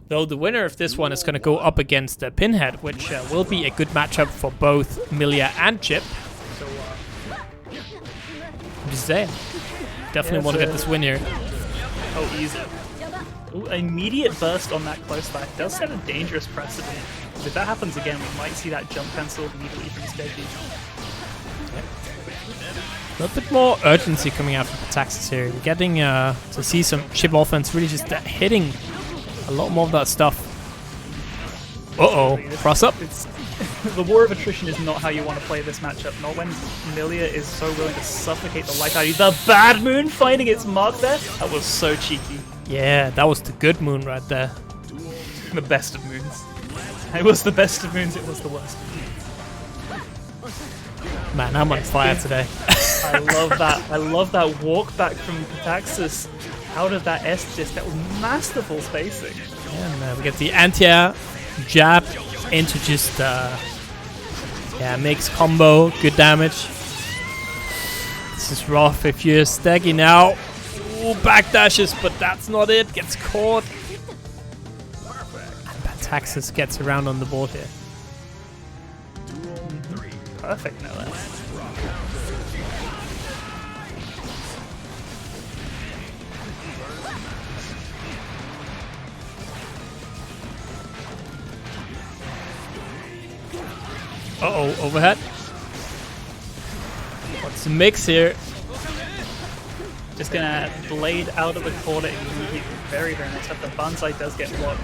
though the winner of this one is going to go up against Pinhead, which will be a good matchup for both Milia and Chip. So, I'm just saying. Definitely want to get this win here. Oh, easy. Ooh, immediate burst on that close back does set a dangerous precedent. If that happens again, we might see that jump pencil immediately from Steggy. A little bit more urgency coming out from Pataxis here. We're getting to see some Chip offense really just hitting a lot more of that stuff. Uh-oh, cross up. The war of attrition is not how you want to play this matchup. Not when Milia is so willing to suffocate the light out of you. The bad moon finding its mark there? That was so cheeky. Yeah, that was the good moon right there. The best of moons. It was the best of moons, it was the worst. Man, I'm on fire today. I love that. I love that walk back from Pataxis out of that S disc. That was masterful spacing. And we get the anti-air jab into just mix combo, good damage. This is rough if you're Steggy now. Ooh, backdashes, but that's not it. Gets caught. And Pataxis gets around on the board here. Perfect, no less. Uh-oh, overhead. What's the mix here? Just gonna blade out of the corner immediately. Very, very nice. The bonsai does get blocked.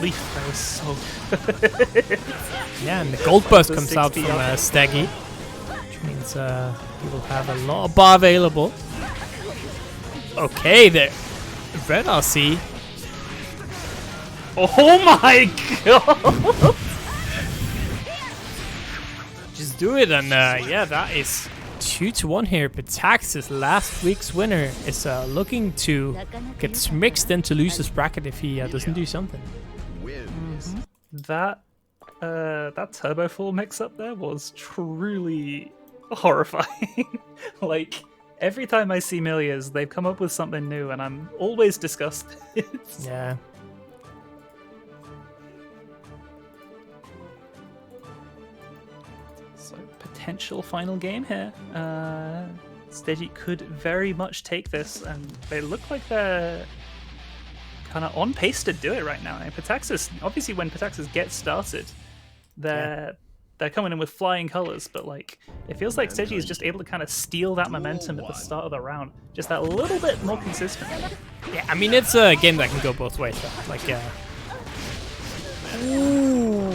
Leaf, that was so good. Yeah, and the gold burst comes out from Steggy, which means he will have a lot of bar available. Okay, there. Red RC. Oh my god! Just do it, and yeah, that is 2-1 here. Pataxis, last week's winner, is looking to get mixed into loser's bracket if he doesn't do something. That turbo full mix up there was truly horrifying. Like, every time I see Milias, they've come up with something new, and I'm always disgusted. Yeah. So, potential final game here. Stegy could very much take this, and they look like they're kind of on pace to do it right now. And Petaxis, obviously, when Petaxis gets started, they're coming in with flying colors, but like it feels like Stegy is just able to kind of steal that momentum at the start of the round, just that little bit more consistent. Yeah, I mean it's a game that can go both ways. Though. Like, ooh,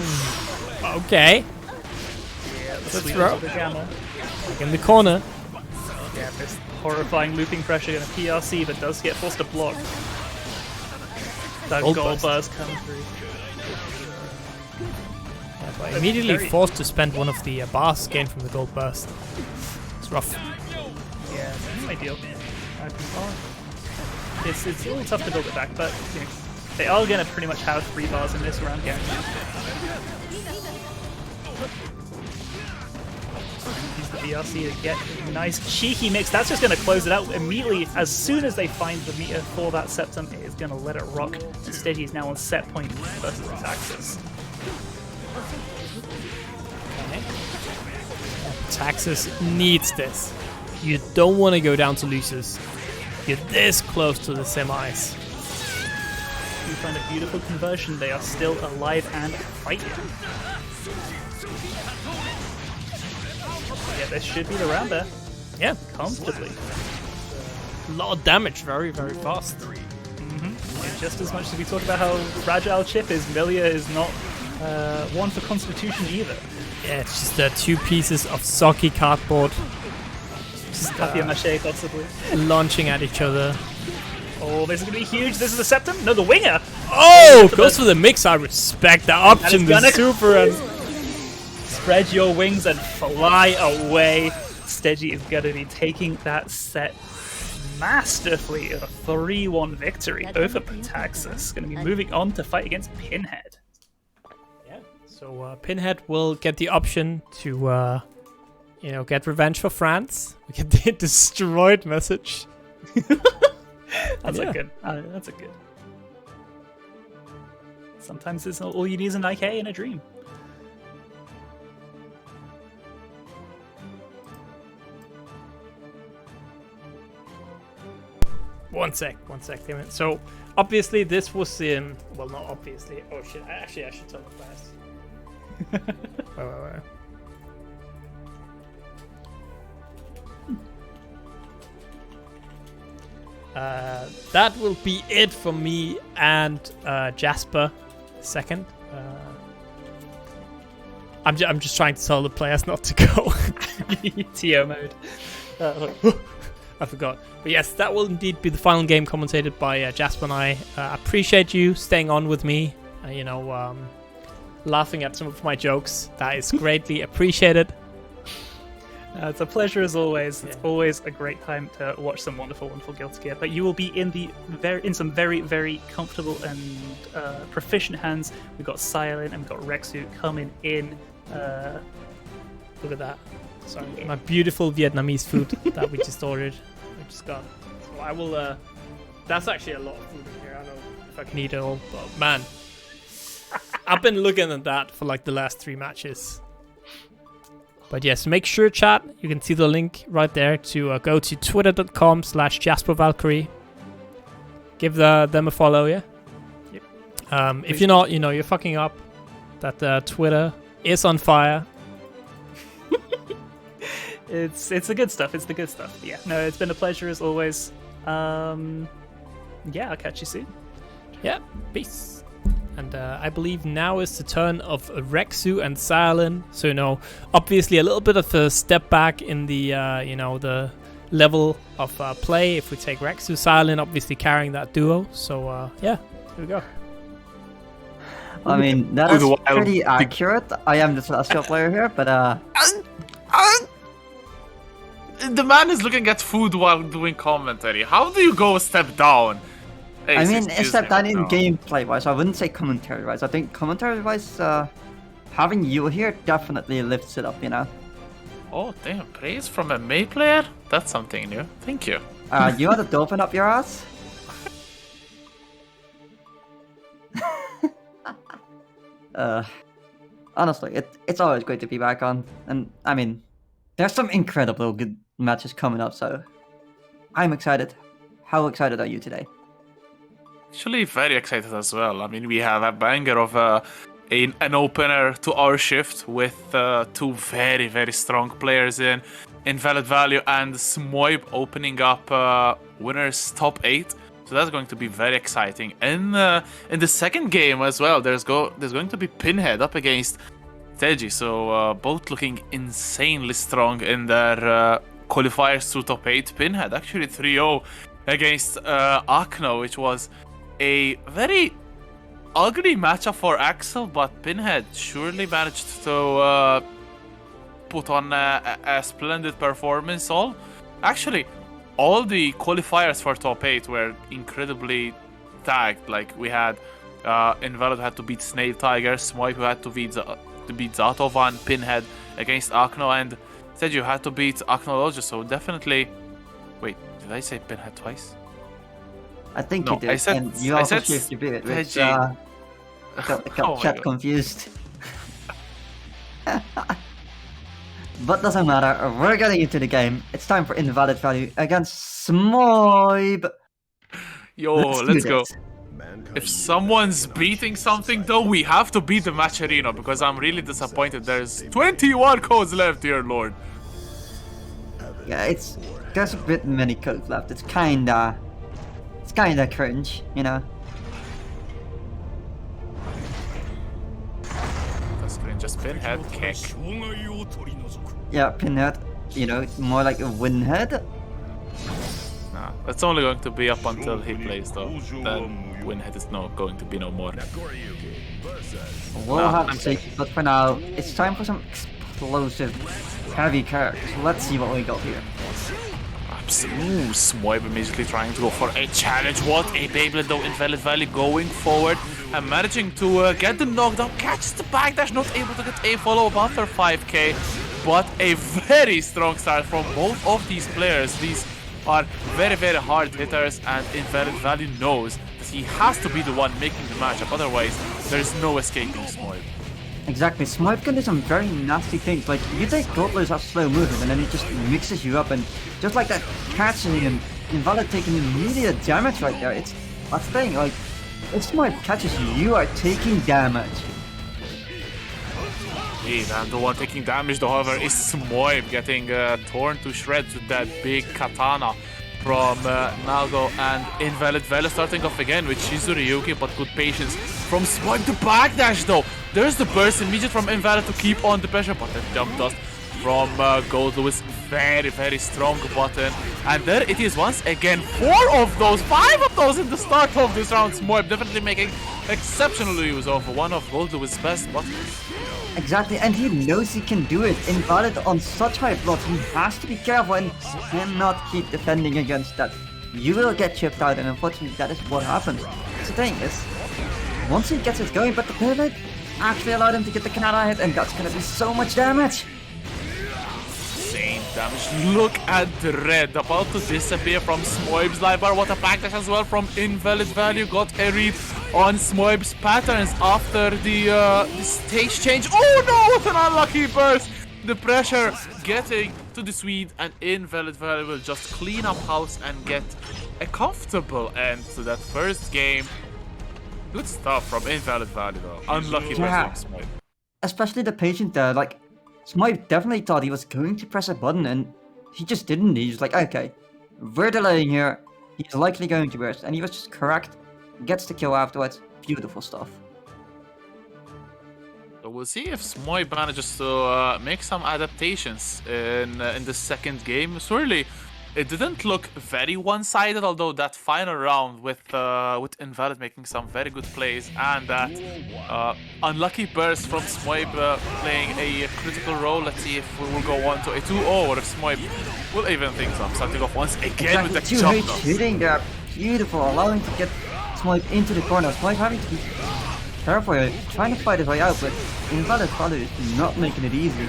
okay. Yeah, the Let's sweet throw. little gamma. Like in the corner. Yeah, this horrifying looping pressure in a PRC, but does get forced to block. That gold burst comes through. Yeah, but immediately forced to spend one of the bars gained from the gold burst. It's rough. Yeah, it's ideal. It's a little tough to build it back, but you know, they are going to pretty much have 3 bars in this round guaranteed. Use the BRC to get a nice cheeky mix. That's just going to close it out immediately. As soon as they find the meter for that septum, it is going to let it rock. And Stegy is now on set point versus Taxis. Taxis needs this. You don't want to go down to losers. You're this close to the semis. You find a beautiful conversion. They are still alive and fighting. Yeah, this should be the round there. Yeah, Comfortably. a lot of damage very, very fast. And just as much as we talk about how fragile Chip is, Milia is not one for Constitution either. Yeah, it's just 2 pieces of soggy cardboard. Just Papier-mâché, possibly. launching at each other. Oh, this is going to be huge. This is the Septum. No, the Winger. Oh, goes for the mix. I respect that option. The gonna- super and Spread your wings and fly away. Stegy is going to be taking that set masterfully. A 3-1 victory over Petaxis. Going to be moving on to fight against Pinhead. yeah. So Pinhead will get the option to, get revenge for France. We get the destroyed message. That's a good. That's a good. Sometimes it's all you need is an IK and a dream. One sec. Damn it. So obviously this was in. Well, not obviously. Oh shit! I should tell the class. Wait. That will be it for me and Jasper. Second. I'm just trying to tell the players not to go. TO mode. I forgot. But yes, that will indeed be the final game commentated by Jasper and I. Appreciate you staying on with me. Laughing at some of my jokes. That is greatly appreciated. It's a pleasure as always. It's always a great time to watch some wonderful Guilty Gear. But you will be in some very, very comfortable and proficient hands. We've got Silent and we've got Rexu coming in. Look at that. Sorry, my beautiful Vietnamese food that we just ordered. We just got. So I will. That's actually a lot of food in here. I don't know if I can eat it all, but man, I've been looking at that for like the last 3 matches. But yes, make sure, chat, you can see the link right there to go to twitter.com/JasperValkyrie. Give them a follow, yeah? Yep. If you're not, you're fucking up. That Twitter is on fire. It's the good stuff. It's the good stuff. Yeah. No, it's been a pleasure as always. Yeah, I'll catch you soon. Yeah, peace. And I believe now is the turn of Rexu and Silent. So, obviously a little bit of a step back in the, the level of play. If we take Rexu, Silent obviously carrying that duo. So, yeah, here we go. I mean, that is pretty accurate. I am the Celestial player here, but the man is looking at food while doing commentary. How do you go a step down? Hey, I mean, except that in gameplay-wise, I wouldn't say commentary-wise. I think commentary-wise, having you here definitely lifts it up, Oh, damn. Praise from a May player? That's something new. Thank you. You had a dolphin up your ass? Honestly, it's always great to be back on. And, I mean, there's some incredible good matches coming up, so I'm excited. How excited are you today? Actually, very excited as well. I mean, we have a banger of an opener to our shift with two very, very strong players in Invalid Value and Smoib opening up winners top 8. So that's going to be very exciting. And in the second game as well, there's going to be Pinhead up against Teji. So both looking insanely strong in their qualifiers to top 8. Pinhead actually 3-0 against Akno, which was a very ugly matchup for Axel, but Pinhead surely managed to put on a splendid performance. Actually, all the qualifiers for top 8 were incredibly tagged. Like, we had Invalid had to beat Snail Tiger, Smoip who had to beat Zatovan, Pinhead against Akno, and Teju had to beat Aknologist. So definitely... Wait, did I say Pinhead twice? I think No, you did, I said- and you I also said shifted your bit, which Teji. got Oh my chat God. confused. But doesn't matter, we're getting into the game. It's time for Invalid Value against Smoib. Yo, do let's go. this. Mankind If knew someone's that they cannot beating change something, society. though, we have to beat the match arena, because I'm really disappointed. There's 21 codes left, dear lord. Yeah, there's a bit many codes left. It's kinda cringe, you know. The screen just Pinhead kick. Yeah, Pinhead, you know, more like a Winhead. Nah, that's only going to be up until he plays, though. Then Winhead is going to be no more. Nakoryuki versus We'll No, have I'm to see, but for now, it's time for some explosive, heavy characters. Let's see what we got here. Ooh, Smoib immediately trying to go for a challenge. What a Beyblade, though. Invalid Valley going forward and managing to get them knocked out. Catches the backdash, not able to get a follow-up after 5k. But a very strong start from both of these players. These are very, very hard hitters, and Invalid Valley knows that he has to be the one making the matchup. Otherwise, there's no escaping Smoib. Exactly, Smoib can do some very nasty things. Like, you take Toddlers have slow movement and then he just mixes you up, and just like that, catching you and Invalid taking immediate damage right there. That's the thing, like, if Smoib catches you, you are taking damage. Indeed, and the one taking damage, however, is Smoib getting torn to shreds with that big katana from Nago, and Invalid Valley starting off again with Shizuryuki, but good patience from Smoib. The backdash, though. There's the burst immediate from Invalid to keep on the pressure, but the jump dust from Gold Lewis, very, very strong button. And there it is once again, 5 of those in the start of this round. Smoib definitely making exceptional use of one of Gold Lewis' best buttons. Exactly, and he knows he can do it. Invalid on such high blood, he has to be careful and cannot keep defending against that. You will get chipped out, and unfortunately that is what happens. The thing is, once he gets it going, but the pivot actually allowed him to get the Kanata hit, and that's gonna be so much damage. Insane damage. Look at the red about to disappear from Smoib's life bar. What a backdash as well from Invalid Value. Got a read on Smoib's patterns after the stage change. Oh no, what an unlucky burst. The pressure getting to the Swede, and Invalid Value will just clean up house and get a comfortable end to that first game. Good stuff from Invalid Value, though. Unlucky Yeah. burst from Smoib. Especially the patient there, like, Smoib definitely thought he was going to press a button, and he just didn't. He was like, okay, we're delaying here, he's likely going to burst, and he was just correct. Gets the kill afterwards. Beautiful stuff. So we'll see if Smoib manages to make some adaptations in the second game. Surely, it didn't look very one-sided, although that final round with Invalid making some very good plays, and that unlucky burst from Smoib playing a critical role. Let's see if we will go on to a 2-0, or if Smoib will even things up. Starting off once again with the Two jump hits dust. hitting there. Beautiful, allowing to get Smoib into the corner. Smoib having to be careful here, trying to fight his way out, but Invalid Value is not making it easy.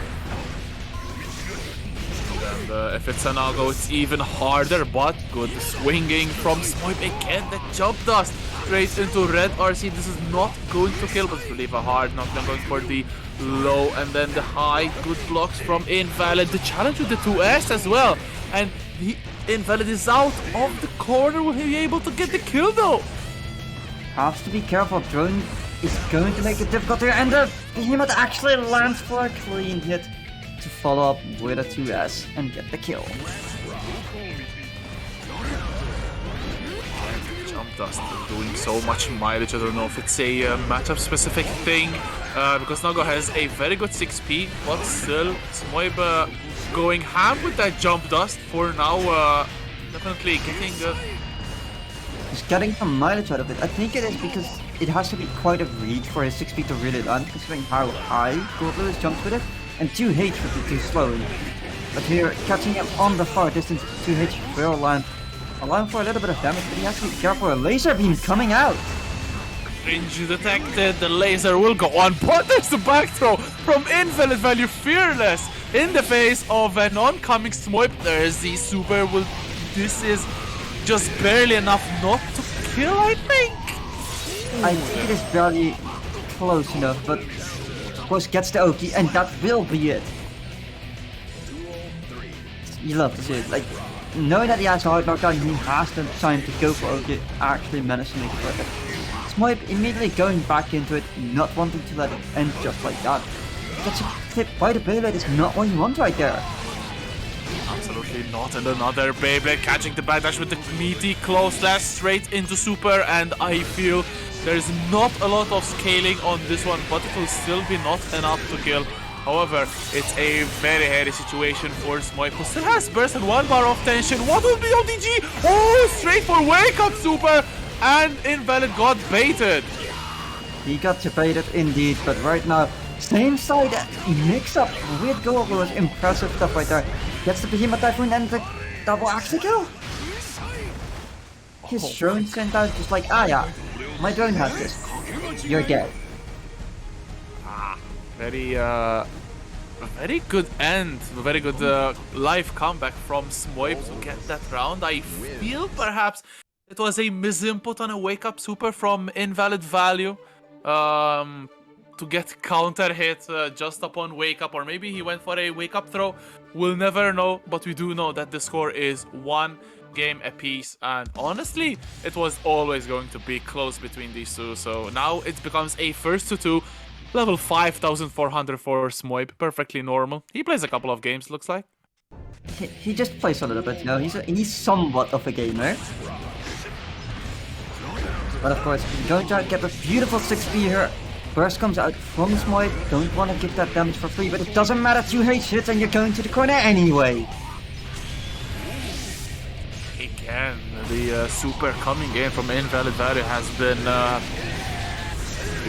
And if it's an Nago, it's even harder, but good swinging from Smoib again. The jump dust straight into red RC. This is not going to kill, but to leave a hard knockdown going for the low, and then the high. Good blocks from Invalid. The challenge with the 2S as well. And the Invalid is out of the corner. Will he be able to get the kill though? Has to be careful. Drone is going to make it difficult here, and the Behemoth actually lands for a clean hit to follow up with a 2S and get the kill. Jump Dust doing so much mileage. I don't know if it's a matchup specific thing, because Nago has a very good 6p, but still Smoib going ham with that Jump Dust for now. Definitely getting He's getting some mileage out of it. I think it is because it has to be quite a reach for his 6 feet to really land, considering how high Gold Lewis jumps with it, and 2H would be too slow. But here, catching him on the far distance, 2H will land, allowing for a little bit of damage, but he has to be careful. A laser beam coming out! Cringe detected, the laser will go on, but there's the back throw from Invalid Value, fearless in the face of an oncoming Smoib. There's the super, this is just barely enough not to kill, I think. I think it is barely close enough, but of course gets the Oki, and that will be it. You love to see it, like, knowing that he has a hard knockdown, he has the time to go for Oki, actually managed to make it work. Smoib immediately going back into it, not wanting to let it end just like that. Gets a clip by the Beyblade is not what you want right there. Absolutely not, and another Beyblade catching the backdash with the meaty close slash straight into super, and I feel there's not a lot of scaling on this one, but it will still be not enough to kill. However, it's a very hairy situation for Smoib, who still has burst and 1 bar of tension. What will be ODG? Oh, straight for wake up super, and Invalid got baited. He got baited indeed, but right now, same side mix up with Gold Lewis, impressive stuff right there. Gets the Behemoth Typhoon and the double axe kill. His drone sent out just like, ah yeah, my drone has this. You're dead. Very good end, very good live comeback from Smoib to get that round. I feel perhaps it was a misinput on a wake up super from Invalid Value. To get counter hit just upon wake up, or maybe he went for a wake up throw. We'll never know, but we do know that the score is 1 game apiece, and honestly it was always going to be close between these two. So now it becomes a first to 2, level 5400 for Smoib, perfectly normal. He plays a couple of games, looks like. He just plays a little bit, you know, he's somewhat of a gamer. But of course, he's going to get a beautiful 6p here. Burst comes out from Smoib, don't want to give that damage for free, but it doesn't matter, 2H hits and you're going to the corner anyway. Again, the super coming in from Invalid Value has been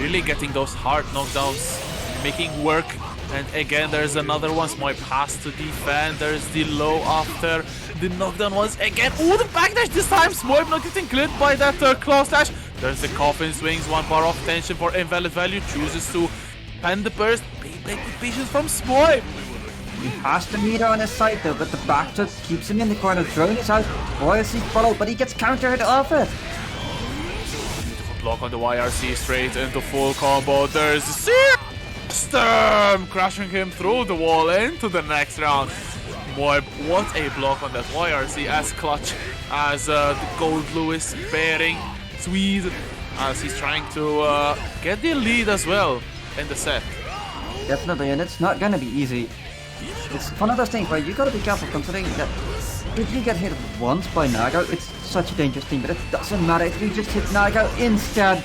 really getting those hard knockdowns, making work. And again, there's another one. Smoib has to defend. There's the low after the knockdown once again. Oh, the backdash this time. Smoib not getting clipped by that claw slash. There's the coffin swings. 1 bar of tension for Invalid Value. Chooses to pen the burst. Beyblade with patience from Smoib. He has the meter on his side though, but the back hook keeps him in the corner. Drone is out. Royalty follow, but he gets countered off it. Beautiful block on the YRC straight into full combo. There's the Storm crashing him through the wall into the next round. Smoib, what a block on that YRC, as clutch as the Gold Lewis bearing Swede as he's trying to get the lead as well in the set. Definitely, and it's not gonna be easy. It's one of those things where you gotta be careful, considering that if you get hit once by Nago, it's such a dangerous thing, but it doesn't matter if you just hit Nago instead.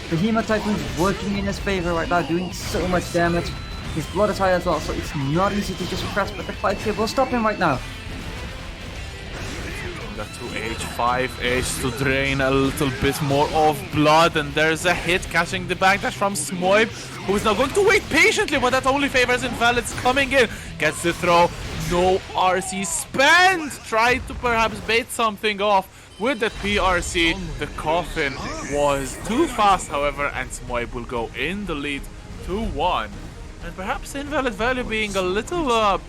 Behemoth Typhoon is working in his favor right now, doing so much damage. His blood is high as well, so it's not easy to just press, but the 5K will stop him right now. Got 2H, 5H to drain a little bit more of blood, and there's a hit catching the backdash from Smoib, who is now going to wait patiently, but that only favors Invalids coming in. Gets the throw, no RC spent, tried to perhaps bait something off with that PRC. The coffin was too fast, however, and Smoib will go in the lead 2-1. And perhaps Invalid Value being a little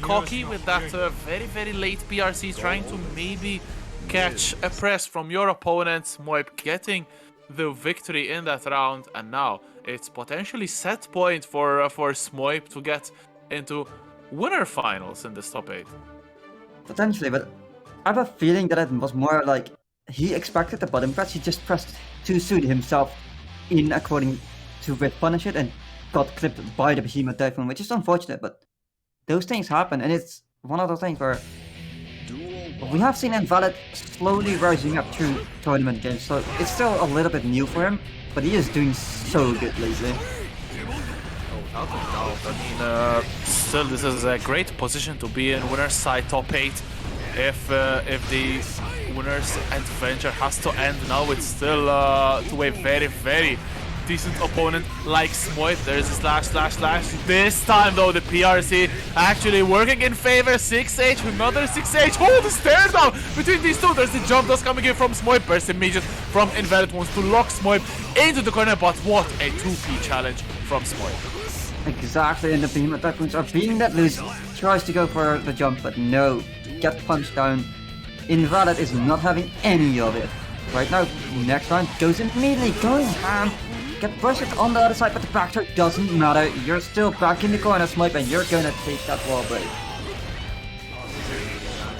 cocky with that very, very late PRC, trying to maybe catch a press from your opponent. Smoib getting the victory in that round, and now it's potentially set point for Smoip to get into winner finals in this top 8. Potentially, but I have a feeling that it was more like he expected the button press, he just pressed too soon himself in according to Red Punish it and got clipped by the Behemoth Typhoon, which is unfortunate, but those things happen, and it's one of those things where we have seen Invalid slowly rising up through tournament games, so it's still a little bit new for him, but he is doing so good lately. Oh, without a doubt. I mean, still, this is a great position to be in. Winner's side top 8. If the winner's adventure has to end now, it's still to a very, very decent opponent like Smoip. There's a slash. This time though, the PRC actually working in favor. 6H, another 6H. Oh, the stare down between these two. There's the jump that's coming in from Smoip. Burst immediate from Invalid wants to lock Smoip into the corner, but what a 2P challenge from Smoip. Exactly, and the Behemoth Typhoons are being that loose. Tries to go for the jump, but no. Get punched down. Invalid is not having any of it. Right now, next round goes immediately going ham. Get brushed on the other side, but the back throw doesn't matter. You're still back in the corner, Smoip, and you're gonna take that wall break.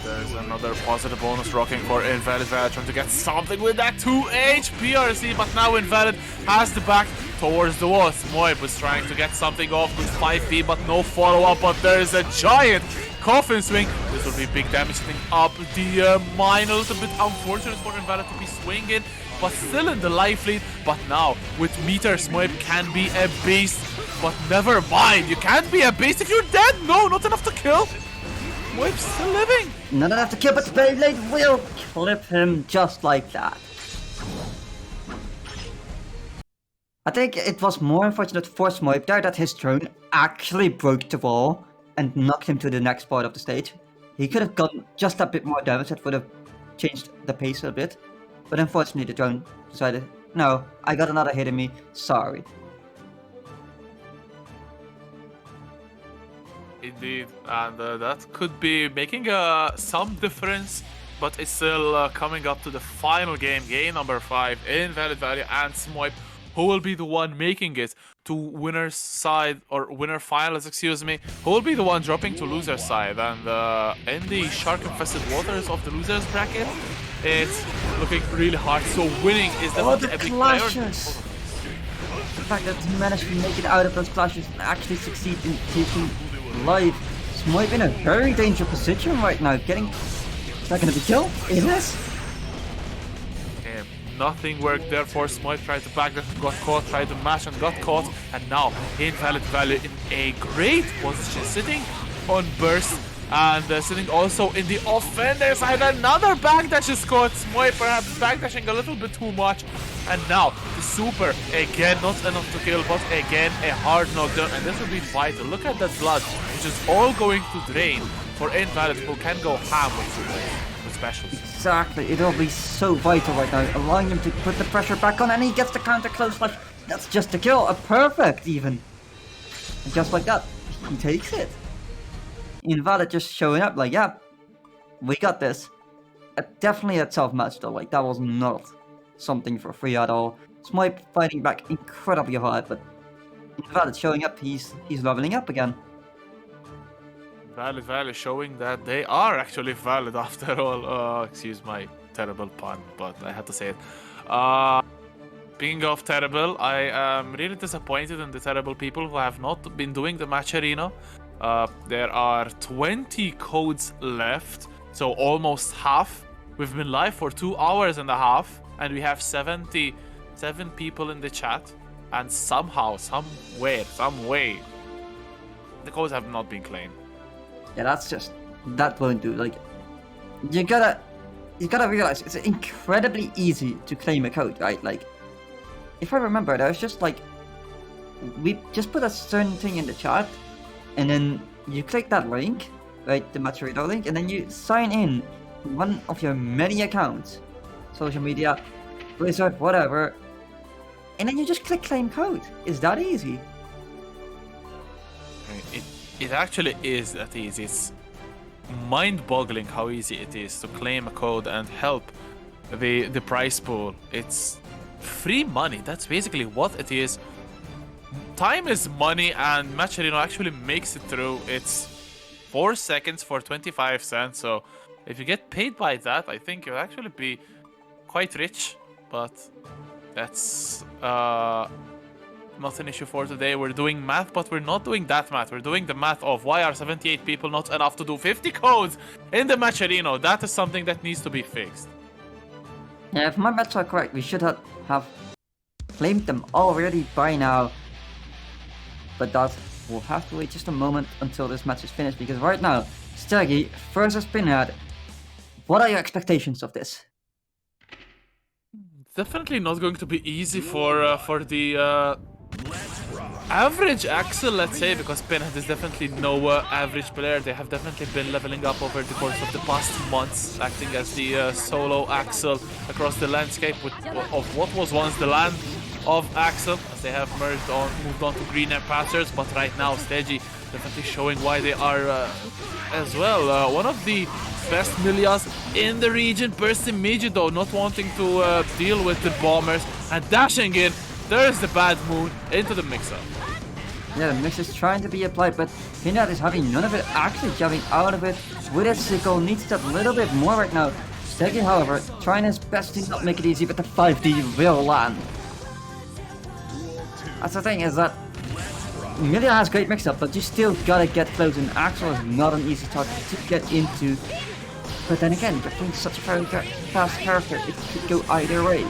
There's another positive bonus rocking for Invalid. Trying to get something with that 2H PRC, but now Invalid has the back towards the wall. Smoip was trying to get something off with 5P, but no follow-up, but there is a giant coffin swing. This will be big damage hitting up the mine. A little bit unfortunate for Invalid to be swinging, but still in the life lead. But now with meter, Smoip can be a beast, but never mind, you can't be a beast if you're dead. No, not enough to kill. Smoip's still living. Not enough to kill, but Beyblade will clip him just like that. I think it was more unfortunate for Smoip there that his drone actually broke the wall and knocked him to the next part of the stage. He could have gotten just a bit more damage, that would have changed the pace a bit. But unfortunately the drone decided, no, I got another hit in me, sorry. Indeed, and that could be making some difference, but it's still coming up to the final game, game number 5, Invalid Valley and Smoip, who will be the one making it to winner's side, or winner finals, excuse me, who will be the one dropping to loser's side. And in the shark-infested waters of the loser's bracket, it's looking really hard, so winning is definitely a big priority. The fact that he managed to make it out of those clashes and actually succeed in taking life. Smoip in a very dangerous position right now, getting... Is that gonna be killed? It is? Nothing worked there for Smoip. Tried to back, got caught, tried to mash and got caught, and now Invalid Valley in a great position, sitting on burst and sitting also in the offender side. Another backdash is caught. Smoip perhaps backdashing a little bit too much, and now the super again, not enough to kill, but again a hard knockdown, and this will be vital. Look at that blood, which is all going to drain for Invalid, who can go ham with super. Specials. Exactly, it'll be so vital right now, allowing him to put the pressure back on, and he gets the counter close slash. That's just a kill, a perfect even. And just like that, he takes it. Invalid just showing up like, yeah, we got this. Definitely a tough match though, like that was not something for free at all. Smoip fighting back incredibly hard, but Invalid showing up, he's leveling up again. Valid showing that they are actually valid after all. Excuse my terrible pun, but I had to say it. Speaking of terrible, I am really disappointed in the terrible people who have not been doing the match arena. There are 20 codes left, so almost half. We've been live for 2 hours and a half, and we have 77 people in the chat, and somehow, some way, the codes have not been claimed. Yeah, that won't do. Like, you gotta realize it's incredibly easy to claim a code, right? Like, if I remember, there was just like, we just put a certain thing in the chat, and then you click that link, right, the Maturito link, and then you sign in one of your many accounts, social media, Blizzard, whatever, and then you just click claim code. It's that easy. It actually is that easy. It's mind-boggling how easy it is to claim a code and help the prize pool. It's free money. That's basically what it is. Time is money, and Matcherino actually makes it through. It's 4 seconds for 25 cents. So if you get paid by that, I think you'll actually be quite rich. But that's not an issue for today. We're doing math, but we're not doing that math. We're doing the math of why are 78 people not enough to do 50 codes in the Matcherino. That is something that needs to be fixed. Yeah, if my maths are correct, we should have claimed them already by now. But that we'll have to wait just a moment until this match is finished, because right now, Staggy versus Pinhead. What are your expectations of this? Definitely not going to be easy for the average Axel, let's say, because Pinhead is definitely no average player. They have definitely been leveling up over the course of the past months, acting as the solo Axel across the landscape of what was once the land of Axel, as they have moved on to greener pastures. But right now, Stagey definitely showing why they are as well one of the best Milias in the region. Bursting Miji though, not wanting to deal with the bombers and dashing in. There's the bad moon into the mix-up. Yeah, the mix is trying to be applied, but Pinhead is having none of it, actually jumping out of it with his sickle. Needs that little bit more right now. Staggy, however, trying his best to not make it easy, but the 5D will land. That's the thing, is that Milia has great mix-up, but you still gotta get close, and Axel is not an easy target to get into. But then again, you're playing such a very fast character, it could go either way.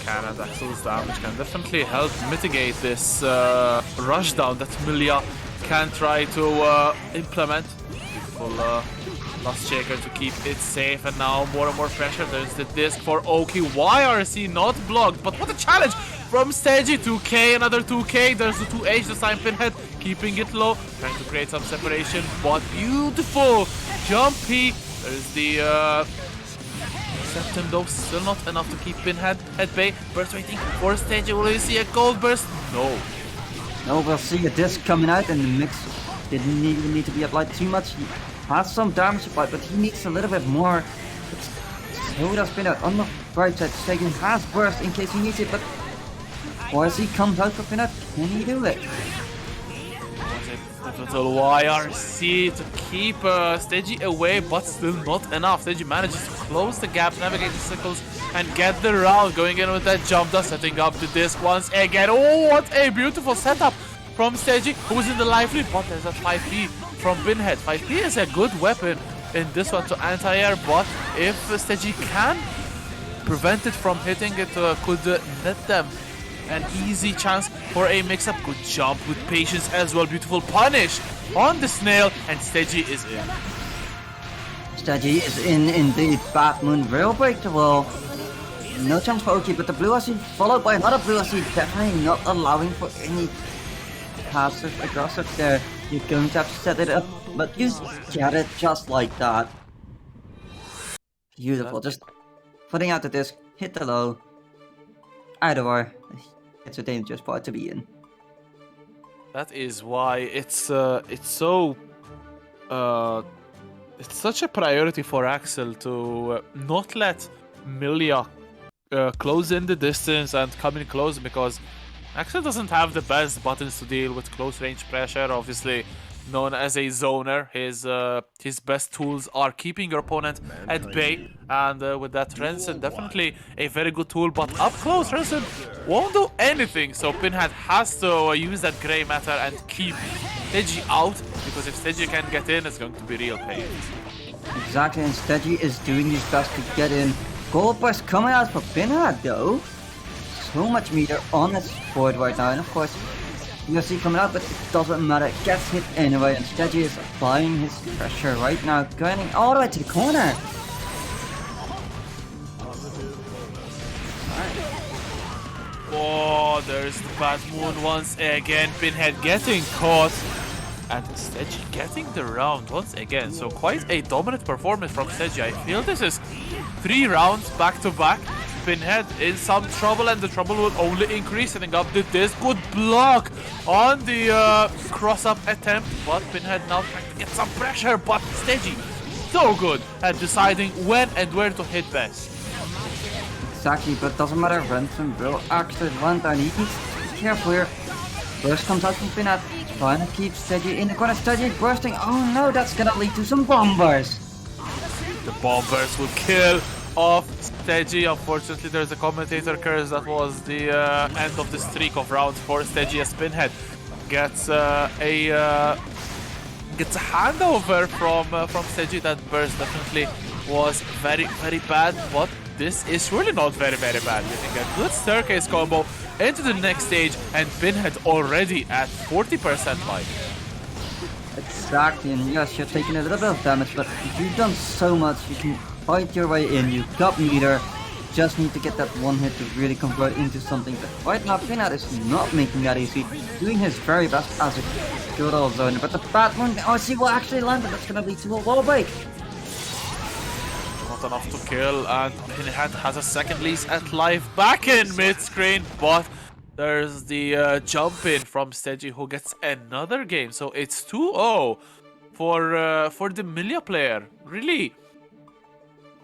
Cannon, Axel's damage can definitely help mitigate this rush down that Milia can try to implement. Beautiful last shaker to keep it safe, and now more and more pressure. There's the disc for Oki. YRC not blocked, but what a challenge from Stagey. 2k, another 2k. There's the 2H this time. Pinhead keeping it low, trying to create some separation, but beautiful jumpy. There's the Septim though, still not enough to keep Pinhead at bay. Burst waiting for Stagey. Will we see a gold burst? No. No, we'll see a disc coming out, and the mix didn't even need to be applied too much. He has some damage applied, but he needs a little bit more. So does Pinhead on the right side. Stagey has burst in case he needs it, but as he comes out for Pinhead, can he do it? Little YRC to keep Stagey away, but still not enough. Stagey manages to close the gap, navigate the sickles, and get the round. Going in with that jump dust, setting up the disc once again. Oh, what a beautiful setup from Stagey, who's in the life lead. But there's a 5P from Pinhead. 5P is a good weapon in this one to anti-air, but if Stagey can prevent it from hitting, it could net them an easy chance for a mix-up. Good jump with patience as well. Beautiful punish on the snail, and Stagey is in. Stagey is in indeed. Bad moon will break the wall. No chance for Oki, but the blue RC followed by another blue RC, definitely not allowing for any passive aggressive there. You're going to have to set it up, but you get it just like that. Beautiful, just putting out the disc, hit the low. Either way, it's a dangerous part to be in. That is why it's such a priority for Axel to not let Milia close in the distance and come in close, because Axel doesn't have the best buttons to deal with close range pressure. Obviously known as a zoner, his best tools are keeping your opponent at bay, and with that Rensen definitely a very good tool, but up close Rensen won't do anything. So Pinhead has to use that grey matter and keep Stagey out, because if Stagey can get in, it's going to be real pain. Exactly, and Stagey is doing his best to get in. Gold burst coming out for Pinhead though. So much meter on his board right now, and of course UFC coming out, but it doesn't matter, gets hit anyway, and Stagey is applying his pressure right now, going all the way to the corner. Oh, there's the bad moon once again. Pinhead getting caught, and Stagey getting the round once again. So quite a dominant performance from Stagey. I feel this is 3 rounds back to back. Pinhead in some trouble, and the trouble will only increase. Setting up the disc, good block on the cross-up attempt, but Pinhead now trying to get some pressure, but Stagey so good at deciding when and where to hit best. Exactly, but doesn't matter. Ransom will actually land and he needs to be careful here. Burst comes out from Pinhead, trying to keep Steady in the corner. Steady bursting. Oh no, that's gonna lead to some bombers. The bombers will kill off Stegy. Unfortunately, there's a commentator curse. That was the end of the streak of round 4. Stegy as Pinhead gets a handover from Stegy. That burst definitely was very, very bad, but this is really not very, very bad. Getting a good staircase combo into the next stage, and Pinhead already at 40% life. Exactly, and yes, you're taking a little bit of damage, but you've done so much. You can fight your way in. You got meter. Just need to get that one hit to really convert into something. But right now, Pinhead is not making that easy. Doing his very best as a good old zoner. But the bad one, oh, see what actually landed. That's gonna lead to a wall break. Not enough to kill, and Pinhead has a second lease at life back in mid-screen, but there's the jump in from Stegy, who gets another game. So it's 2-0 for the Milia player. Really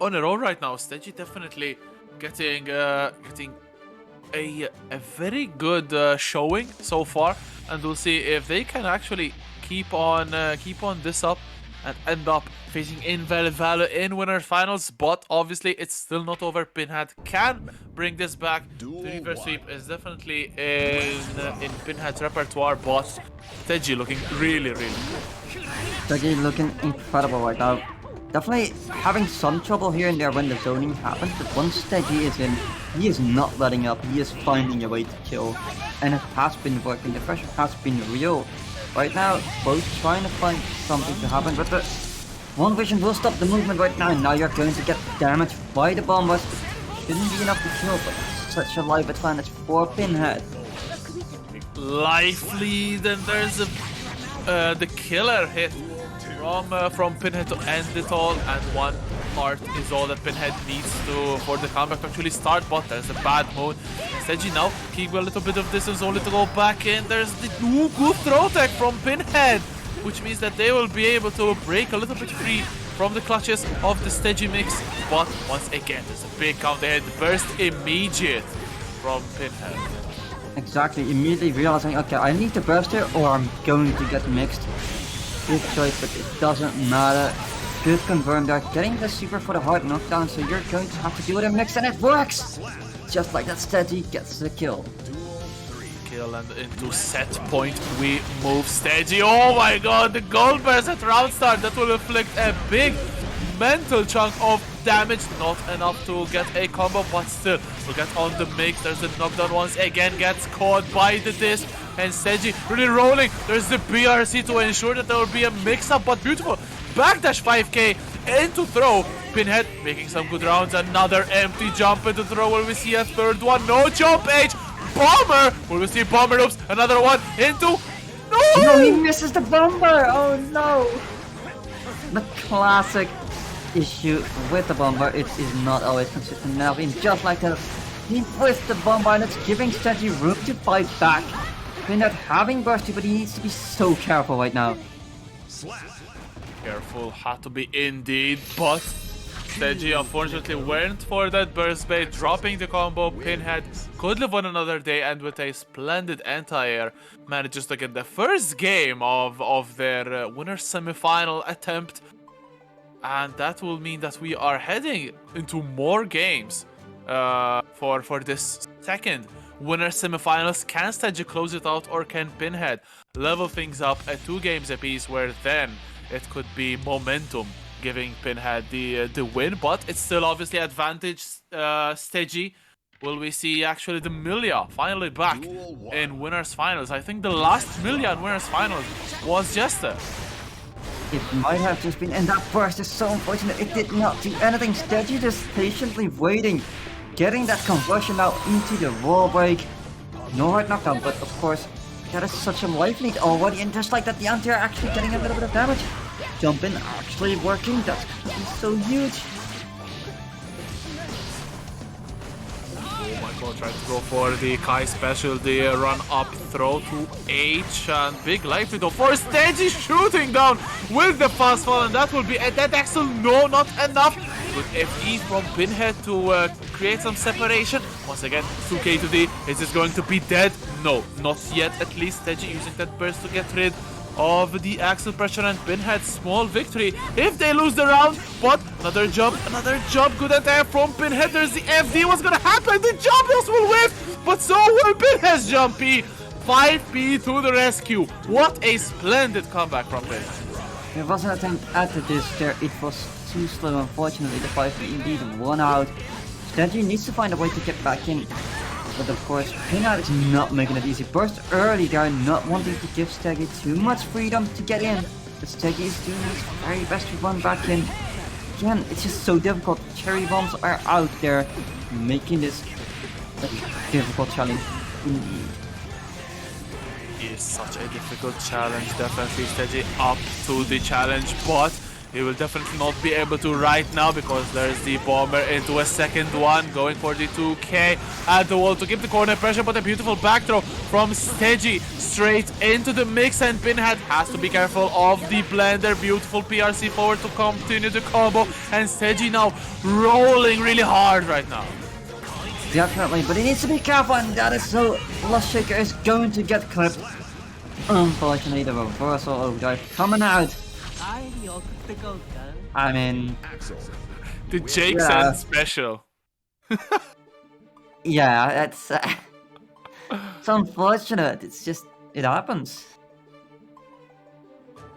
on their own right now. Stegy definitely getting a very good showing so far, and we'll see if they can actually keep on this up and end up facing Invalid Valor in winners finals. But obviously it's still not over. Pinhead can bring this back. The reverse sweep is definitely in Pinhead's repertoire, but Stegy looking really good. Stegy looking incredible right now. Definitely having some trouble here and there when the zoning happens, but once Stegy is in, he is not letting up. He is finding a way to kill, and it has been working. The pressure has been real. Right now, both trying to find something to happen, but the one vision will stop the movement right now. Now you're going to get damaged by the bombers. Shouldn't be enough to kill, but such a life advantage for Pinhead. Life lead, and there's the killer hit from Pinhead to end it all, and one heart is all that Pinhead needs for the comeback to actually start. But there's a bad moon. Stegy now keep a little bit of distance, only to go back in. There's the good throw tech from Pinhead, which means that they will be able to break a little bit free from the clutches of the Stegy mix. But once again, there's a big counter hit, burst immediate from Pinhead. Exactly, immediately realizing, okay, I need to burst here or I'm going to get mixed. Good choice, but it doesn't matter. Good confirm there, getting the super for the hard knockdown, so you're going to have to do it in mix, and it works! Just like that, Stegy gets the kill. Kill, and into set point we move Stegy. Oh my god, the gold burst at round start, that will inflict a big mental chunk of damage. Not enough to get a combo, but still we'll get on the mix. There's the knockdown once again, gets caught by the disc, and Stegy really rolling. There's the BRC to ensure that there will be a mix-up, but beautiful backdash 5k into throw. Pinhead making some good rounds. Another empty jump into throw. Will we see a third one? No jump H. Bomber. Will we see bomber loops? Another one into. No, he misses the bomber. Oh no. The classic issue with the bomber, it is not always consistent enough. And just like that, he whiffed the bomber, and it's giving Stegy room to fight back. Pinhead having bursty, but he needs to be so careful right now. Careful, had to be indeed, but Stegy unfortunately went for that burst bait, dropping the combo. Pinhead could live on another day, and with a splendid anti-air, manages to get the first game of their winner's semi-final attempt. And that will mean that we are heading into more games for this second winner's semi-finals. Can Stegy close it out, or can Pinhead level things up at 2 games apiece, where then it could be momentum giving Pinhead the win? But it's still obviously advantage Stegy. Will we see actually the Milia finally back in winners finals? I think the last Milia in winners finals was Jester. It might have just been, and that burst is so unfortunate. It did not do anything. Stegy just patiently waiting, getting that conversion out into the wall break. No hard knockdown, but of course, that is such a life lead already, and just like that, the anti-air actually getting a little bit of damage. Jump in actually working, that's gonna be so huge. Oh my god, trying to go for the Kai special, the run up throw to H, and big life lead for Stegy, shooting down with the fast fall, and that will be a dead axle. No, not enough. Good FE from Pinhead to create some separation. Once again, 2k to D. Is this going to be dead? No, not yet. At least Steji using that burst to get rid of the axle pressure, and Pinhead small victory if they lose the round. But another jump. Good attack from Pinhead. There's the FD. What's gonna happen? The jump will whiff, but so will Pinhead's jumpy. 5P to the rescue. What a splendid comeback from Pinhead. There was an attempt at this there, it was too slow, unfortunately. The 5P indeed won out. Steji needs to find a way to get back in. But of course, Pinhead is not making it easy. Burst early there, not wanting to give Steji too much freedom to get in. But Steji is doing his very best to run back in. Again, it's just so difficult. Cherry bombs are out there, making this a difficult challenge indeed. It is such a difficult challenge. Definitely Steji up to the challenge, but he will definitely not be able to right now because there's the bomber into a second one, going for the 2k at the wall to give the corner pressure, but a beautiful back throw from Steji straight into the mix, and Pinhead has to be careful of the blender. Beautiful PRC forward to continue the combo, and Steji now rolling really hard right now. Definitely, but he needs to be careful, and that is so Lost Shaker is going to get clipped. Unfortunately, the reversal overdrive coming out. I mean, the Jake Sand special. Yeah, it's unfortunate. It's just, it happens.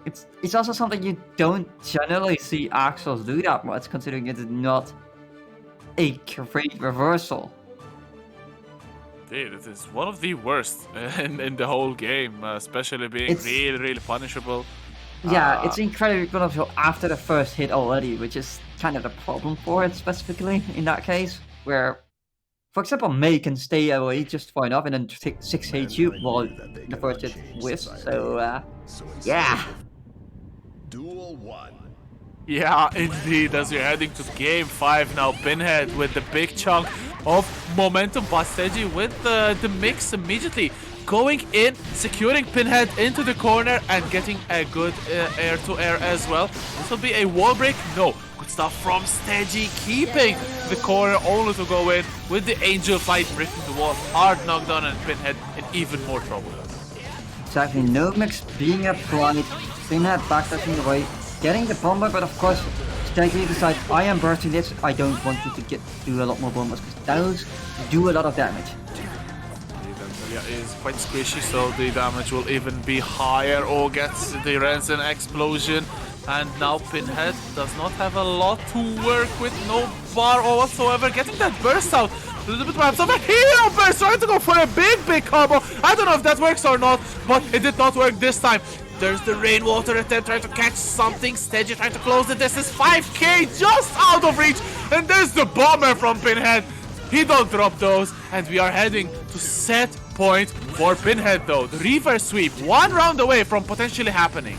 It's also something you don't generally see Axels do that much, considering it's not a great reversal. Dude, it is one of the worst in the whole game, especially being really punishable. Yeah, it's incredibly punishable after the first hit already, which is kind of the problem for it specifically in that case, where, for example, May can stay away just far enough and then 6 hits you while the first hit whiffs, so yeah. Duel 1. Yeah, indeed, as you're heading to game 5 now, Pinhead with the big chunk of momentum, but Steji with the mix immediately going in, securing Pinhead into the corner and getting a good air-to-air as well. This will be a wall break. No, good stuff from Steji, keeping the corner only to go in with the Angel Flight breaking the wall. Hard knockdown, and Pinhead in even more trouble. Exactly, no mix being applied, Pinhead backdashing away, getting the bomber, but of course Steji decides, I am bursting this, I don't want you to do a lot more bombers, because those do a lot of damage. Is quite squishy, so the damage will even be higher, or gets the Ransom explosion. And now Pinhead does not have a lot to work with, no bar or whatsoever, getting that burst out a little bit by himself. A hero burst, trying to go for a big combo. I don't know if that works or not, but it did not work this time. There's the rainwater attempt, trying to catch something. Steji trying to close the distance. 5k just out of reach, and there's the bomber from Pinhead. He don't drop those, and we are heading to set point for Pinhead though. The reverse sweep, one round away from potentially happening.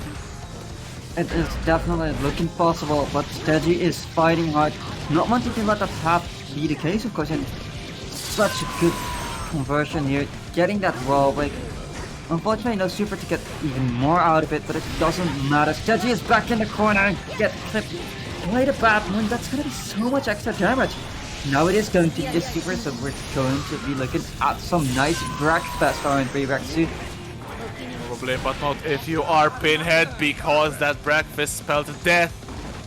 It is definitely looking possible, but Steji is fighting hard, not wanting to let that be the case, of course, and such a good conversion here, getting that wall break. Unfortunately, no super to get even more out of it, but it doesn't matter. Steji is back in the corner and get clipped. Wait a Batman, that's gonna be so much extra damage. Now it is going to be a super, so we're going to be looking at some nice breakfast RN3 Rexu. Probably, but not if you are Pinhead, because that breakfast spelled death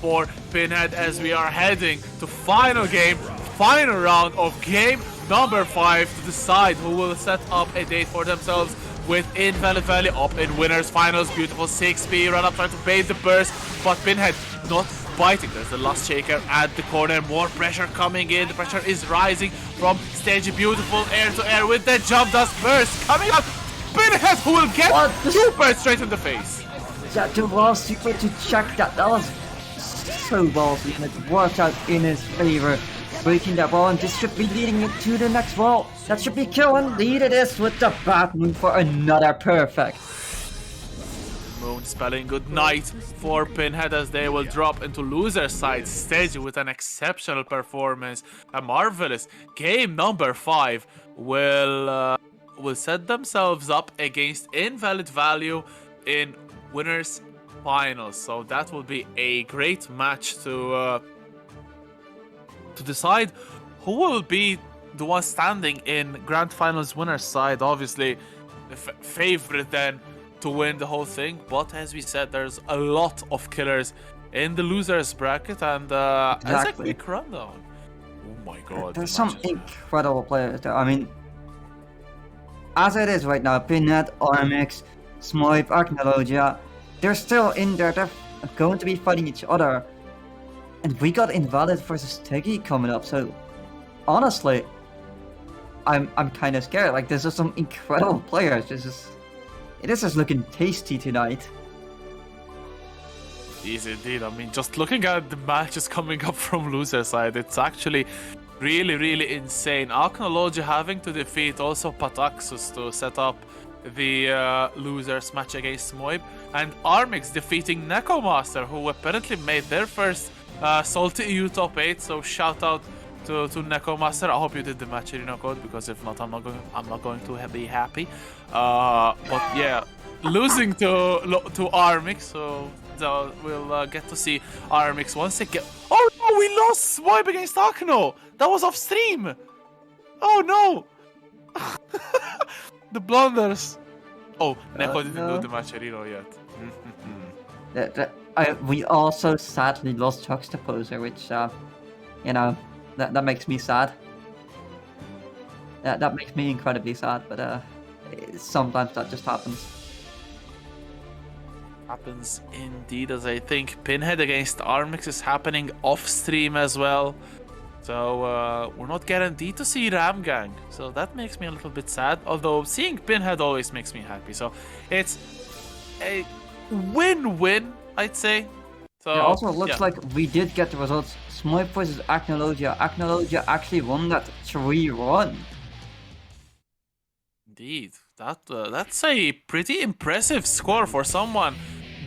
for Pinhead as we are heading to final game, final round of game number 5 to decide who will set up a date for themselves with Invalid Valley up in winners finals. Beautiful 6P run up, trying to bait the burst, but Pinhead not biting. There's the Lost Shaker at the corner, more pressure coming in, the pressure is rising from Steji. Beautiful air to air with the jump dust burst coming up. Pinhead who will get two bursts straight in the face. Yeah, the wall super to check that was so ballsy, and it worked out in his favor. Breaking that wall, and this should be leading it to the next wall. That should be kill, indeed it is, with the Batman for another perfect. Moon spelling good night for Pinhead as they will drop into loser side. Steji with an exceptional performance. A marvelous game number 5 will set themselves up against Invalid Value in winners finals. So that will be a great match to to decide who will be the one standing in Grand Finals winner's side. Obviously, the favorite then to win the whole thing. But as we said, there's a lot of killers in the losers bracket, and as a Exactly. quick rundown. Oh my god. There's some incredible players there. I mean, as it is right now, Pinhead, Armix, Smoip, Archnologia, they're still in there. They're going to be fighting each other. And we got Invalid versus Teggy coming up, so honestly, I'm kind of scared. Like, there's just some incredible players. This is looking tasty tonight. Yes, indeed. I mean, just looking at the matches coming up from loser side, it's actually really, really insane. Archnology having to defeat also Pataxus to set up the losers match against Smoib, and Armix defeating Necomaster, who apparently made their first SaltyEU top 8. So shout out to Necomaster. I hope you did the match arena code, because if not, I'm not going to be happy. But yeah, losing to Armix, so we'll get to see Armix once again. Oh no, we lost Swipe against Akno! That was off stream! Oh no! The blunders! Oh, Neko didn't do the match arena yet. We also sadly lost Juxtaposer, which, you know, that makes me sad. That makes me incredibly sad, but sometimes that just happens. Happens indeed, as I think Pinhead against Armix is happening off stream as well. So we're not guaranteed to see Ram Gang, so that makes me a little bit sad. Although seeing Pinhead always makes me happy, so it's a win-win, I'd say. So It also looks like we did get the results. Smoip versus Acnologia. Acnologia actually won that 3-1. Indeed, that's a pretty impressive score for someone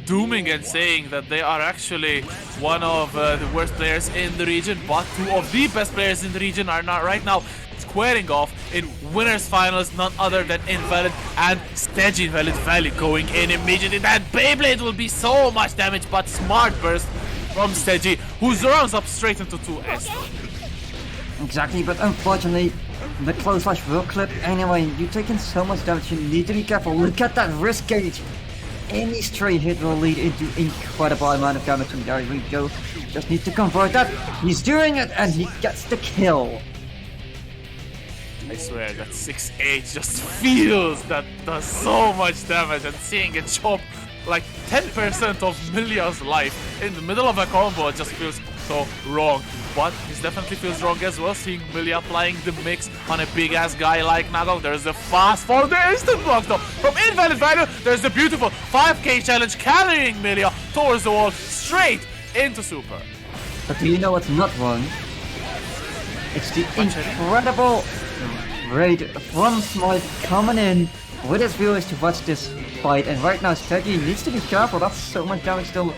dooming and saying that they are actually one of the worst players in the region, but two of the best players in the region are not right now squaring off in winners finals, none other than Invalid and Stedgy. Invalid Valley going in immediately. That Beyblade will be so much damage, but smart burst from Stedgy, who rounds up straight into 2S. Exactly, but unfortunately, the close slash will clip anyway. You're taking so much damage, you need to be careful. Look at that risk gauge. Any stray hit will lead into incredible amount of damage, and there we go. Just need to convert that. He's doing it, and he gets the kill. I swear that 6H just feels that does so much damage, and seeing it chop like 10% of Milia's life in the middle of a combo, it just feels so wrong. But it definitely feels wrong as well, seeing Milia applying the mix on a big ass guy like Nago. There's a fast fall, the instant block though from Invalid Value. There's the beautiful 5k challenge carrying Milia towards the wall, straight into Super. But do you know what's not wrong? It's the incredible raid from Smite coming in with his viewers to watch this fight. And right now, Steggy needs to be careful. That's so much damage still.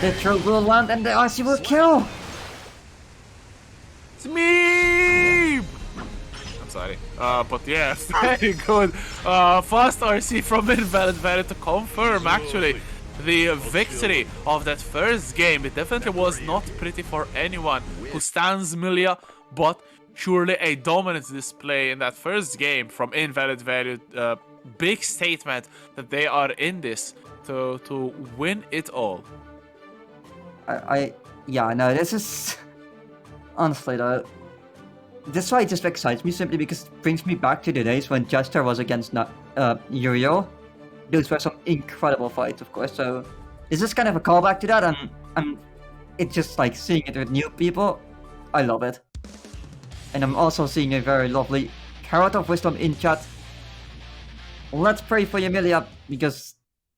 The throw will land and the RC will kill. It's me! I'm sorry. But yeah, very good. Fast RC from Invalid Value to confirm actually the victory of that first game. It definitely was not pretty for anyone who stands Milia, but surely a dominant display in that first game from Invalid Value. Big statement that they are in this to win it all. Yeah, no, this is... Honestly though, this fight just excites me simply because it brings me back to the days when Jester was against Uriel. Those were some incredible fights, of course, so this is kind of a callback to that, and it's just like seeing it with new people. I love it. And I'm also seeing a very lovely Carrot of Wisdom in chat. Let's pray for Emilia, because,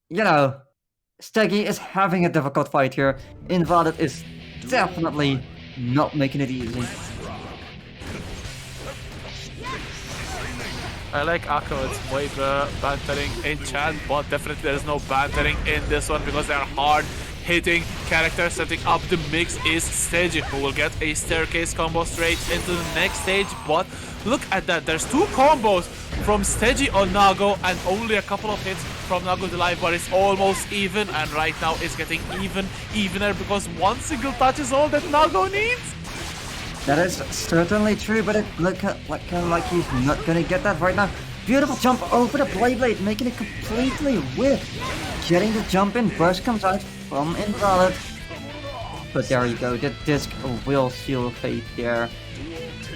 you know, Steggy is having a difficult fight here. Invalid is definitely not making it easy. I like Akko, it's way bantering in chat, but definitely there's no bantering in this one because they're hard hitting characters. Setting up the mix is Stedgy, who will get a staircase combo straight into the next stage. But look at that, there's two combos from Stedgy on Nago and only a couple of hits from Nago the live, but it's almost even, and right now it's getting evener because one single touch is all that Nago needs. That is certainly true, but it look like he's not gonna get that right now. Beautiful jump over the blade, making it completely whiff. Getting the jump in, burst comes out from Invalid. But there you go, the disc will seal fate there.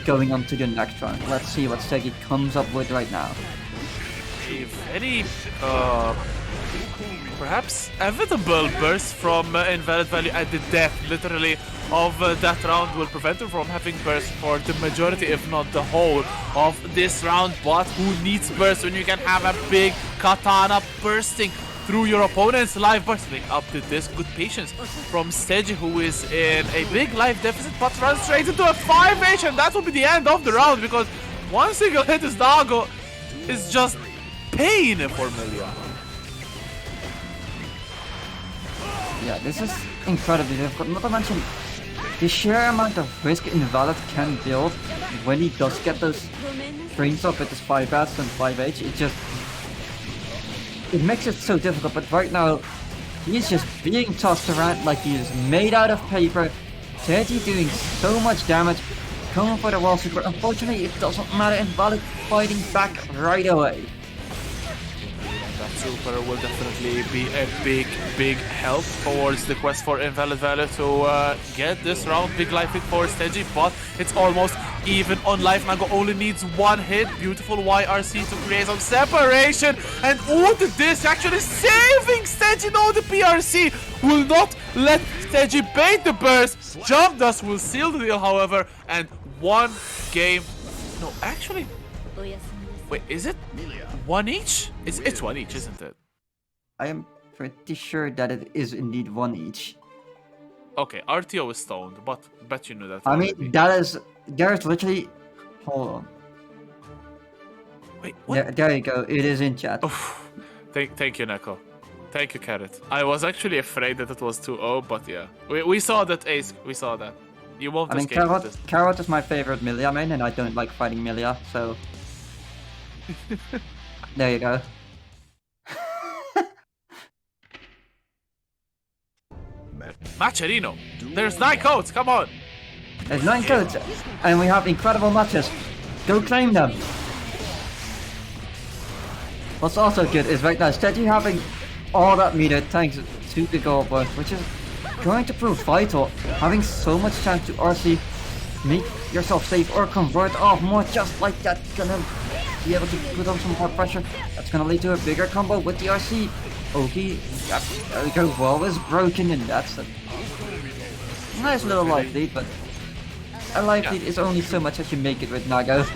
Going on to the next round. Let's see what Segi comes up with right now. A very, perhaps inevitable burst from Invalid Value at the death, literally, of that round will prevent him from having burst for the majority, if not the whole, of this round. But who needs burst when you can have a big katana bursting through your opponent's life burst? Pick up the disc. Good patience from Steji, who is in a big life deficit, but runs straight into a 5H, and that will be the end of the round, because one single hit is Dago is just pain for Milia. Yeah, this is incredibly difficult. Not to mention the sheer amount of risk Invalid can build when he does get those frames up with his 5S and 5H. It makes it so difficult, but right now he's just being tossed around like he is made out of paper. Teji doing so much damage, coming for the wall super. Unfortunately, it doesn't matter. Invalid fighting back right away. That super will definitely be a big help towards the quest for Invalid Value to get this round. Big life hit for Steji, but it's almost even on life. Nago only needs one hit. Beautiful YRC to create some separation. And the disc actually saving Steji. No, the PRC will not let Steji bait the burst. Jump Dust will seal the deal, however, and one game. No, actually, wait, is it one each? It's one each, isn't it? I am pretty sure that it is indeed one each. Okay, RTO is stoned, but bet you knew that. I already. mean, there's literally. Hold on. Wait, what? There you go. It is in chat. Oof. Thank you, Neko. Thank you, Carrot. I was actually afraid that it was 2-0, but yeah. We saw that, Ace. We saw that. You won't I mean, escape with this. Carrot is my favorite Milia main, and I don't like fighting Milia, so. There you go. Macherino! There's 9 codes, come on! There's 9 codes, and we have incredible matches. Go claim them. What's also good is right now, instead of having all that meter thanks to the gold burst, which is going to prove vital. Having so much time to RC, make yourself safe or convert off more just like that. Gonna be able to put on some more pressure. That's gonna lead to a bigger combo with the RC. Okay, yep, there we go. Wall is broken, and that's a nice little life lead, but a life lead is only so much as you make it with Nago.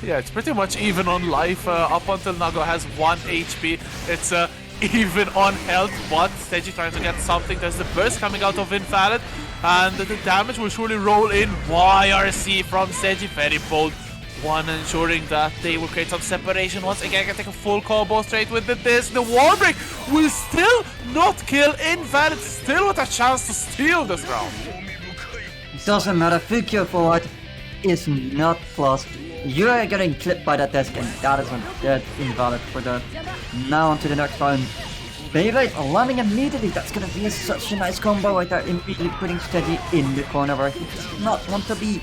Yeah, it's pretty much even on life up until Nago has 1 HP. It's even on health, but Steji trying to get something. There's the burst coming out of Invalid, and the damage will surely roll in. YRC from Steji, very bold. One ensuring that they will create some separation. Once again, can take a full combo straight with this. The wall break will still not kill Invalid, still with a chance to steal this round. Doesn't matter, Fukyo forward is not plus. You are getting clipped by that desk, and that is dead Invalid for that. Now on to the next round. Beyblade landing immediately. That's gonna be such a nice combo right there. Immediately putting Steji in the corner where he does not want to be.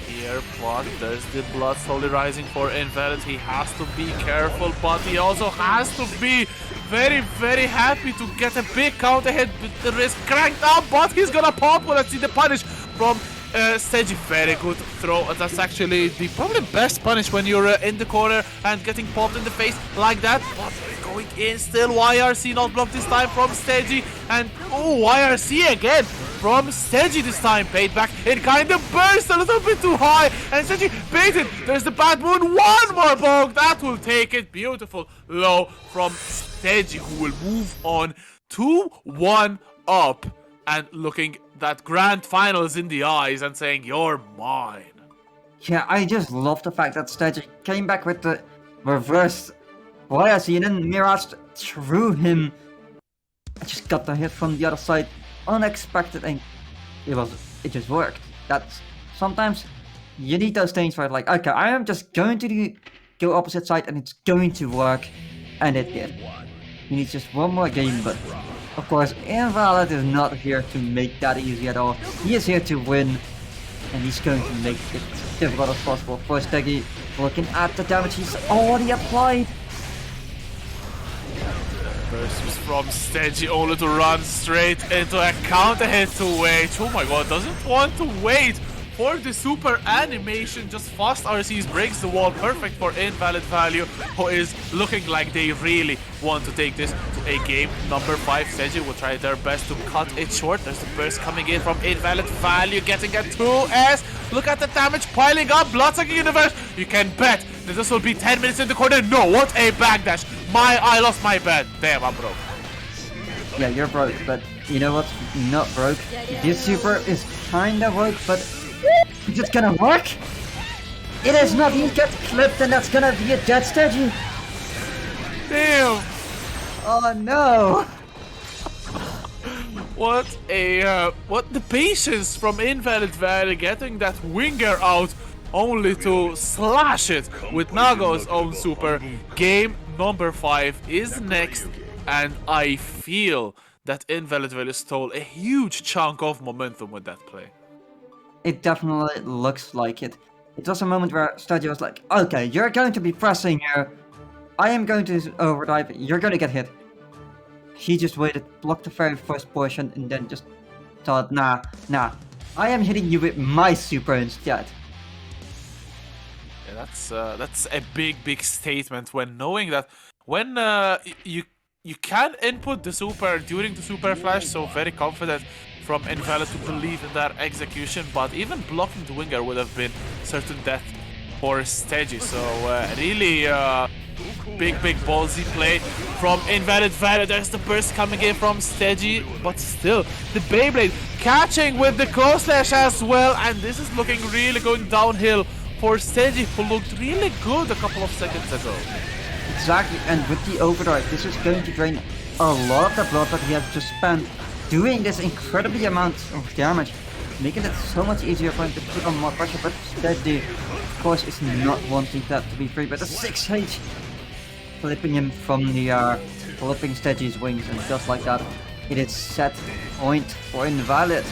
Here, but there's the blood slowly rising for Invalid. He has to be careful, but he also has to be very happy to get a big counter hit with the wrist cranked up, but he's gonna pop. Let's see the punish from Steji. Very good throw. That's actually the probably best punish when you're in the corner and getting popped in the face like that. But going in still. YRC not blocked this time from Steji, and YRC again from Steji this time. Paid back. It kind of burst a little bit too high, and Steji baited. There's the bad moon. One more poke that will take it. Beautiful low from Steji, who will move on 2-1 up and looking that grand finals in the eyes and saying, "You're mine." Yeah, I just love the fact that Steji came back with the reverse YRC, and then Mirage threw him. I just got the hit from the other side, unexpected, and it just worked. That's sometimes you need those things where like, okay, I am just going to go opposite side and it's going to work, and it did. You need just one more game, but Of course, Invalid is not here to make that easy at all. He is here to win, and he's going to make it as difficult as possible for Steggy. Looking at the damage he's already applied. Versus from Steggy, only to run straight into a counter hit to wait. Oh my god, doesn't want to wait for the super animation. Just fast RCs breaks the wall. Perfect for Invalid Value, who is looking like they really want to take this to a game number 5. Steggy will try their best to cut it short. There's the burst coming in from Invalid Value, getting a 2S. Look at the damage piling up. Bloodsucking Universe. You can bet that this will be 10 minutes in the corner. No, what a backdash. I lost my bet. Damn, I'm broke. Yeah, you're broke, but you know what's not broke? This super is kinda broke, but is it gonna work? It is not. He gets clipped, and that's gonna be a dead Steggy. Damn. Oh no! What the patience from Invalid Value, getting that winger out only to slash it with Nago's own super. Game number 5 is next, and I feel that Invalid Value stole a huge chunk of momentum with that play. It definitely looks like it. It was a moment where Steggy was like, okay, you're going to be pressing here. I am going to overdrive. You're going to get hit. He just waited, blocked the very first portion, and then just thought, nah. I am hitting you with my super instead. Yeah, that's a big statement when knowing that when you can input the super during the super flash, so very confident from Invalid to believe in their execution, but even blocking the winger would have been certain death for Steggy. So really big ballsy play from Invalid Value. There's the burst coming in from Steggy, but still the Beyblade catching with the close slash as well, and this is looking really going downhill for Steggy, who looked really good a couple of seconds ago. Exactly, and with the overdrive, this is going to drain a lot of the blood that he has just spent doing this incredibly amount of damage, making it so much easier for him to put on more pressure, but Steggy, of course, is not wanting that to be free, but a 6H flipping him from the flipping Steggy's wings, and just like that, it is set point for Invalid.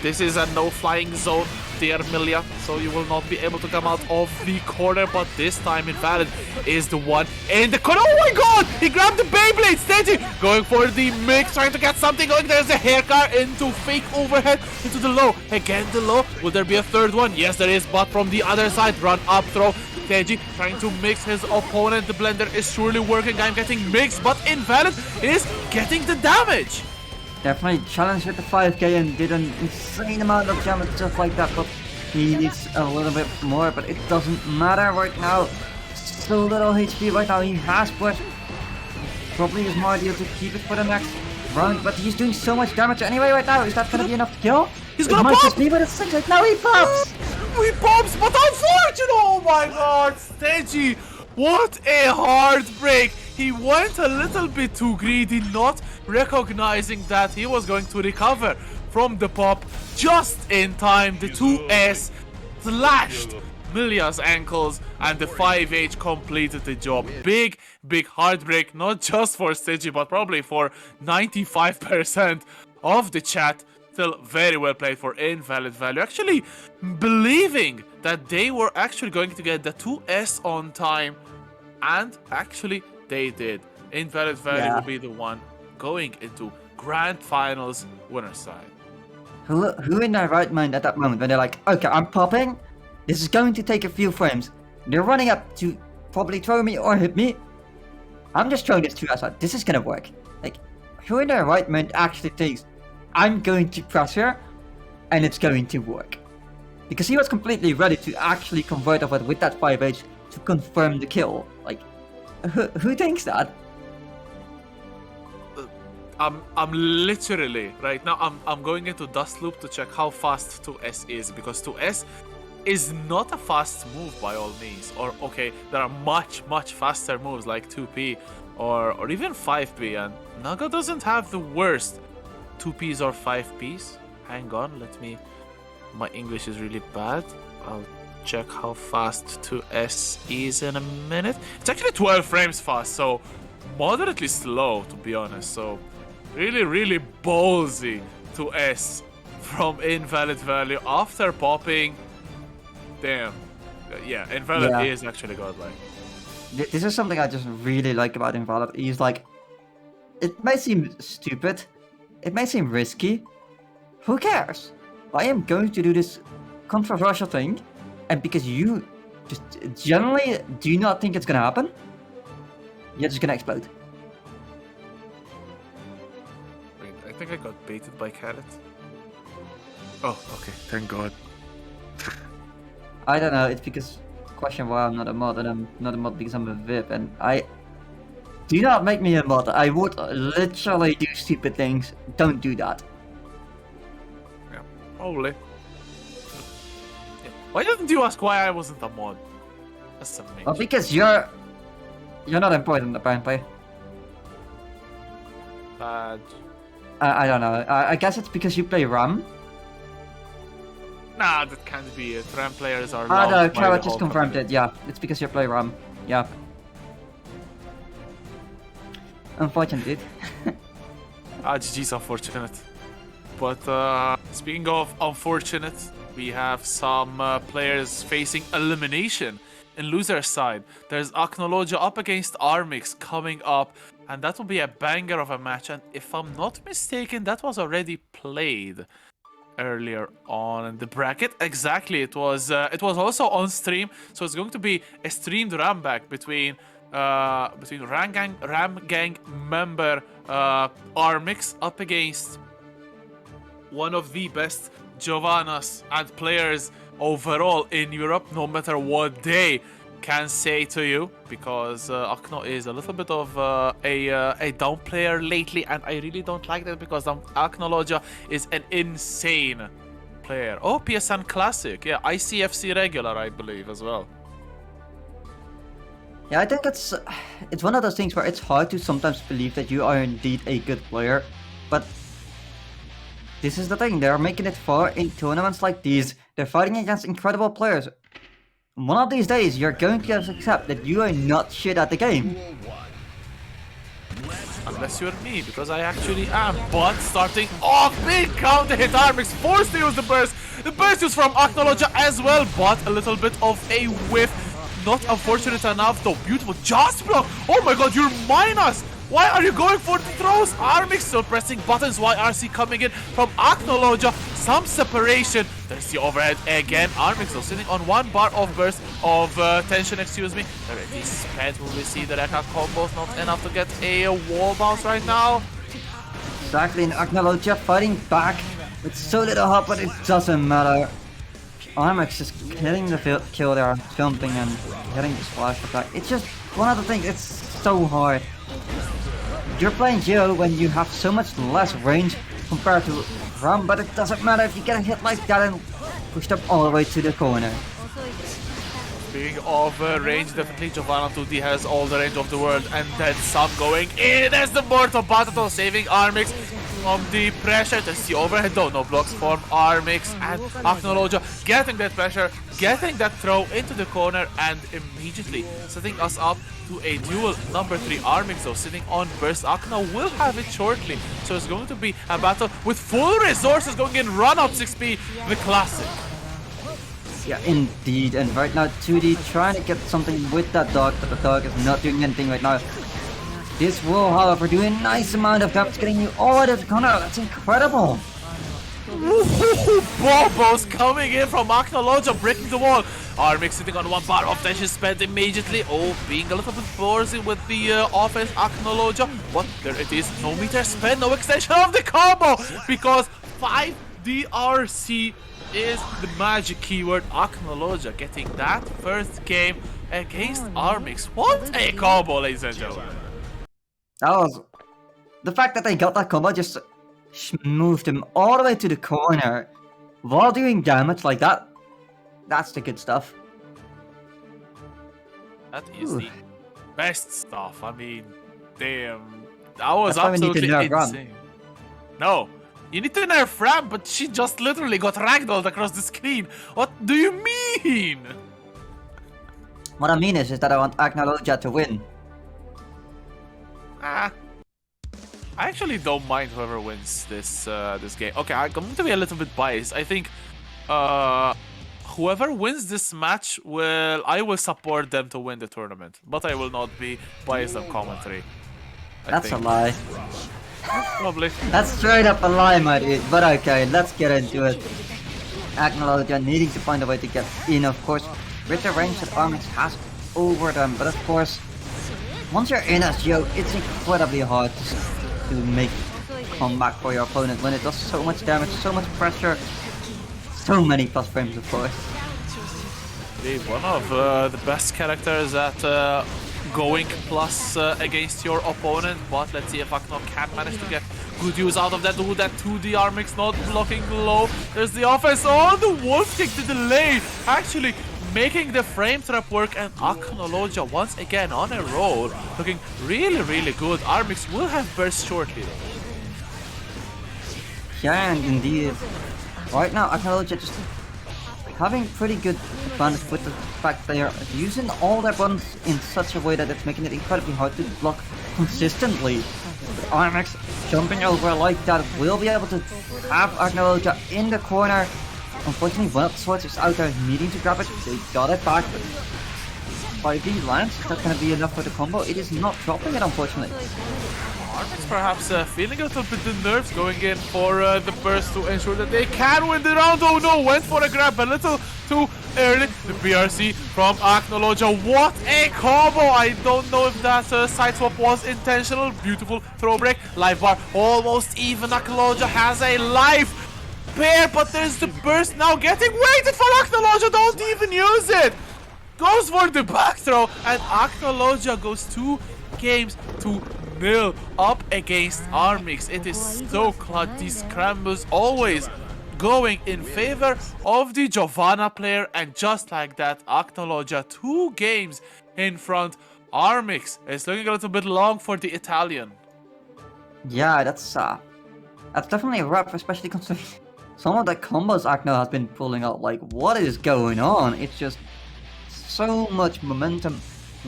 This is a no flying zone, dear Milia, so you will not be able to come out of the corner, but this time Invalid is the one in the corner. Oh my god! He grabbed the Beyblade! Steggy going for the mix, trying to get something going. There's a haircut into fake overhead, into the low. Again, the low. Will there be a third one? Yes, there is, but from the other side, run up throw. Steggy trying to mix his opponent. The blender is surely working. I'm getting mixed, but Invalid is getting the damage. Definitely challenged with the 5k and did an insane amount of damage just like that, but he needs a little bit more, but it doesn't matter right now. So little HP right now. He has put probably is more ideal to keep it for the next round, but he's doing so much damage anyway right now. Is that gonna be enough to kill? He's gonna might pop! just be, but it's 6 now he pops! He pops, but unfortunate! Oh my god, Steggy! What a heartbreak! He went a little bit too greedy, not recognizing that he was going to recover from the pop just in time. The 2S slashed Milia's ankles, and the 5H completed the job. Big heartbreak, not just for Steggy, but probably for 95% of the chat. Still very well played for Invalid Value. Actually believing that they were actually going to get the 2S on time, and actually they did. Invalid Value will be the one going into grand finals winner side. Who in their right mind at that moment when they're like, okay, I'm popping, this is going to take a few frames, they're running up to probably throw me or hit me, I'm just throwing this 2S out, this is gonna work. Like, who in their right mind actually thinks, I'm going to press her and it's going to work? Because he was completely ready to actually convert of it with that 5H to confirm the kill. Like, who thinks that? I'm literally right now I'm going into Dust Loop to check how fast 2S is, because 2S is not a fast move by all means. Or okay, there are much faster moves like 2P or even 5P, and Naga doesn't have the worst 2Ps or 5Ps. Hang on, my English is really bad. I'll check how fast 2S is in a minute. It's actually 12 frames fast, so moderately slow, to be honest. So really, really ballsy to S from Invalid Value after popping. Damn. Yeah, Invalid Yeah. is actually godlike. This is something I just really like about Invalid. He's like, it may seem stupid, it may seem risky. Who cares? I am going to do this controversial thing, and because you just generally do not think it's gonna happen, you're just gonna explode. Wait, I think I got baited by Carrot. Oh, okay, thank God. I don't know, it's because question why I'm not a mod, and I'm not a mod because I'm a VIP, and I do not make me a mod. I would literally do stupid things. Don't do that. Yeah, probably. Yeah. Why didn't you ask why I wasn't a mod? That's amazing. Well, because you're not important apparently. Bad. I don't know. I guess it's because you play RAM. Nah, that can't be it. RAM players are Ah, loved no, by the Carrot just whole confirmed community. it. Yeah, it's because you play RAM. Yeah. Unfortunate. GG's unfortunate. But speaking of unfortunate, we have some players facing elimination in loser side. There's Aknologia up against Armix coming up, and that will be a banger of a match. And if I'm not mistaken, that was already played earlier on in the bracket. Exactly, it was also on stream, so it's going to be a streamed ram back between Ram Gang member Armix up against one of the best Giovannas and players overall in Europe, no matter what they can say to you, because Akno is a little bit of a down player lately, and I really don't like that because Aknologia is an insane player. Oh, PSN Classic, yeah, ICFC regular, I believe, as well. Yeah, I think it's one of those things where it's hard to sometimes believe that you are indeed a good player, but this is the thing, they're making it far in tournaments like these. They're fighting against incredible players. One of these days, you're going to have to accept that you are not shit at the game. Unless you're me, because I actually am. But starting off, big counter hit Armix, forced to use the burst. The burst is from Aknologia as well, but a little bit of a whiff. Not unfortunate enough, though. Beautiful just block. Oh my god, you're minus. Why are you going for the throws? Armix still pressing buttons. YRC coming in from Aknologia. Some separation. There's the overhead again. Armix still sitting on 1 bar of burst of tension, excuse me. Already spent. Will we see the Rekka combos? Not enough to get a wall bounce right now. Exactly, and Aknologia fighting back with so little help, but it doesn't matter. Armix just hitting the kill there, jumping and getting the splash attack. It's just one of the things, it's so hard. You're playing Geo when you have so much less range compared to Ram, but it doesn't matter if you get a hit like that and pushed up all the way to the corner. Speaking of range, definitely Giovanna 2D has all the range of the world, and then some going in. There's the Mortal Battle saving Armix from the pressure. There's the overhead though, no blocks from Armix, and Aknologia getting that pressure, getting that throw into the corner, and immediately setting us up to a duel. Number 3 Armix though sitting on burst. Akno will have it shortly, so it's going to be a battle with full resources going in. Run up 6p, the classic. Yeah, indeed, and right now 2D trying to get something with that dog, but the dog is not doing anything right now. This will, however, do a nice amount of damage, getting you all out of the corner. That's incredible. Bobos coming in from Aknologia, breaking the wall. Armix sitting on 1 bar of tension spent immediately. Oh, being a little bit ballsy with the offense, Aknologia. But there it is, no meter spent, no extension of the combo, because 5 DRC is the magic keyword. Aknologia getting that first game against Armix. What a combo, ladies and gentlemen. That was... The fact that they got that combo just moved him all the way to the corner while doing damage like that. That's the good stuff. That is the best stuff. I mean, damn. That was That's why we need to absolutely nerf Ram. insane. No. You need to nerf Ram, but she just literally got ragdolled across the screen. What do you mean? What I mean is that I want Aknologia to win. I actually don't mind whoever wins this this game. Okay, I'm going to be a little bit biased. I think whoever wins this match I will support them to win the tournament, but I will not be biased on commentary. That's a lie. Probably. That's straight up a lie, my dude. But okay, let's get into it. Agnologia needing to find a way to get in, of course, with the range that Armix has over them. But of course, once you're in as Geo, it's incredibly hard to make comeback for your opponent when it does so much damage, so much pressure, so many plus frames, of course. Indeed, one of the best characters at going plus against your opponent, but let's see if Akno can manage to get good use out of that. Ooh, that 2D Armix not blocking low. There's the offense. Oh, the wolf kick to the lane, actually making the frame trap work, and Aknologia once again on a roll, looking really, really good. Armix will have burst shortly though. Yeah, and indeed, right now Aknologia just having pretty good advantage with the fact they are using all their buttons in such a way that it's making it incredibly hard to block consistently. But Armix jumping over like that will be able to have Agnologia in the corner. Unfortunately, one of the swords is out there needing to grab it. They got it back, but 5D lands, is that going to be enough for the combo? It is not dropping it, unfortunately. Armix perhaps feeling a little bit the nerves, going in for the burst to ensure that they can win the round. Oh no, went for a grab a little too early. The BRC from Aknologia. What a combo! I don't know if that side swap was intentional. Beautiful throw break. Live bar almost even. Aknologia has a life pair, but there's the burst now getting waited for. Aknologia don't even use it. Goes for the back throw, and Aknologia goes 2 games to 0 up against Armix. It is so clutch. These scrambles always going in favor of the Giovanna player, and just like that, Aknologia 2 games in front. Armix is looking a little bit long for the Italian. Yeah, that's definitely rough, especially considering some of the combos Akno has been pulling out. Like, what is going on? It's just so much momentum.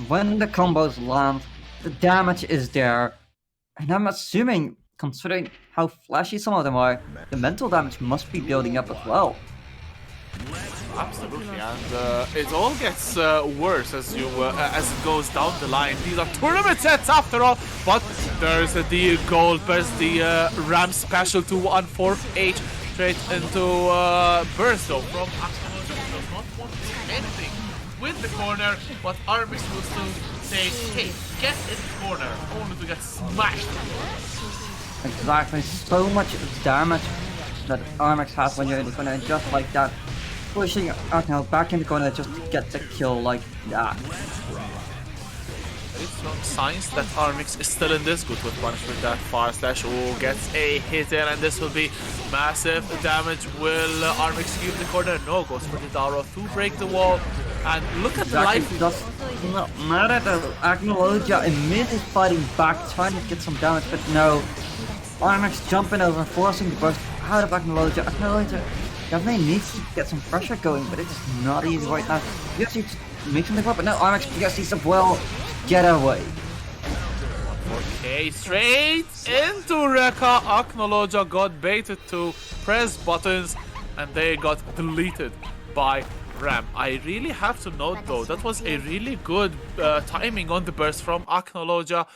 When the combos land, the damage is there. And I'm assuming, considering how flashy some of them are, the mental damage must be building up as well. Absolutely, and it all gets worse as it goes down the line. These are tournament sets after all, but there's the gold burst, the Ram special to 148 straight into burst though from Aknologia. Does not want to do anything with the corner, but Armix will still say, hey, get in the corner, only to get smashed. Exactly, so much damage that Armix has when you're in the corner, and just like that, pushing Akno back in the corner just to get the kill like that. Very strong signs that Armix is still in this. Good with punish with that far slash. Oh, gets a hit in, and this will be massive damage. Will Armix keep the corner? No, goes for the Daro to break the wall. And look at the life. It does not matter though. Agnologia immediately fighting back, trying to get some damage, but no. Armix jumping over, forcing the burst out of Agnologia. Agnologia definitely needs to get some pressure going, but it's not easy right now. Yes, making the grab, but no, Armix PSCs up well. Get away. 4K straight into Rekka. Aknologia got baited to press buttons, and they got deleted by Ram. I really have to note though, that was a really good timing on the burst from Aknologia.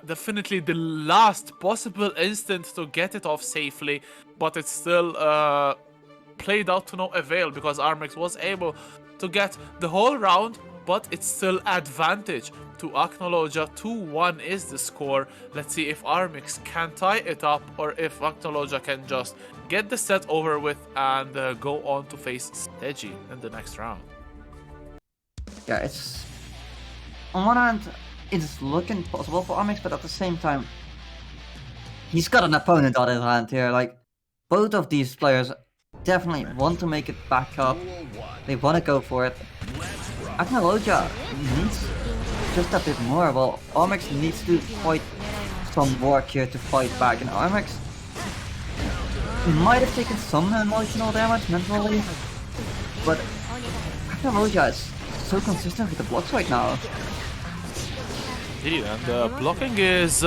Definitely the last possible instant to get it off safely, but it's still played out to no avail because Armix was able to get the whole round, but it's still advantage to Aknologia. 2-1 is the score. Let's see if Armix can tie it up or if Aknologia can just get the set over with and go on to face Steji in the next round. Yeah, it's on one hand, it's looking possible for Armix, but at the same time, he's got an opponent on his hand here. Like, both of these players definitely want to make it back up. They want to go for it. Aknologia needs just a bit more. Well, Armix needs to fight some work here to fight back, and Armix might have taken some emotional damage mentally, but Aknologia is so consistent with the blocks right now. Indeed, and blocking is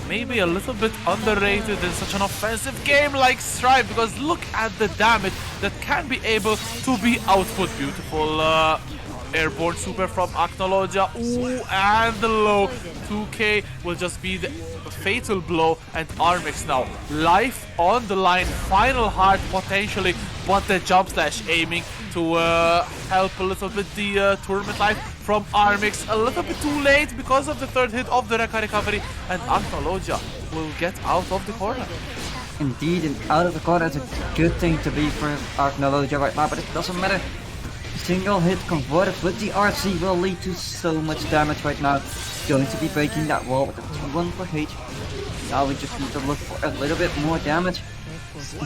maybe a little bit underrated in such an offensive game like Strive, because look at the damage that can be able to be output. Beautiful airborne super from Aknologia. Ooh, and the low. 2k will just be the fatal blow, and Armix now life on the line, final heart potentially, but the jump slash aiming to help a little bit the tournament life from Armix. A little bit too late because of the third hit of the Rekka recovery, and Aknologia will get out of the corner. Indeed, and out of the corner is a good thing to be for Aknologia right now, but it doesn't matter. Single hit converted with the RC will lead to so much damage right now. Going to be breaking that wall with a 2-1 for H. Now we just need to look for a little bit more damage.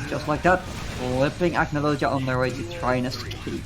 Just like that, flipping Aknologia on their way to try and escape.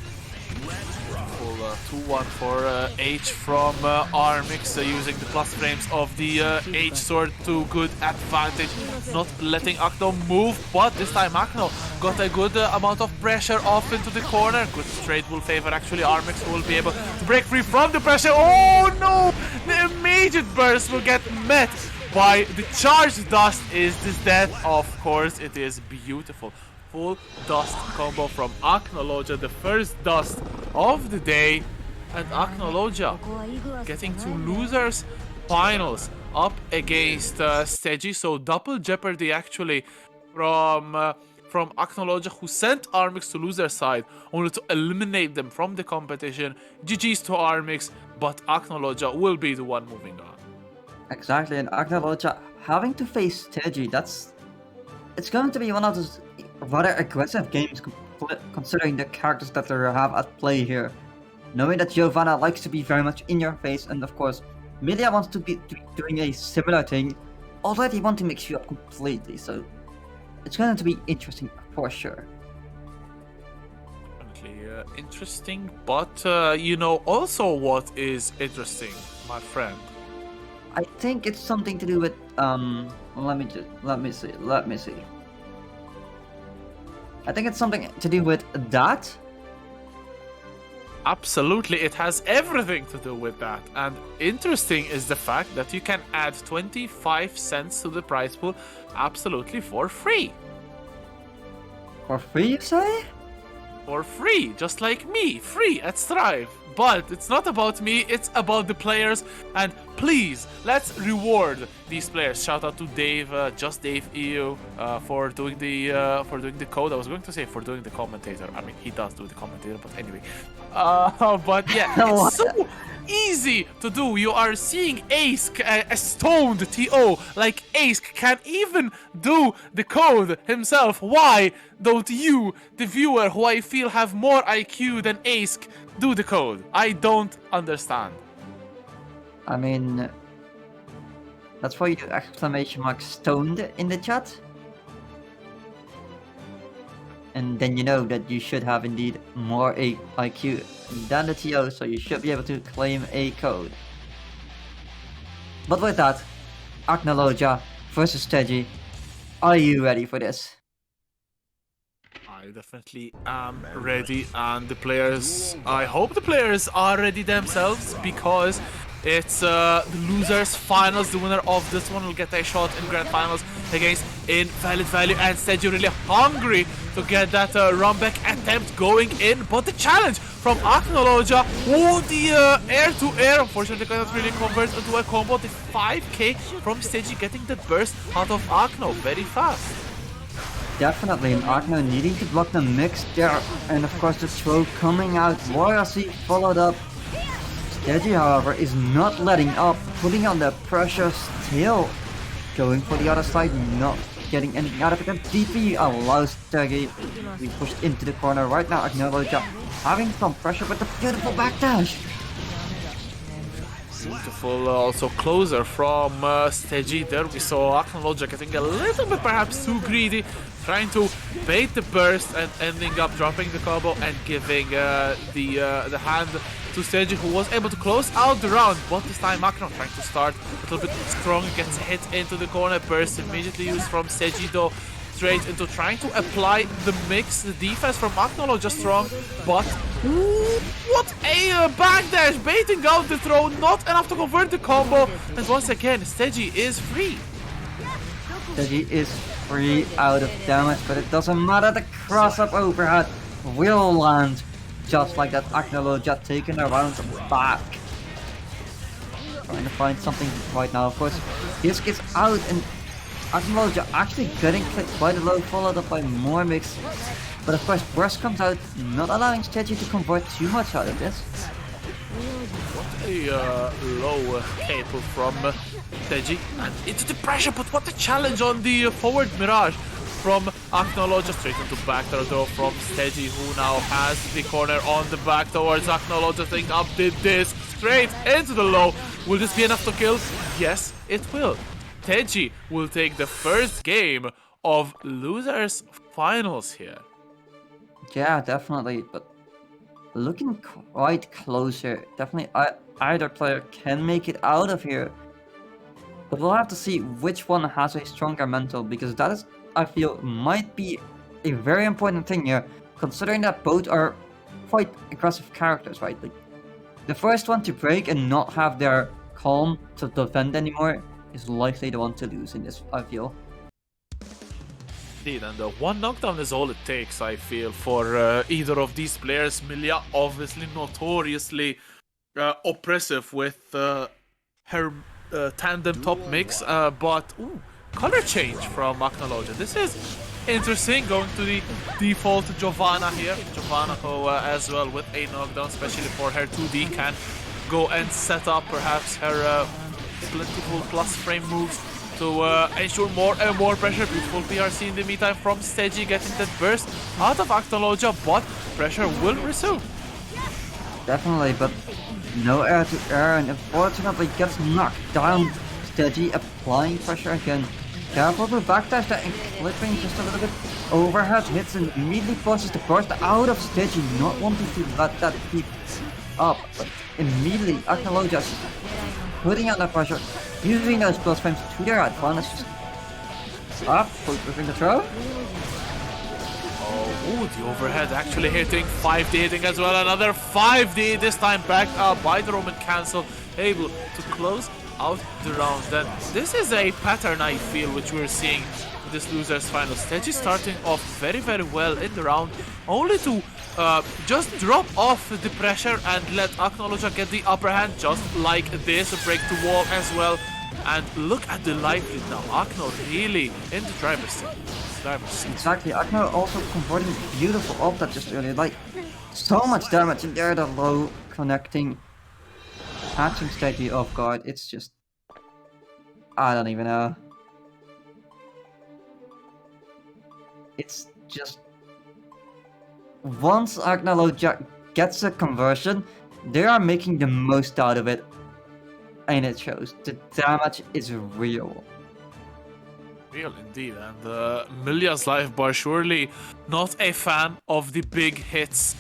Full 2-1 for H from Armix, using the plus frames of the H sword to good advantage, not letting Akno move, but this time Akno got a good amount of pressure off into the corner. Good trade will favor actually Armix, who will be able to break free from the pressure. Oh no! The immediate burst will get met by the charged dust. Is this death? Of course it is. Beautiful. Full dust combo from Aknologia, the first dust of the day, and Aknologia getting to losers finals up against Steji, so double jeopardy actually from Aknologia, who sent Armix to loser side only to eliminate them from the competition. GG's to Armix, but Aknologia will be the one moving on. Exactly, and Aknologia having to face Steji, it's going to be one of those rather aggressive games considering the characters that they have at play here. Knowing that Giovanna likes to be very much in your face, and of course Milia wants to be doing a similar thing, already want to mix you up completely, so it's going to be interesting for sure. Definitely interesting, but you know also what is interesting, my friend? I think it's something to do with let me see. I think it's something to do with that. Absolutely, it has everything to do with that. And interesting is the fact that you can add 25 cents to the prize pool absolutely for free. For free, you say? For free, just like me, free at Strive. But it's not about me, it's about the players, and please, let's reward these players. Shout out to Dave, just Dave EU, for doing the code. I was going to say for doing the commentator. I mean, he does do the commentator, but anyway. But yeah, it's so easy to do. You are seeing Ace, a stoned TO like Ace, can even do the code himself. Why don't you, the viewer, who I feel have more IQ than Ace, do the code? I don't understand. I mean, that's why you do exclamation mark stoned in the chat. And then you know that you should have indeed more IQ than the TO, so you should be able to claim a code. But with that, Aknologia versus Steji, are you ready for this? I definitely am ready, and the players, I hope the players are ready themselves, because it's the losers finals. The winner of this one will get a shot in grand finals against Invalid Value, and Steji really hungry to get that run back attempt going in. But the challenge from Aknologia, oh, the air to air, unfortunately cannot really convert into a combo. The 5k from Steji getting the burst out of Akno very fast. Definitely, and Akno needing to block the mix there, and of course the throw coming out. Loyalty followed up. Steji, however, is not letting up, putting on the pressure still. Going for the other side, not getting anything out of it. And DP allows Steji to be pushed into the corner. Right now, Aknologia having some pressure with the beautiful backdash. Beautiful also closer from Steji there. We saw Aknologia getting a little bit perhaps too greedy, trying to bait the burst and ending up dropping the combo and giving the hand to Steji, who was able to close out the round. But this time Akno trying to start a little bit strong, gets hit into the corner. Burst immediately used from Steji though straight into trying to apply the mix. The defense from Acknowledge strong, but ooh, what a backdash, baiting out the throw, not enough to convert the combo. And once again, Steji is free. Steji is free out of damage, but it doesn't matter. The cross-up overhead will land just like that. Acknowledge taking the round back. Trying to find something right now. Of course, this gets out and Acknowledge actually getting clipped quite a low, followed up by more mix. But of course, Burst comes out, not allowing Steji to convert too much out of this. What a low capo from Steji. And into the pressure, but what a challenge on the forward Mirage from Acknowledge. Straight into back throw though from Steji, who now has the corner on the back towards Acknowledge. Think up did this straight into the low. Will this be enough to kill? Yes, it will. Steji will take the first game of losers finals here. Yeah, definitely, but looking quite close here. Definitely either player can make it out of here. But we'll have to see which one has a stronger mental, because that is, I feel, might be a very important thing here, considering that both are quite aggressive characters, right? Like, the first one to break and not have their calm to defend anymore is likely the one to lose in this, I feel. Indeed, and one knockdown is all it takes, I feel, for either of these players. Millia, obviously notoriously oppressive with her tandem top mix, but ooh, color change from Acknowledge. This is interesting, going to the default Giovanna here. Giovanna, who as well with a knockdown, especially for her 2D, can go and set up perhaps her plentiful plus frame moves to ensure more and more pressure. Beautiful PRC in the meantime from Steji, getting that burst out of Acknowledge, but pressure will resume. Definitely, but no air to air, and unfortunately gets knocked down. Steji applying pressure again. Careful to backdash that and clipping just a little bit. Overhead hits and immediately forces the burst out of Steji, not wanting to let that keep up, but immediately Acknowledge putting out that pressure, using those plus frames to their advantage. Up, pushing the throw. Oh, the overhead actually hitting, 5D hitting as well, another 5D, this time backed up by the Roman cancel, able to close out the round. Then this is a pattern, I feel, which we're seeing in this losers final. Steji starting off very, very well in the round, only to just drop off the pressure and let Acknowledge get the upper hand, just like this, break the wall as well. And look at the life lead now. Acknowledge really in the driver's seat. Exactly, Acknowledge also converting beautiful ult that just earlier, like so much damage in there, the low connecting, catching Steji off guard. It's just, I don't even know. It's just, once Acknowledge gets a conversion, they are making the most out of it. And it shows. The damage is real. Real indeed. And Millia's life bar surely not a fan of the big hits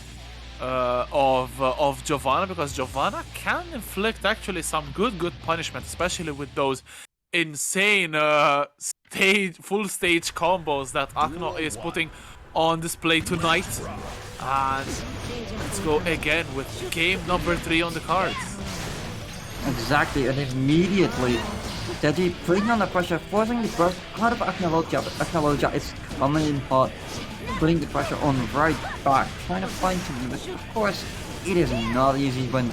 of Giovanna, because Giovanna can inflict actually some good punishment, especially with those insane full stage combos that Akno is putting on display tonight. And let's go again with game number 3 on the cards. Exactly, and immediately Steji putting on the pressure, forcing the burst out of Acknowledge, but Acknowledge is coming in hot, putting the pressure on right back, trying to find something, but of course it is not easy when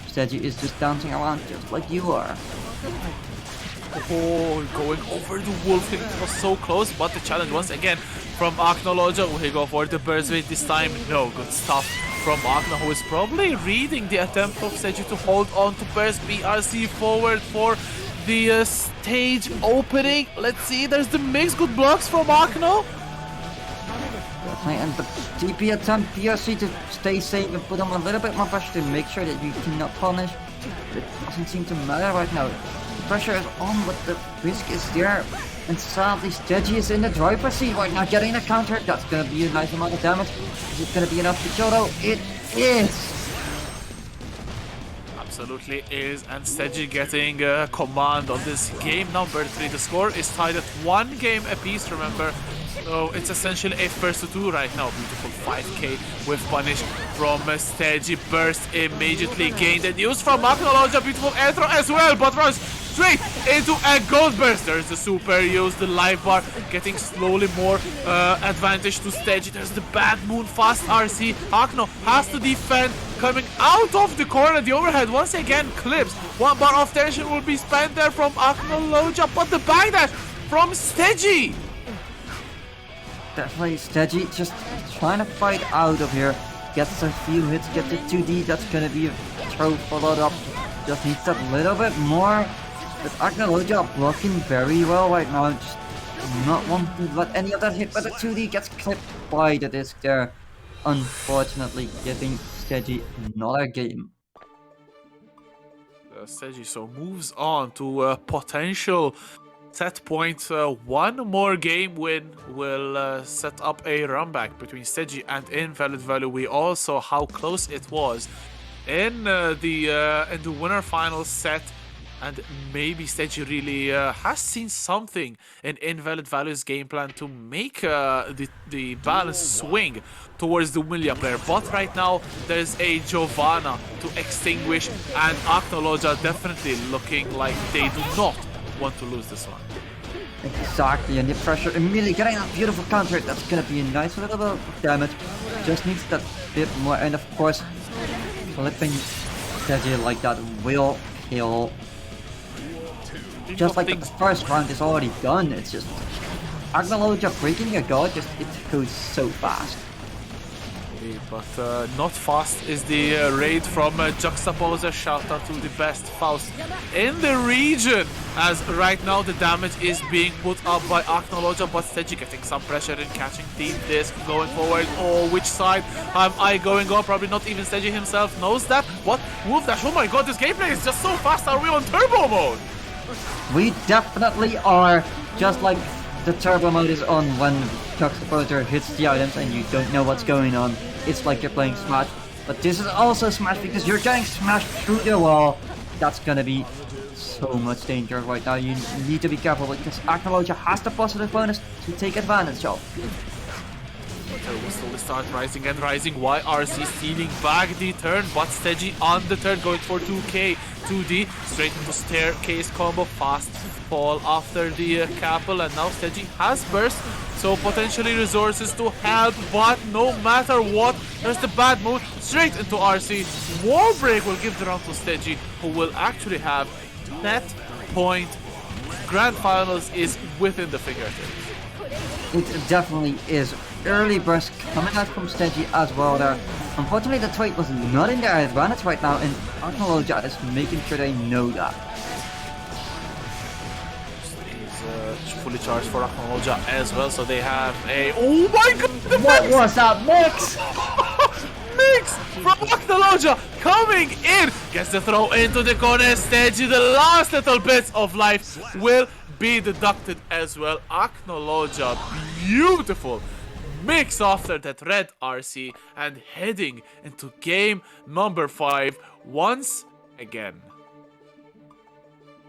Steji is just dancing around just like you are. Oh, going over the wolf, it was so close, but the challenge once again from Acknowledge. Will he go for the burst wait this time? No, good stuff from Akna, who is probably reading the attempt of Steji to hold on to burst BRC forward for the stage opening. Let's see, there's the mix, good blocks from Akno. And the TP attempt, BRC to stay safe and put him a little bit more pressure to make sure that you cannot punish. But it doesn't seem to matter right now. The pressure is on, but the risk is there. And sadly, Steji is in the driver's seat right now, getting a counter. That's gonna be a nice amount of damage. Is it gonna be enough to kill though? It is! Absolutely is, and Steji getting command on this game number 3. The score is tied at 1 game apiece, remember. So it's essentially a first to 2 right now. Beautiful 5k with punish from Stegy. Burst immediately gained and used from Aknologia. Beautiful air throw as well, but runs straight into a gold burst. There's the super use, the live bar getting slowly more advantage to Stegy. There's the bad moon, fast RC. Akno has to defend, coming out of the corner. The overhead once again clips. 1 bar of tension will be spent there from Aknologia, but the backdash from Stegy. Definitely Stegy just trying to fight out of here. Gets a few hits, gets the 2D, that's gonna be a throw followed up. Just needs a little bit more. But Aknologia blocking very well right now. Just not wanting to let any of that hit, but the 2D gets clipped by the disc there. Unfortunately, giving Stegy another game. Stegy so moves on to a potential set point. 1 more game win will set up a run back between Stegy and Invalid Value. We all saw how close it was in the winner final set, and maybe Stegy really has seen something in Invalid Value's game plan to make the balance swing towards the Willia player. But right now there's a Giovanna to extinguish, and Aknologia definitely looking like they do not want to lose this one. Exactly, and the pressure immediately getting a beautiful counter. That's gonna be a nice little bit of damage. Just needs that bit more, and of course, flipping Stegy like that will kill. Just like the first round is already done. It's just Aknologia breaking a guard. Just it goes so fast. But not fast is the raid from Juxtaposer. Shout out to the best Faust in the region, as right now the damage is being put up by Aknologia, but Stegy getting some pressure in catching the disc going forward. Oh, which side am I going on? Probably not even Stegy himself knows that. What? Wolf Dash, oh my god, this gameplay is just so fast. Are we on turbo mode? We definitely are. Just like the turbo mode is on when Juxtaposer hits the items and you don't know what's going on. It's like you're playing Smash, but this is also Smash because you're getting smashed through the wall. That's gonna be so much danger right now. You need to be careful because Aknologia has the positive bonus to take advantage of. Will slowly start rising and rising. YRC stealing back the turn, but Stegy on the turn going for 2k, 2D, straight into staircase combo, fast fall after the Capel, and now Stegy has burst, so potentially resources to help, but no matter what, there's the bad move, straight into RC. Wall break will give the round to Stegy, who will actually have net point. Grand Finals is within the fingertips. It definitely is. Early burst coming out from Stegy as well there. Unfortunately, the trade was not in their advantage right now, and Aknologia is making sure they know that. Is fully charged for Aknologia as well, so they have a... Oh my god! What was that mix? Mix from Aknologia coming in! Gets the throw into the corner. Stegy, the last little bits of life will be deducted as well. Aknologia, beautiful mix after that red RC, and heading into game number 5 once again.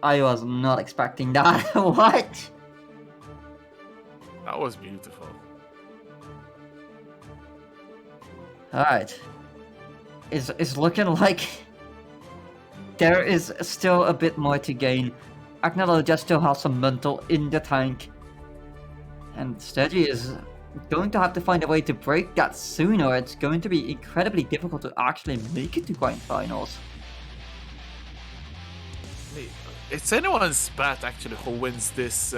I was not expecting that. What? That was beautiful. Alright. It's looking like there is still a bit more to gain. Aknologia still has some mental in the tank. And Stegy is going to have to find a way to break that soon, or it's going to be incredibly difficult to actually make it to Grand Finals. It's anyone's bet actually who wins this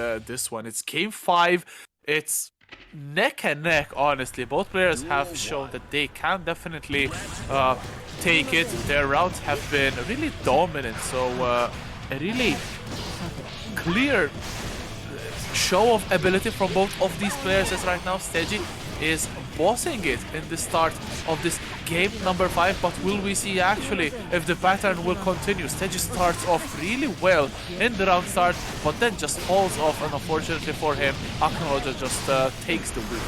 one. It's game 5. It's neck and neck, honestly. Both players have shown that they can definitely take it. Their rounds have been really dominant, so a really clear show of ability from both of these players, as right now Stegy is bossing it in the start of this game number 5, but will we see actually if the pattern will continue? Stegy starts off really well in the round start, but then just falls off, and unfortunately for him, Aknologia just takes the win.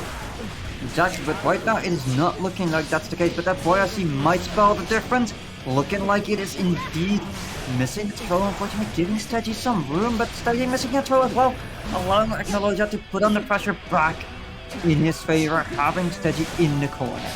Exactly, but right now it is not looking like that's the case, but that YRC might spell the difference. Looking like it is indeed missing the throw, unfortunately giving Stegy some room, but Stegy missing a throw as well, allowing Aknologia to put on the pressure back in his favor, having Steady in the corner.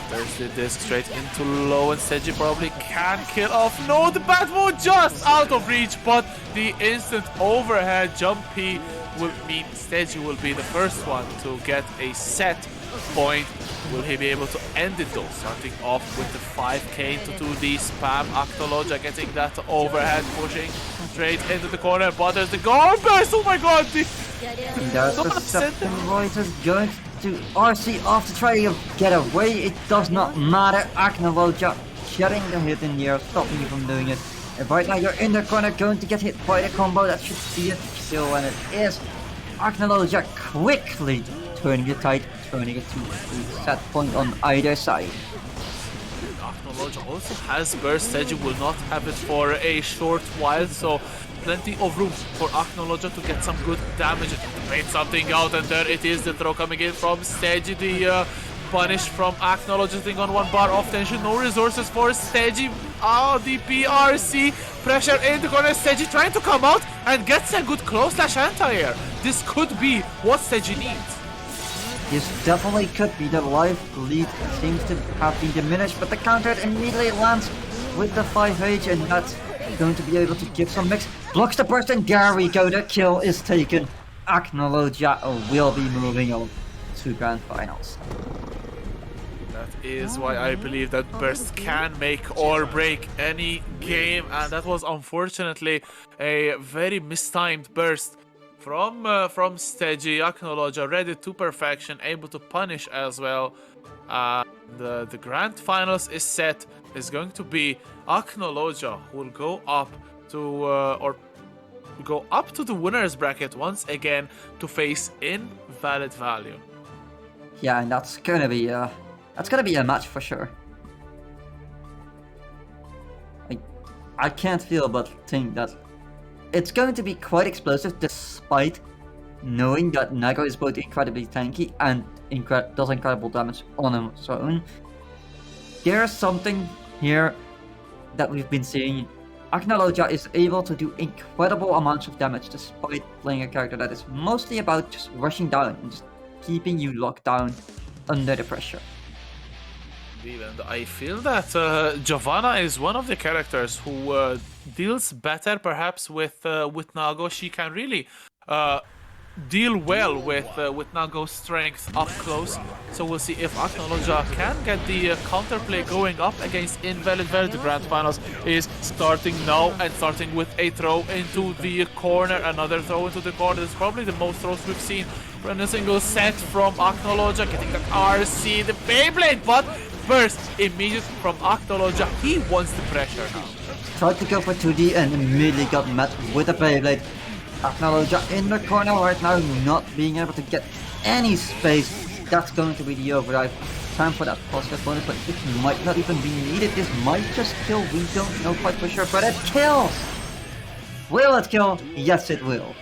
There's the disc straight into low, and Seiji probably can kill off. No, the bad move just out of reach, but the instant overhead jump P will mean Seiji will be the first one to get a set point. Will he be able to end it though? Starting off with the 5k into 2D spam. Actologia getting that overhead, pushing straight into the corner, but there's the goal burst. Oh my god! There's the Septim Voice is going to RC off to try to get away. It does not matter. Actologia getting the hit in the air, stopping you from doing it. And right now you're in the corner, going to get hit by the combo. That should be a kill, and it is. Actologia quickly turning it tight, turning it to the set point on either side. Actologia also has burst. Seiji will not have it for a short while, so plenty of room for Actologia to get some good damage and to bait something out. And there it is, the throw coming in from Seiji. The punish from Actologia sitting on 1 bar of tension. No resources for Seiji. Oh, the PRC pressure in the corner. Seiji trying to come out and gets a good close slash anti-air. This could be what Seiji needs. This definitely could be. The life lead seems to have been diminished, but the counter immediately lands with the 5H, and that's going to be able to give some mix. Blocks the burst, and there we go, the kill is taken. Actologia will be moving on to Grand Finals. That is why I believe that burst can make or break any game, and that was unfortunately a very mistimed burst from Steiji. Actologia read it to perfection, able to punish as well. The Grand Finals is set. Is going to be Actologia who will go up to the winners bracket once again to face Invalid Value. Yeah, and that's gonna be a match for sure. I can't feel but think that it's going to be quite explosive, despite knowing that Nago is both incredibly tanky and does incredible damage on its own. There's something here that we've been seeing. Actologia is able to do incredible amounts of damage despite playing a character that is mostly about just rushing down and just keeping you locked down under the pressure. And I feel that Giovanna is one of the characters who deals better perhaps with Nago. She can really deal well with Nago's strength up close. So we'll see if Actologia can get the counterplay going up against Invalid Value. The Grand Finals is starting now, and starting with a throw into the corner. Another throw into the corner. This is probably the most throws we've seen in a single set from Actologia. Getting that RC, the Beyblade, but burst immediate from Actologia. He wants the pressure now. Tried to go for 2D and immediately got met with a Beyblade. Actologia in the corner right now, not being able to get any space. That's going to be the overdrive. Time for that positive bonus, but it might not even be needed. This might just kill. We don't know quite for sure, but it kills! Will it kill? Yes, it will.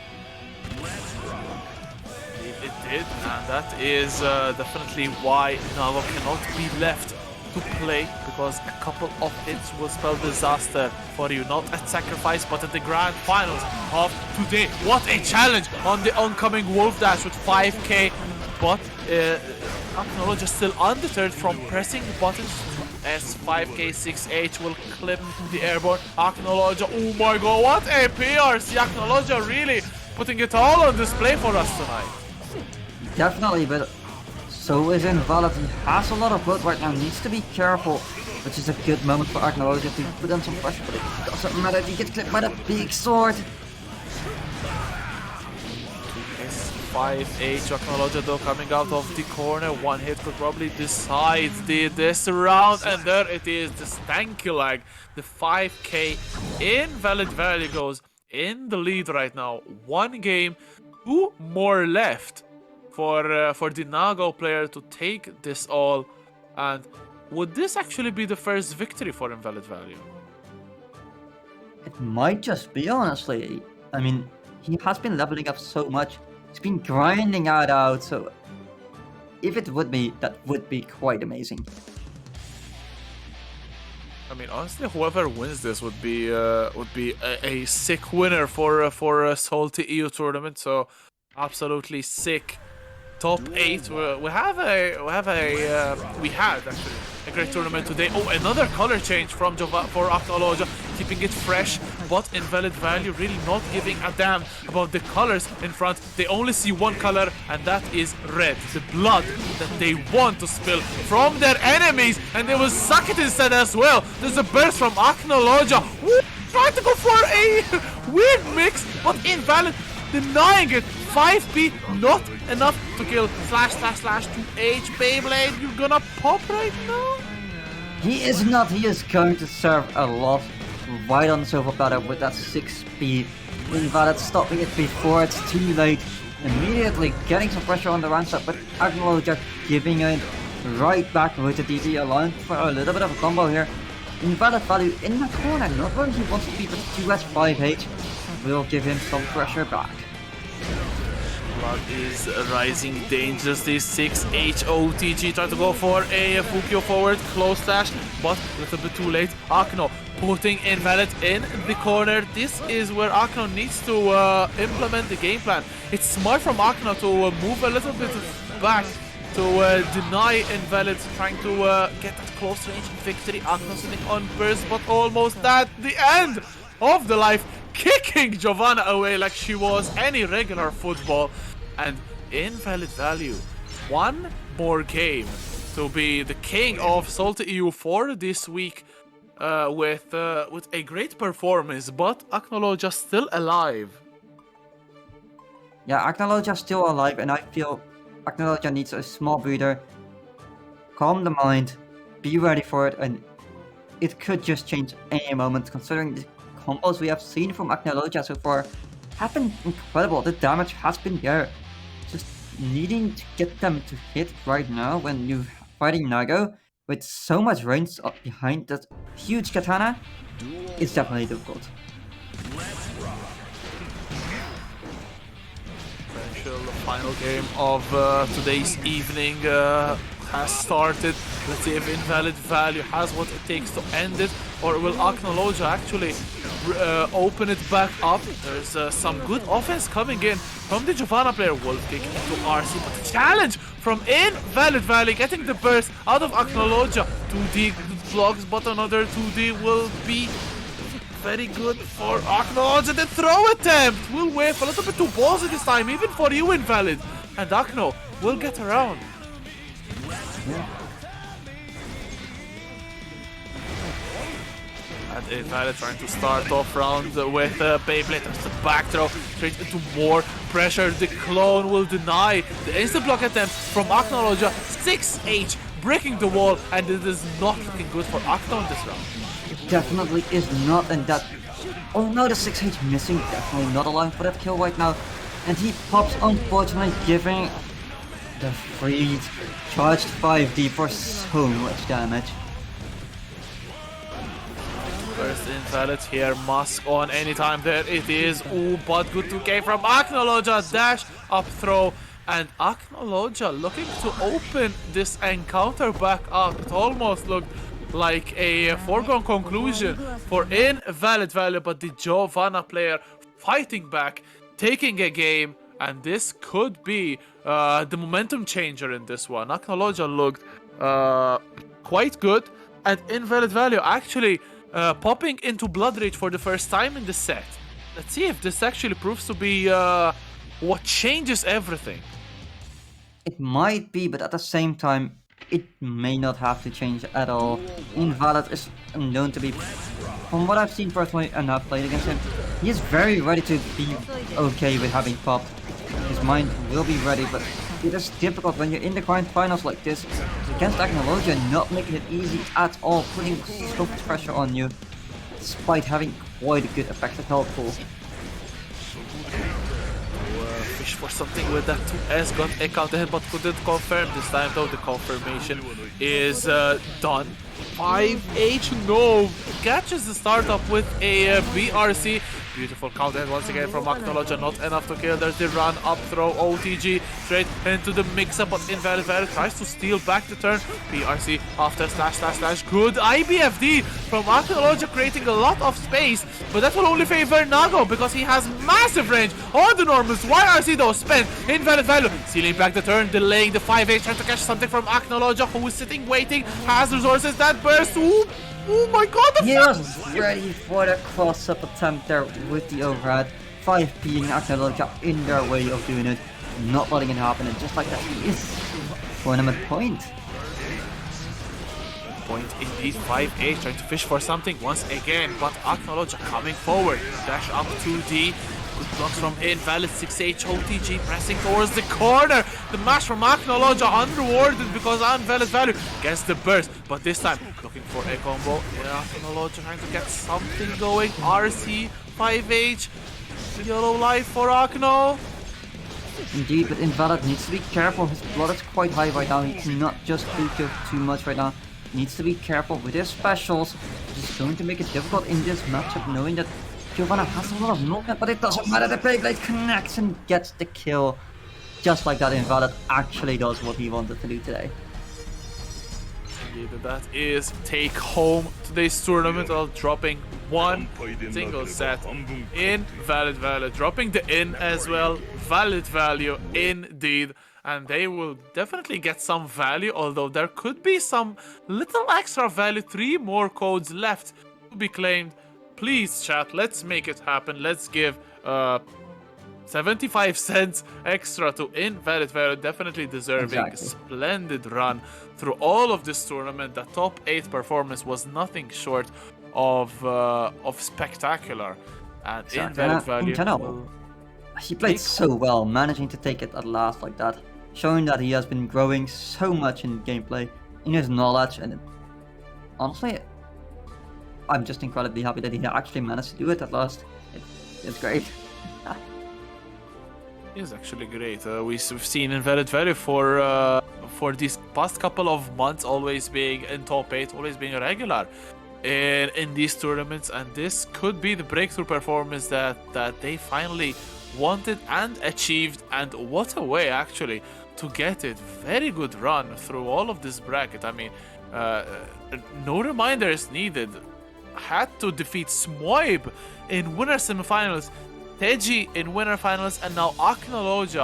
It did, and that is definitely why Nago cannot be left to play, because a couple of hits will spell disaster for you. Not at Sacrifice, but at the Grand Finals of today. What a challenge on the oncoming Wolf Dash with 5k, but Actologia still undeterred from pressing buttons as 5k 6h will clip the airborne. Actologia, oh my god, what a PRC! Actologia really putting it all on display for us tonight. Definitely, but so is Invalid. He has a lot of blood right now, needs to be careful, which is a good moment for Actologia to put on some pressure, but it doesn't matter if he gets clipped by the big sword. 5H Actologia though coming out of the corner. One hit could probably decide this round, and there it is, the stanky leg. The 5k Invalid Value goes in the lead right now. One game, 2 more left for the Nago player to take this all. And would this actually be the first victory for Invalid Value? It might just be, honestly. I mean, he has been leveling up so much. He's been grinding it out, so if it would be, that would be quite amazing. I mean, honestly, whoever wins this would be a sick winner for a SaltyEU tournament. So absolutely sick top 8. We had actually a great tournament today. Oh, another color change from for Aknoloja, keeping it fresh, but Invalid Value really not giving a damn about the colors in front. They only see one color, and that is red, the blood that they want to spill from their enemies, and they will suck it instead as well. There's a burst from Aknoloja, trying to go for a weird mix, but Invalid denying it. 5p, not enough to kill. Slash, slash, slash, 2H, Beyblade, you're gonna pop right now? He is not. He is going to serve a lot right on silver platter with that 6p. Invalid stopping it before it's too late. Immediately getting some pressure on the round up, but Aknoloja giving it right back with the DD, allowing for a little bit of a combo here. Invalid Value in the corner, not where he wants to be, but 2s 5h will give him some pressure back. Blood is rising dangerously. 6H OTG trying to go for a Fukio forward, close slash, but a little bit too late. Akno putting Invalid in the corner. This is where Akno needs to implement the game plan. It's smart from Akno to move a little bit back to deny Invalid trying to get that close range victory. Akno sitting on burst, but almost at the end of the life, kicking Giovanna away like she was any regular football. And Invalid Value, one more game to be the king of SaltyEU for this week with a great performance, but Aknoloja still alive. Yeah, Aknoloja still alive, and I feel Aknoloja needs a small breather, calm the mind, be ready for it, and it could just change any moment, considering the combos we have seen from Aknoloja so far have been incredible. The damage has been there. Just needing to get them to hit right now when you're fighting Nago with so much range up behind that huge katana is definitely difficult. The final game of today's evening has started. Let's see if Invalid Value has what it takes to end it, or will Aknoloja actually open it back up. There's some good offense coming in from the Giovanna player. Wolf kick into RC, but the challenge from Invalid Value, getting the burst out of Aknoloja. 2D blocks, but another 2D will be very good for Aknoloja. The throw attempt will whiff a little bit too ballsy this time, even for you, Invalid. And Akno will get around. And Invalid trying to start off round with Beyblade. There's the back throw straight into more pressure. The clone will deny the instant block attempt from Aknoloja. 6H breaking the wall, and it is not looking good for Akno in this round. It definitely is not, and that... Oh no, the 6H missing, definitely not allowing for that kill right now. And he pops, unfortunately, giving the free charged 5D for so much damage. First Invalid here, Musk on anytime, there it is. Ooh, but good 2K from Aknoloja, dash up throw, and Aknoloja looking to open this encounter back up. It almost looked like a foregone conclusion for Invalid Value, but the Giovanna player fighting back, taking a game, and this could be the momentum changer in this one. Aknoloja looked quite good, and Invalid Value actually popping into Blood Rage for the first time in the set. Let's see if this actually proves to be what changes everything. It might be, but at the same time, it may not have to change at all. Invalid is known to be, from what I've seen personally and I've played against him, he is very ready to be okay with having popped. His mind will be ready, but it is difficult when you're in the grand finals like this against Aknoloja, not making it easy at all, putting so much pressure on you, despite having quite a good effective health pool. Fish for something with that 2S, got a counter hit but couldn't confirm this time, though the confirmation is done. 5H, no, catches the startup with a BRC, Beautiful counter once again from Acknowledge, not enough to kill. There's the run up throw, OTG straight into the mix-up, but Invalid Value tries to steal back the turn. PRC after slash. Good IBFD from Acknowledge, creating a lot of space, but that will only favor Nago because he has massive range on the normals. YRC though spent Invalid Value, stealing back the turn, delaying the 5H, trying to catch something from Acknowledge, who is sitting waiting, has resources, that burst. Oh my god, He was ready for the cross-up attempt there with the overhead. 5 being Acknowledge in their way of doing it, not letting it happen, and just like that, he is tournament point. Point indeed, 5H trying to fish for something once again, but Acknowledge coming forward. Dash up 2D. Good blocks from Invalid, 6H OTG pressing towards the corner. The mash from Acknowledge unrewarded because Invalid Value gets the burst, but this time looking for a combo. Acknowledge trying to get something going. RC, 5H, yellow life for Ackno. Indeed, but Invalid needs to be careful. His blood is quite high right now. He cannot just do too much right now. Needs to be careful with his specials, which is going to make it difficult in this matchup, knowing that Giovanna has a lot of movement, but it doesn't matter. The Beyblade connects and gets the kill. Just like that, Invalid actually does what he wanted to do today. Indeed, that is take home today's tournament, while dropping one single set. Invalid Value dropping the in as well. Valid Value indeed. And they will definitely get some value, although there could be some little extra value. 3 more codes left to be claimed. Please, chat, let's make it happen. Let's give 75 cents extra to Invalid Value. Definitely deserving. Exactly. Splendid run through all of this tournament. The top 8 performance was nothing short of spectacular. And Exactly. Invalid Value. In general, he played so well, managing to take it at last like that, showing that he has been growing so much in gameplay, in his knowledge, and honestly, I'm just incredibly happy that he actually managed to do it at last. It's great. Is actually great. We've seen Invalid Value for these past couple of months always being in top 8, always being a regular in these tournaments, and this could be the breakthrough performance that they finally wanted and achieved. And what a way actually to get it. Very good run through all of this bracket. I mean, no reminders needed. Had to defeat Smoib in winner semifinals, Teji in winner finals, and now Acknowledge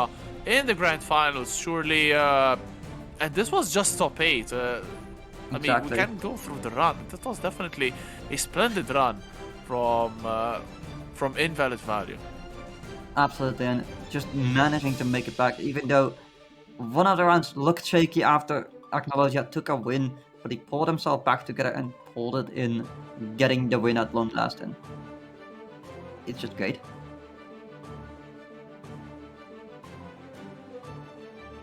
in the grand finals. Surely, and this was just top 8. I mean, Exactly. we can go through the run. That was definitely a splendid run from Invalid Value. Absolutely, and just managing to make it back, even though one of the rounds looked shaky after Acknowledge took a win, but he pulled himself back together and pulled it in, getting the win at long last. And it's just great.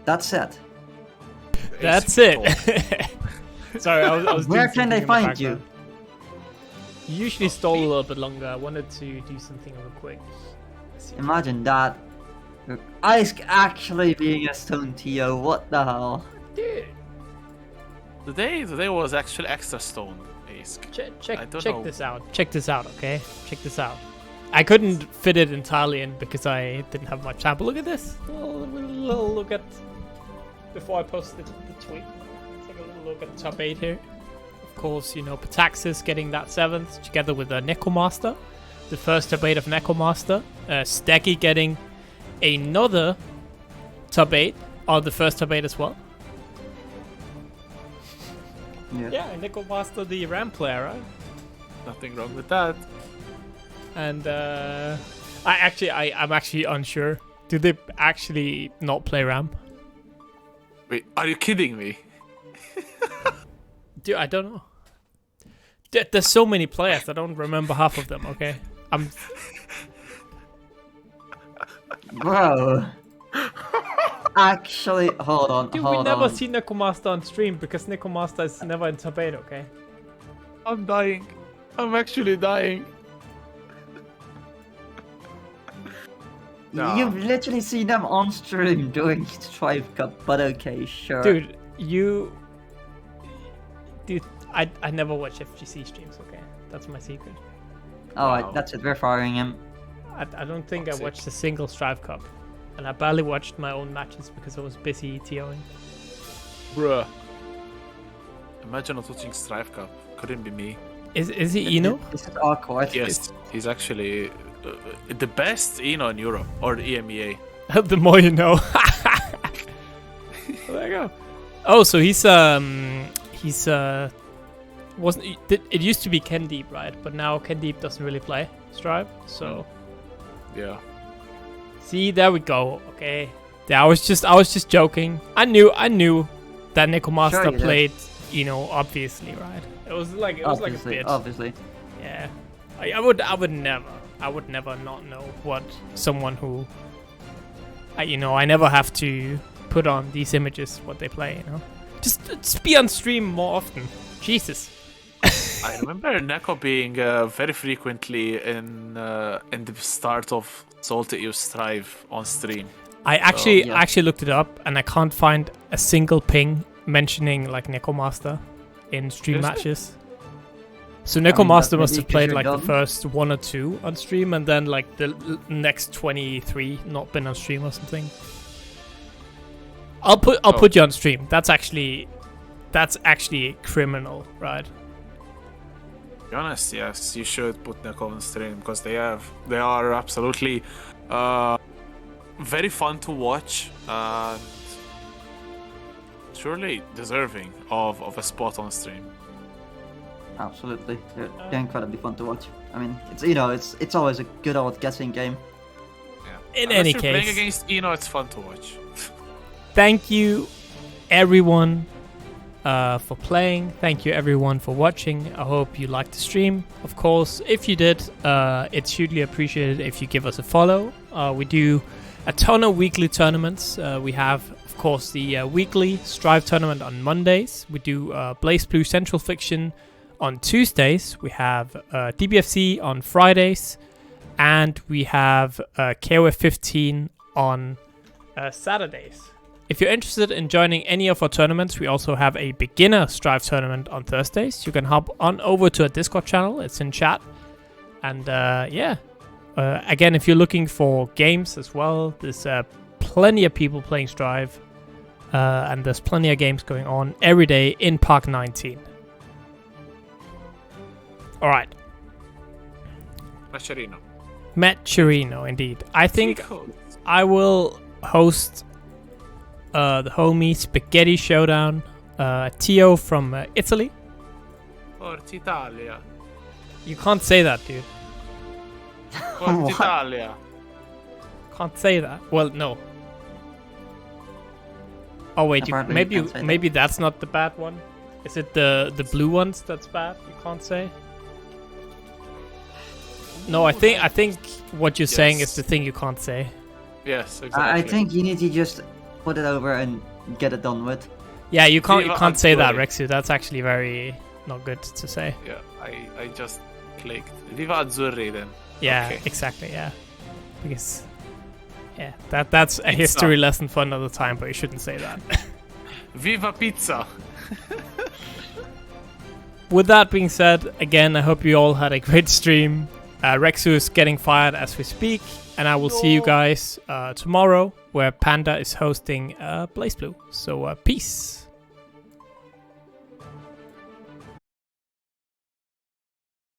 That's it. That's it. Sorry, I was Where doing can they something in the find you? background. You usually stole a little bit longer. I wanted to do something real quick. Let's see. Imagine that. Ice actually being a stone TO, what the hell? Dude, Today was actually extra stone, Ace. I check don't know. this out. Check this out, okay? Check this out. I couldn't fit it entirely in because I didn't have much time. But look at this. A little look at before I posted the tweet. Take a little look at the top 8 here. Of course, you know, Pataxis getting that 7th together with the Necromaster. The first top 8 of Necromaster. Steggy getting another top 8 on the first top 8 as well. Yeah, Necromaster, the Ram player, right? Nothing wrong with that. And I'm actually unsure. Do they actually not play Ram? Wait, are you kidding me? Dude, I don't know. There's so many players. I don't remember half of them. Okay, Bro. Actually, hold on, Dude, we hold never on. see Necromaster on stream because Necromaster is never in top 8. Okay. I'm dying. I'm actually dying. No. You've literally seen them on stream doing Strive Cup, but okay, sure. Dude, I never watch FGC streams. Okay, that's my secret. Alright, Wow. that's it, we're firing him. I don't think I Toxic. watched a single Strive Cup. And I barely watched my own matches because I was busy TOing. Bruh. Imagine not watching Strive Cup. Couldn't be me. Is he Eno? This is awkward. Yes, he's actually the best Eno in Europe or the EMEA. The more you know. There you go. Oh, so he's wasn't it used to be Kendeep, right? But now Kendeep doesn't really play Strive, so Yeah. see, there we go. Okay. Yeah, I was just joking. I knew that Nekomaster Sure you did. played, obviously, right? It was like a bit. Obviously. Yeah. I would never not know what someone who I never have to put on these images what they play, Just be on stream more often. Jesus. I remember Neko being very frequently in the start of SaltyEU Strive on stream. I actually yeah. actually looked it up and I can't find a single ping mentioning like Nekomaster in stream Seriously? matches. So mean, Nekomaster that's must maybe have played 'cause like you're the dumb. first 1 or 2 on stream and then like the next 23 not been on stream or something. I'll put you on stream. That's actually criminal, right? To be honest, yes, you should put Neko on stream because they are absolutely very fun to watch and surely deserving of a spot on stream. Absolutely. They're incredibly fun to watch. I mean, it's always a good old guessing game. Yeah. In Unless any you're playing case. against Eno, it's fun to watch. Thank you, everyone, for playing. Thank you, everyone, for watching. I hope you liked the stream. Of course, if you did, it's hugely appreciated if you give us a follow. We do a ton of weekly tournaments. We have, of course, the weekly Strive tournament on Mondays. We do Blaze Blue Central Fiction on Tuesdays. We have DBFC on Fridays. And we have KOF 15 on Saturdays. If you're interested in joining any of our tournaments, we also have a beginner Strive tournament on Thursdays. You can hop on over to our Discord channel. It's in chat. And again, if you're looking for games as well, there's plenty of people playing Strive. And there's plenty of games going on every day in Park 19. All right. Macherino. Matt Chirino, indeed. I think I will host the homie Spaghetti Showdown, Tio from Italy. Forza Italia. You can't say that, dude. Forza What? Italia. Can't say that. Well, no. Oh wait, Apparently you can't say that. maybe that's not the bad one. Is it the blue ones that's bad? You can't say. No, I think what you're saying is Yes. the thing you can't say. Yes, exactly. I think you need to just put it over and get it done with. Yeah, you can't Viva say that, Azzurri. Rexu. That's actually very not good to say. Yeah, I just clicked. Viva Azzurri then. Yeah, Okay. exactly. Yeah, because that's a history lesson for another time, but you shouldn't say that. Viva Pizza. With that being said, again, I hope you all had a great stream. Rexu is getting fired as we speak, and I will see you guys tomorrow, where Panda is hosting Blaze Blue. So peace.